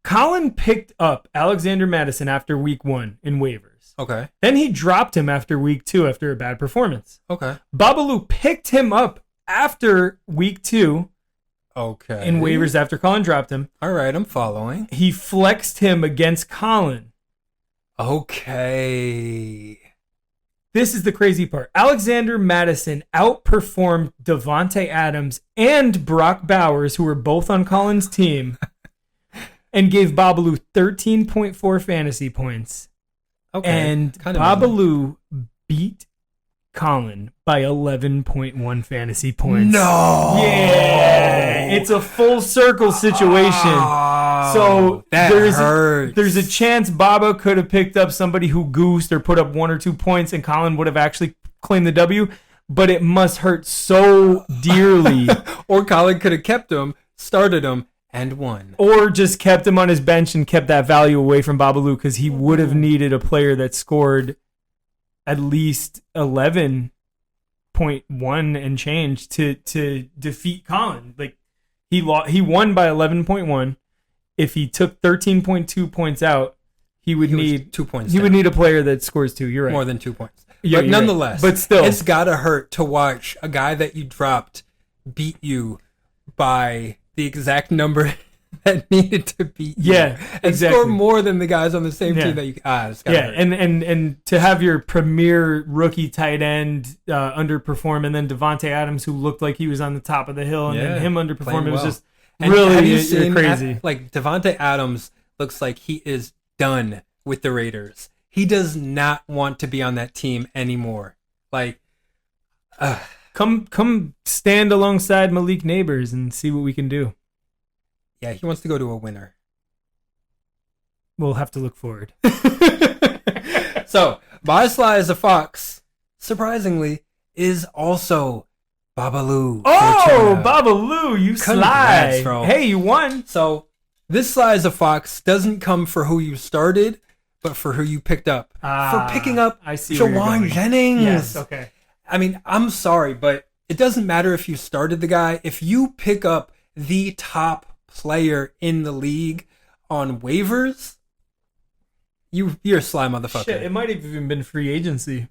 [SPEAKER 2] Colin picked up Alexander Madison after week 1 in waivers.
[SPEAKER 3] Okay.
[SPEAKER 2] Then he dropped him after week 2 after a bad performance.
[SPEAKER 3] Okay.
[SPEAKER 2] Babalu picked him up after week 2
[SPEAKER 3] Okay.
[SPEAKER 2] in waivers after Colin dropped him.
[SPEAKER 3] All right, I'm following.
[SPEAKER 2] He flexed him against Colin.
[SPEAKER 3] Okay.
[SPEAKER 2] This is the crazy part. Alexander Madison outperformed Devontae Adams and Brock Bowers, who were both on Colin's team, and gave Babalu 13.4 fantasy points.
[SPEAKER 3] Okay.
[SPEAKER 2] And
[SPEAKER 3] Kinda
[SPEAKER 2] Babalu beat Colin by 11.1 fantasy points.
[SPEAKER 3] No.
[SPEAKER 2] Yeah. It's a full circle situation.
[SPEAKER 3] Oh,
[SPEAKER 2] So
[SPEAKER 3] that hurts.
[SPEAKER 2] there's a chance Baba could have picked up somebody who goosed or put up 1 or 2 points and Colin would have actually claimed the W, but it must hurt so dearly.
[SPEAKER 3] Or Colin could have kept him, started him, and won.
[SPEAKER 2] Or just kept him on his bench and kept that value away from Babalu because he would have needed a player that scored at least 11.1 and change to defeat Colin. Like he won by 11.1. If he took 13.2 points out, he would need
[SPEAKER 3] 2 points.
[SPEAKER 2] He would
[SPEAKER 3] down.
[SPEAKER 2] need a player that scores 2. You're right.
[SPEAKER 3] More than 2 points.
[SPEAKER 2] Yeah,
[SPEAKER 3] but
[SPEAKER 2] you're right.
[SPEAKER 3] nonetheless,
[SPEAKER 2] But still.
[SPEAKER 3] it's gotta hurt to watch a guy that you dropped beat you by the exact number that needed to beat you.
[SPEAKER 2] Yeah,
[SPEAKER 3] and
[SPEAKER 2] exactly.
[SPEAKER 3] score more than the guys on the same
[SPEAKER 2] Yeah.
[SPEAKER 3] team that you. It's gotta
[SPEAKER 2] Yeah,
[SPEAKER 3] hurt.
[SPEAKER 2] and to have your premier rookie tight end underperform, and then Devontae Adams, who looked like he was on the top of the hill, and
[SPEAKER 3] Yeah,
[SPEAKER 2] then him underperform,
[SPEAKER 3] playing
[SPEAKER 2] it was
[SPEAKER 3] well.
[SPEAKER 2] just
[SPEAKER 3] And
[SPEAKER 2] really
[SPEAKER 3] have you seen
[SPEAKER 2] crazy.
[SPEAKER 3] like Devontae Adams looks like he is done with the Raiders. He does not want to be on that team anymore. Like,
[SPEAKER 2] Come stand alongside Malik Neighbors and see what we can do.
[SPEAKER 3] yeah, he wants to go to a winner.
[SPEAKER 2] We'll have to look forward.
[SPEAKER 3] So, my Sly as a Fox, surprisingly, is also Babalu.
[SPEAKER 2] Oh, Babalu, you
[SPEAKER 3] Congrats,
[SPEAKER 2] sly.
[SPEAKER 3] bro.
[SPEAKER 2] Hey, you won.
[SPEAKER 3] So, this Sly as a Fox doesn't come for who you started, but for who you picked up. For picking up
[SPEAKER 2] I see where you're
[SPEAKER 3] Jawan
[SPEAKER 2] going.
[SPEAKER 3] Jennings.
[SPEAKER 2] Yes, okay.
[SPEAKER 3] I mean, I'm sorry, but it doesn't matter if you started the guy. If you pick up the top player in the league on waivers, you're a sly motherfucker.
[SPEAKER 2] Shit, it might have even been free agency.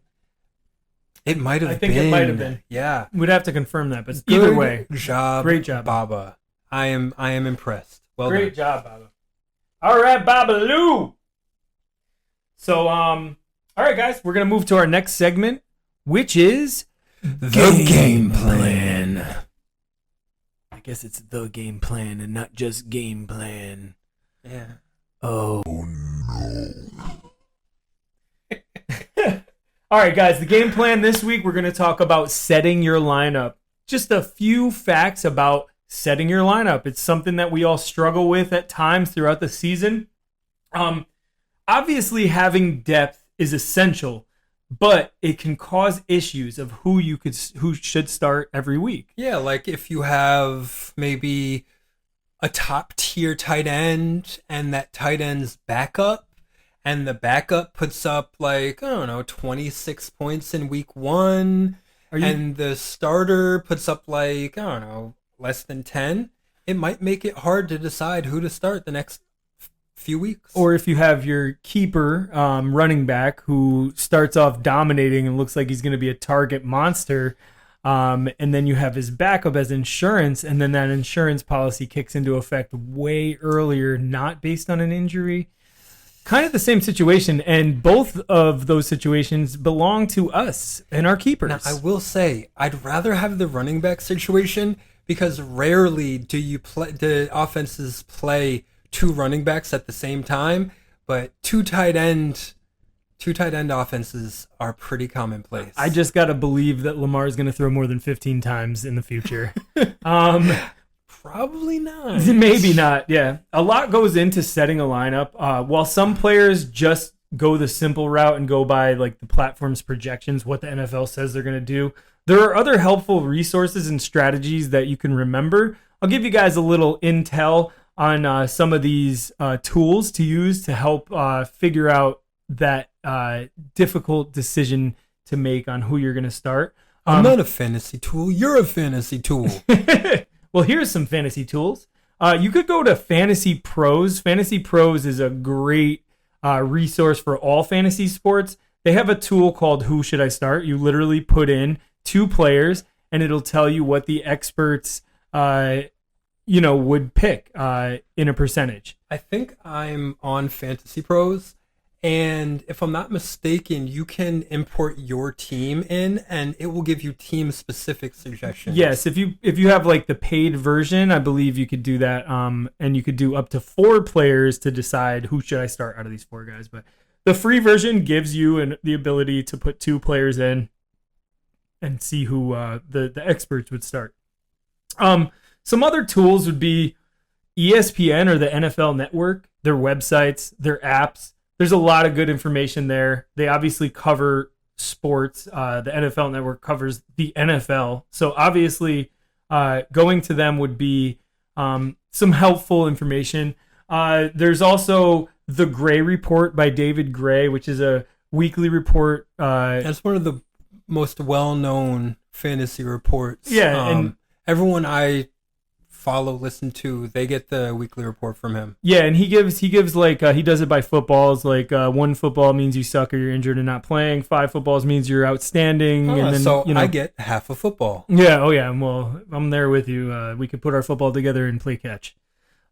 [SPEAKER 3] It might have
[SPEAKER 2] I
[SPEAKER 3] been.
[SPEAKER 2] think it might have been.
[SPEAKER 3] Yeah.
[SPEAKER 2] We'd have to confirm that, but either way,
[SPEAKER 3] Good job.
[SPEAKER 2] Great job.
[SPEAKER 3] Baba. I am impressed. Well
[SPEAKER 2] great
[SPEAKER 3] done.
[SPEAKER 2] job, Baba. All right, Babalu. So, all right, guys, we're gonna move to our next segment, which is
[SPEAKER 3] The game plan.
[SPEAKER 2] I guess it's the game plan and not just game plan.
[SPEAKER 3] Yeah.
[SPEAKER 2] Oh no. All right, guys, the game plan this week, we're going to talk about setting your lineup. Just a few facts about setting your lineup. It's something that we all struggle with at times throughout the season. Obviously, having depth is essential, but it can cause issues of who should start every week.
[SPEAKER 3] Yeah, like if you have maybe a top tier tight end and that tight end's backup, and the backup puts up like, I don't know, 26 points in week 1, and the starter puts up like, I don't know, less than 10, it might make it hard to decide who to start the next few weeks.
[SPEAKER 2] Or if you have your keeper running back who starts off dominating and looks like he's going to be a target monster, and then you have his backup as insurance, and then that insurance policy kicks into effect way earlier, not based on an injury. Kind of the same situation, and both of those situations belong to us and our keepers.
[SPEAKER 3] Now, I will say, I'd rather have the running back situation because rarely do offenses play 2 running backs at the same time, but two tight end offenses are pretty commonplace.
[SPEAKER 2] I just got to believe that Lamar is going to throw more than 15 times in the future.
[SPEAKER 3] Probably not.
[SPEAKER 2] Maybe not, yeah. A lot goes into setting a lineup. While some players just go the simple route and go by like the platform's projections, what the NFL says they're going to do, there are other helpful resources and strategies that you can remember. I'll give you guys a little intel on some of these tools to use to help figure out that difficult decision to make on who you're going to start.
[SPEAKER 3] I'm not a fantasy tool. You're a fantasy tool.
[SPEAKER 2] Well, here's some fantasy tools. You could go to Fantasy Pros. Fantasy Pros is a great resource for all fantasy sports. They have a tool called Who Should I Start? You literally put in 2 players, and it'll tell you what the experts, would pick in a percentage.
[SPEAKER 3] I think I'm on Fantasy Pros, and if I'm not mistaken, you can import your team in, and it will give you team-specific suggestions.
[SPEAKER 2] Yes, if you have like the paid version, I believe you could do that, and you could do up to 4 players to decide who should I start out of these 4 guys. But the free version gives you the ability to put 2 players in and see who the experts would start. Some other tools would be ESPN or the NFL Network, their websites, their apps. There's a lot of good information there. They obviously cover sports. The NFL Network covers the NFL. So obviously going to them would be some helpful information. There's also The Gray Report by David Gray, which is a weekly report.
[SPEAKER 3] That's one of the most well-known fantasy reports.
[SPEAKER 2] Yeah, and
[SPEAKER 3] everyone I listen to, they get the weekly report from him.
[SPEAKER 2] Yeah, and he gives like he does it by footballs. Like 1 football means you suck or you're injured and not playing. 5 footballs means you're outstanding. And then
[SPEAKER 3] so I get half a football.
[SPEAKER 2] Yeah. Oh yeah. Well, I'm there with you. We could put our football together and play catch.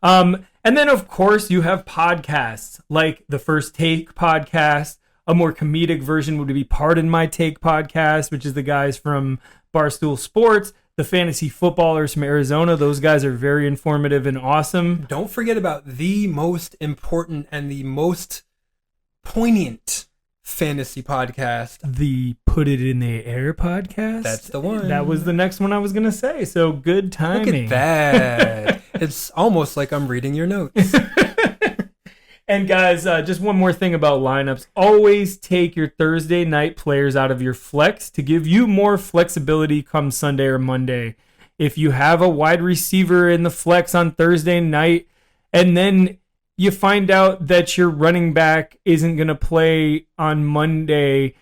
[SPEAKER 2] And then of course you have podcasts like the First Take podcast. A more comedic version would be Pardon My Take podcast, which is the guys from Barstool Sports. The fantasy footballers from Arizona, those guys are very informative and awesome.
[SPEAKER 3] Don't forget about the most important and the most poignant fantasy podcast.
[SPEAKER 2] The Put It in the Air podcast?
[SPEAKER 3] That's the one.
[SPEAKER 2] That was the next one I was going to say, so good timing.
[SPEAKER 3] Look at that. It's almost like I'm reading your notes.
[SPEAKER 2] And guys, just one more thing about lineups. Always take your Thursday night players out of your flex to give you more flexibility come Sunday or Monday. If you have a wide receiver in the flex on Thursday night, and then you find out that your running back isn't going to play on Monday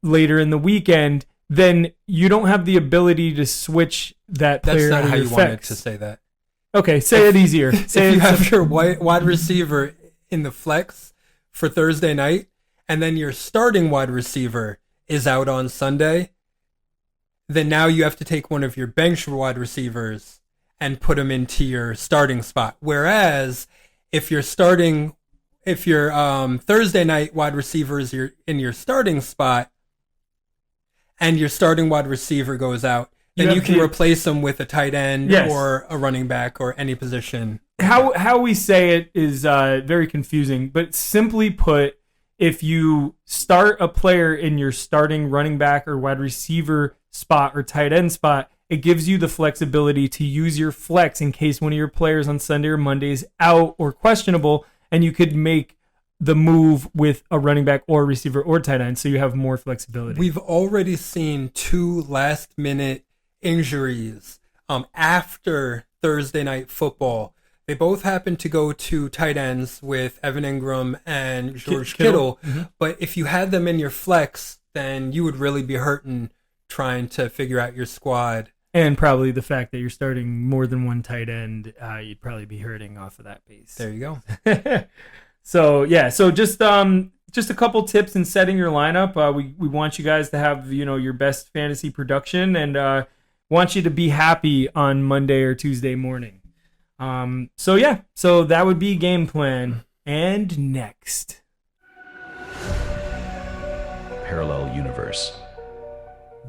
[SPEAKER 2] later in the weekend, then you don't have the ability to switch that player out of your flex. That's not how you wanted
[SPEAKER 3] to say that.
[SPEAKER 2] Okay, say it easier.
[SPEAKER 3] If you have your wide receiver in the flex for Thursday night, and then your starting wide receiver is out on Sunday, then now you have to take one of your bench wide receivers and put him into your starting spot. Whereas if your Thursday night wide receiver is in your starting spot and your starting wide receiver goes out, then you can replace him with a tight end or a running back or any position.
[SPEAKER 2] How we say it is very confusing, but simply put, if you start a player in your starting running back or wide receiver spot or tight end spot, it gives you the flexibility to use your flex in case one of your players on Sunday or Monday is out or questionable, and you could make the move with a running back or receiver or tight end, so you have more flexibility.
[SPEAKER 3] We've already seen 2 last-minute injuries after Thursday Night Football. They both happened to go to tight ends with Evan Ingram and George Kittle. Mm-hmm. But if you had them in your flex, then you would really be hurting trying to figure out your squad.
[SPEAKER 2] And probably the fact that you're starting more than one tight end, you'd probably be hurting off of that piece.
[SPEAKER 3] There you go.
[SPEAKER 2] So just a couple tips in setting your lineup. We want you guys to have your best fantasy production, and want you to be happy on Monday or Tuesday morning. So that would be game plan. And next,
[SPEAKER 4] Parallel Universe.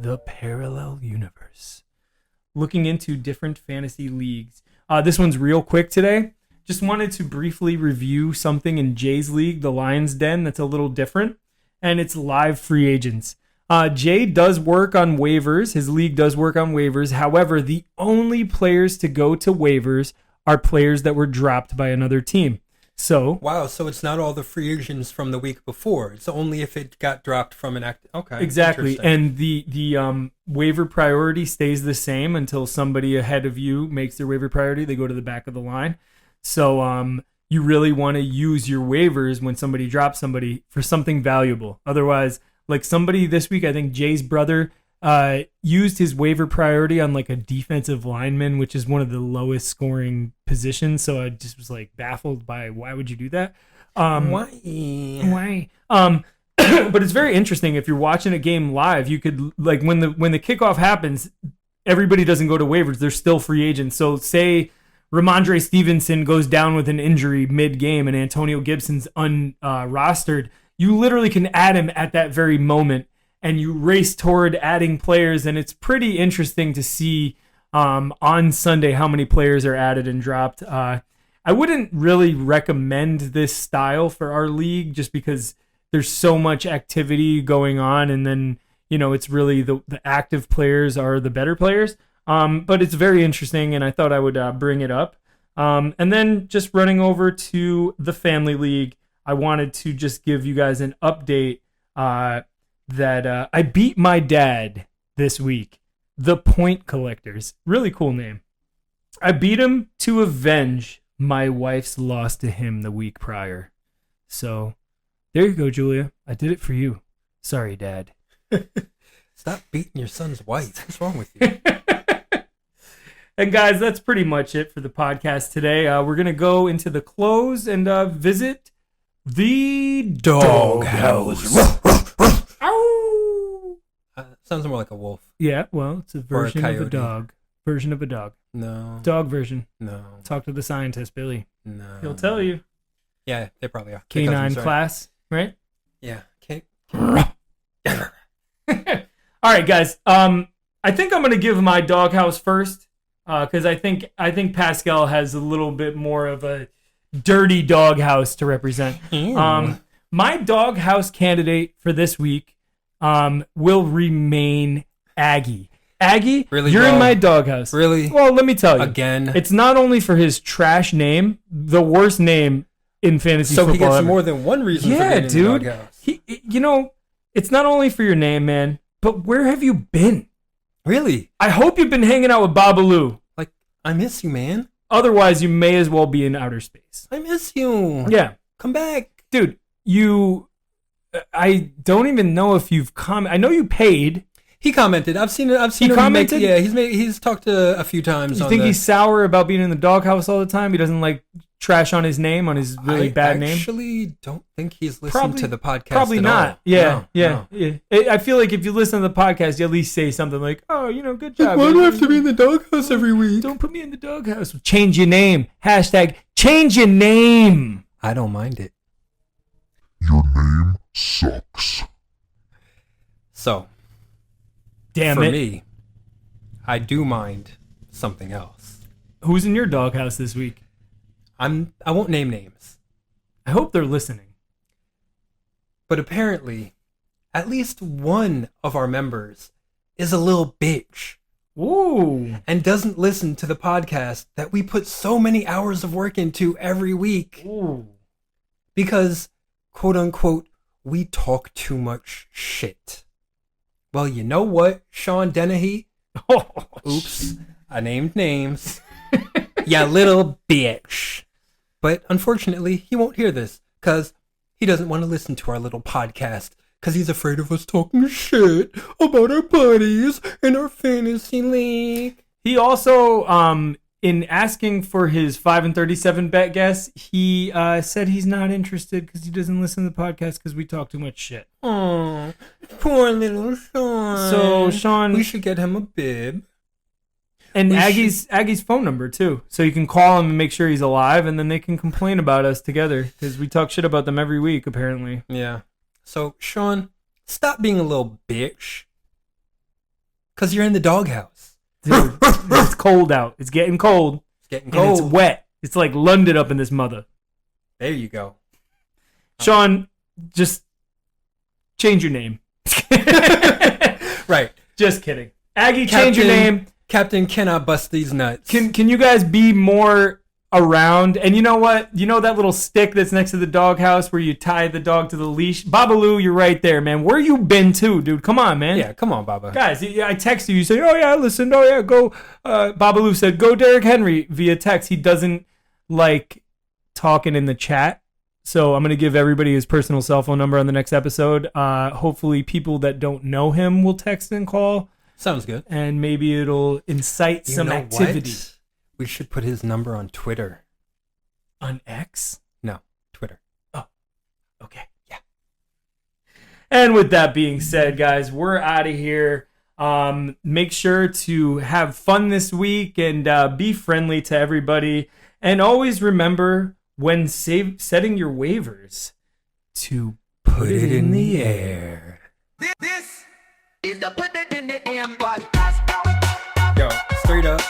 [SPEAKER 2] The Parallel Universe. Looking into different fantasy leagues. This one's real quick today. Just wanted to briefly review something in Jay's league, the Lion's Den, that's a little different, and it's live free agents. Jay does work on waivers. His league does work on waivers. However, the only players to go to waivers are players that were dropped by another team. So
[SPEAKER 3] it's not all the free agents from the week before. It's only if it got dropped from an active. Okay,
[SPEAKER 2] exactly. And the waiver priority stays the same until somebody ahead of you makes their waiver priority. They go to the back of the line. So you really want to use your waivers when somebody drops somebody for something valuable. Otherwise, like somebody this week, I think Jay's brother used his waiver priority on like a defensive lineman, which is one of the lowest scoring positions. So I just was like baffled by why would you do that? Why? But it's very interesting. If you're watching a game live, you could like when the kickoff happens, everybody doesn't go to waivers. They're still free agents. So say Ramondre Stevenson goes down with an injury mid-game and Antonio Gibson's unrostered, you literally can add him at that very moment, and you race toward adding players, and it's pretty interesting to see on Sunday how many players are added and dropped. I wouldn't really recommend this style for our league just because there's so much activity going on, and then, you know, it's really the active players are the better players. But it's very interesting, and I thought I would bring it up. And then just running over to the family league, I wanted to just give you guys an update that I beat my dad this week. The Point Collectors. Really cool name. I beat him to avenge my wife's loss to him the week prior. So there you go, Julia. I did it for you. Sorry, Dad.
[SPEAKER 3] Stop beating your son's wife. What's wrong with you?
[SPEAKER 2] And guys, that's pretty much it for the podcast today. We're going to go into the close and visit the doghouse. Ow!
[SPEAKER 3] Sounds more like a wolf.
[SPEAKER 2] Yeah, well, it's a version of a
[SPEAKER 3] coyote.
[SPEAKER 2] dog. Version of a dog.
[SPEAKER 3] No.
[SPEAKER 2] Dog version.
[SPEAKER 3] No.
[SPEAKER 2] Talk to the scientist, Billy.
[SPEAKER 3] No.
[SPEAKER 2] He'll tell you.
[SPEAKER 3] Yeah, they probably are.
[SPEAKER 2] Canine class, right?
[SPEAKER 3] Yeah.
[SPEAKER 2] All right, guys. I think I'm gonna give my doghouse first, because I think Pascal has a little bit more of a dirty doghouse to represent. My doghouse candidate for this week will remain Aggie. Aggie,
[SPEAKER 3] Really,
[SPEAKER 2] you're
[SPEAKER 3] bro?
[SPEAKER 2] in my doghouse.
[SPEAKER 3] Really?
[SPEAKER 2] Well, let me tell you.
[SPEAKER 3] Again?
[SPEAKER 2] It's not only for his trash name, the worst name in fantasy
[SPEAKER 3] So
[SPEAKER 2] football
[SPEAKER 3] he gets
[SPEAKER 2] ever.
[SPEAKER 3] more than one reason for
[SPEAKER 2] Yeah,
[SPEAKER 3] getting in the
[SPEAKER 2] dude.
[SPEAKER 3] doghouse.
[SPEAKER 2] You know, it's not only for your name, man, but where have you been?
[SPEAKER 3] Really?
[SPEAKER 2] I hope you've been hanging out with Babalu.
[SPEAKER 3] Like, I miss you, man.
[SPEAKER 2] Otherwise, you may as well be in outer space.
[SPEAKER 3] I miss you.
[SPEAKER 2] Yeah.
[SPEAKER 3] Come back.
[SPEAKER 2] Dude, I don't even know if you've come. I know you paid.
[SPEAKER 3] He commented. I've seen him.
[SPEAKER 2] commented?
[SPEAKER 3] He's talked a few times.
[SPEAKER 2] You think he's sour about being in the doghouse all the time? He doesn't like trash on his name, on his really bad name?
[SPEAKER 3] I actually don't think he's listened to the podcast.
[SPEAKER 2] Probably
[SPEAKER 3] at
[SPEAKER 2] not.
[SPEAKER 3] all.
[SPEAKER 2] Yeah,
[SPEAKER 3] No.
[SPEAKER 2] I feel like if you listen to the podcast, you at least say something like, "Oh, good job."
[SPEAKER 3] Why do I have to be in the doghouse every week?
[SPEAKER 2] Don't put me in the doghouse. Change your name. Hashtag change your name.
[SPEAKER 3] I don't mind it.
[SPEAKER 5] Your name sucks.
[SPEAKER 3] So,
[SPEAKER 2] Damn
[SPEAKER 3] for
[SPEAKER 2] it.
[SPEAKER 3] me, I do mind something else.
[SPEAKER 2] Who's in your doghouse this week?
[SPEAKER 3] I won't name names,
[SPEAKER 2] I hope they're listening.
[SPEAKER 3] but apparently, at least one of our members is a little bitch
[SPEAKER 2] Ooh.
[SPEAKER 3] and doesn't listen to the podcast that we put so many hours of work into every week
[SPEAKER 2] Ooh.
[SPEAKER 3] because, quote unquote, we talk too much shit. Well, you know what, Sean Dennehy? Oops, I named names. Ya little bitch. But unfortunately, he won't hear this because he doesn't want to listen to our little podcast because he's afraid of us talking shit about our buddies in our fantasy league.
[SPEAKER 2] He also, in asking for his 5-37 bet guess, he said he's not interested because he doesn't listen to the podcast because we talk too much shit.
[SPEAKER 3] Oh, poor little Sean.
[SPEAKER 2] So, Sean,
[SPEAKER 3] we should get him a bib.
[SPEAKER 2] and
[SPEAKER 3] we
[SPEAKER 2] Aggie's phone number too, so you can call him and make sure he's alive, and then they can complain about us together because we talk shit about them every week, apparently.
[SPEAKER 3] Yeah. So, Sean, stop being a little bitch because you're in the doghouse.
[SPEAKER 2] Dude, it's cold out. It's getting cold.
[SPEAKER 3] It's getting
[SPEAKER 2] And
[SPEAKER 3] cold.
[SPEAKER 2] it's wet. It's like London up in this mother.
[SPEAKER 3] There you go.
[SPEAKER 2] Sean, just change your name.
[SPEAKER 3] Right.
[SPEAKER 2] Just kidding. Aggie, change your name.
[SPEAKER 3] Captain cannot bust these nuts.
[SPEAKER 2] Can you guys be more around? And you know what? You know that little stick that's next to the doghouse where you tie the dog to the leash? Babalu, you're right there, man. Where you been to, dude? Come on, man.
[SPEAKER 3] Yeah, come on, Baba.
[SPEAKER 2] Guys, I text you. You say, "Oh yeah, I listened. Oh yeah, go." Babalu said, "Go, Derrick Henry," via text. He doesn't like talking in the chat, so I'm gonna give everybody his personal cell phone number on the next episode. Hopefully, people that don't know him will text and call,
[SPEAKER 3] Sounds good.
[SPEAKER 2] and maybe it'll incite some
[SPEAKER 3] know
[SPEAKER 2] activity
[SPEAKER 3] what? We should put his number on Twitter.
[SPEAKER 2] on X.
[SPEAKER 3] No, Twitter.
[SPEAKER 2] Oh, And with that being said, guys, we're out of here. Make sure to have fun this week and be friendly to everybody. And always remember when setting your waivers to put it in the air.
[SPEAKER 1] This is the Put It in the Air podcast.
[SPEAKER 3] Yo, straight up.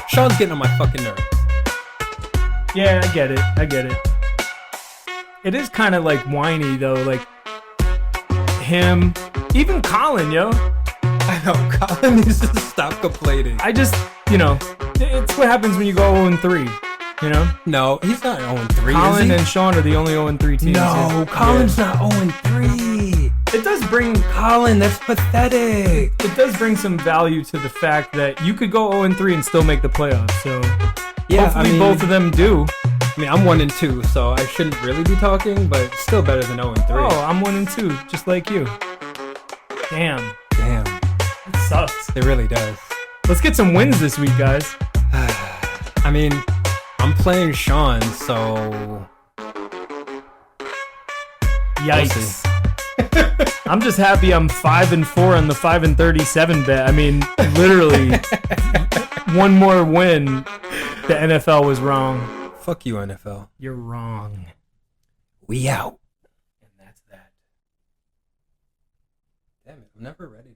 [SPEAKER 3] Sean's getting on my fucking nerves.
[SPEAKER 2] Yeah, I get it. It is kind of like whiny though, like him, even Colin, yo.
[SPEAKER 3] I know, Colin needs to stop complaining.
[SPEAKER 2] I just, it's what happens when you go 0-3,
[SPEAKER 3] No, he's not 0-3,
[SPEAKER 2] Colin
[SPEAKER 3] is he?
[SPEAKER 2] and Sean are the only 0-3 teams.
[SPEAKER 3] No,
[SPEAKER 2] here.
[SPEAKER 3] Colin's
[SPEAKER 2] Yeah.
[SPEAKER 3] not 0-3.
[SPEAKER 2] It does bring
[SPEAKER 3] Colin, that's pathetic.
[SPEAKER 2] it does bring some value to the fact that you could go 0-3 and still make the playoffs. So hopefully both of them do.
[SPEAKER 3] I mean, I'm 1-2, so I shouldn't really be talking, but still better than 0-3.
[SPEAKER 2] Oh, I'm 1-2, just like you. Damn,
[SPEAKER 3] Damn,
[SPEAKER 2] it sucks.
[SPEAKER 3] it really does.
[SPEAKER 2] Let's get some wins this week, guys.
[SPEAKER 3] I mean, I'm playing Sean, so
[SPEAKER 2] Yikes. I'm just happy I'm 5-4 on the 5-37 bet. I mean, literally, one more win, the NFL was wrong.
[SPEAKER 3] fuck you, NFL.
[SPEAKER 2] You're wrong.
[SPEAKER 3] We out.
[SPEAKER 2] And that's that.
[SPEAKER 3] Damn it, I'm never ready.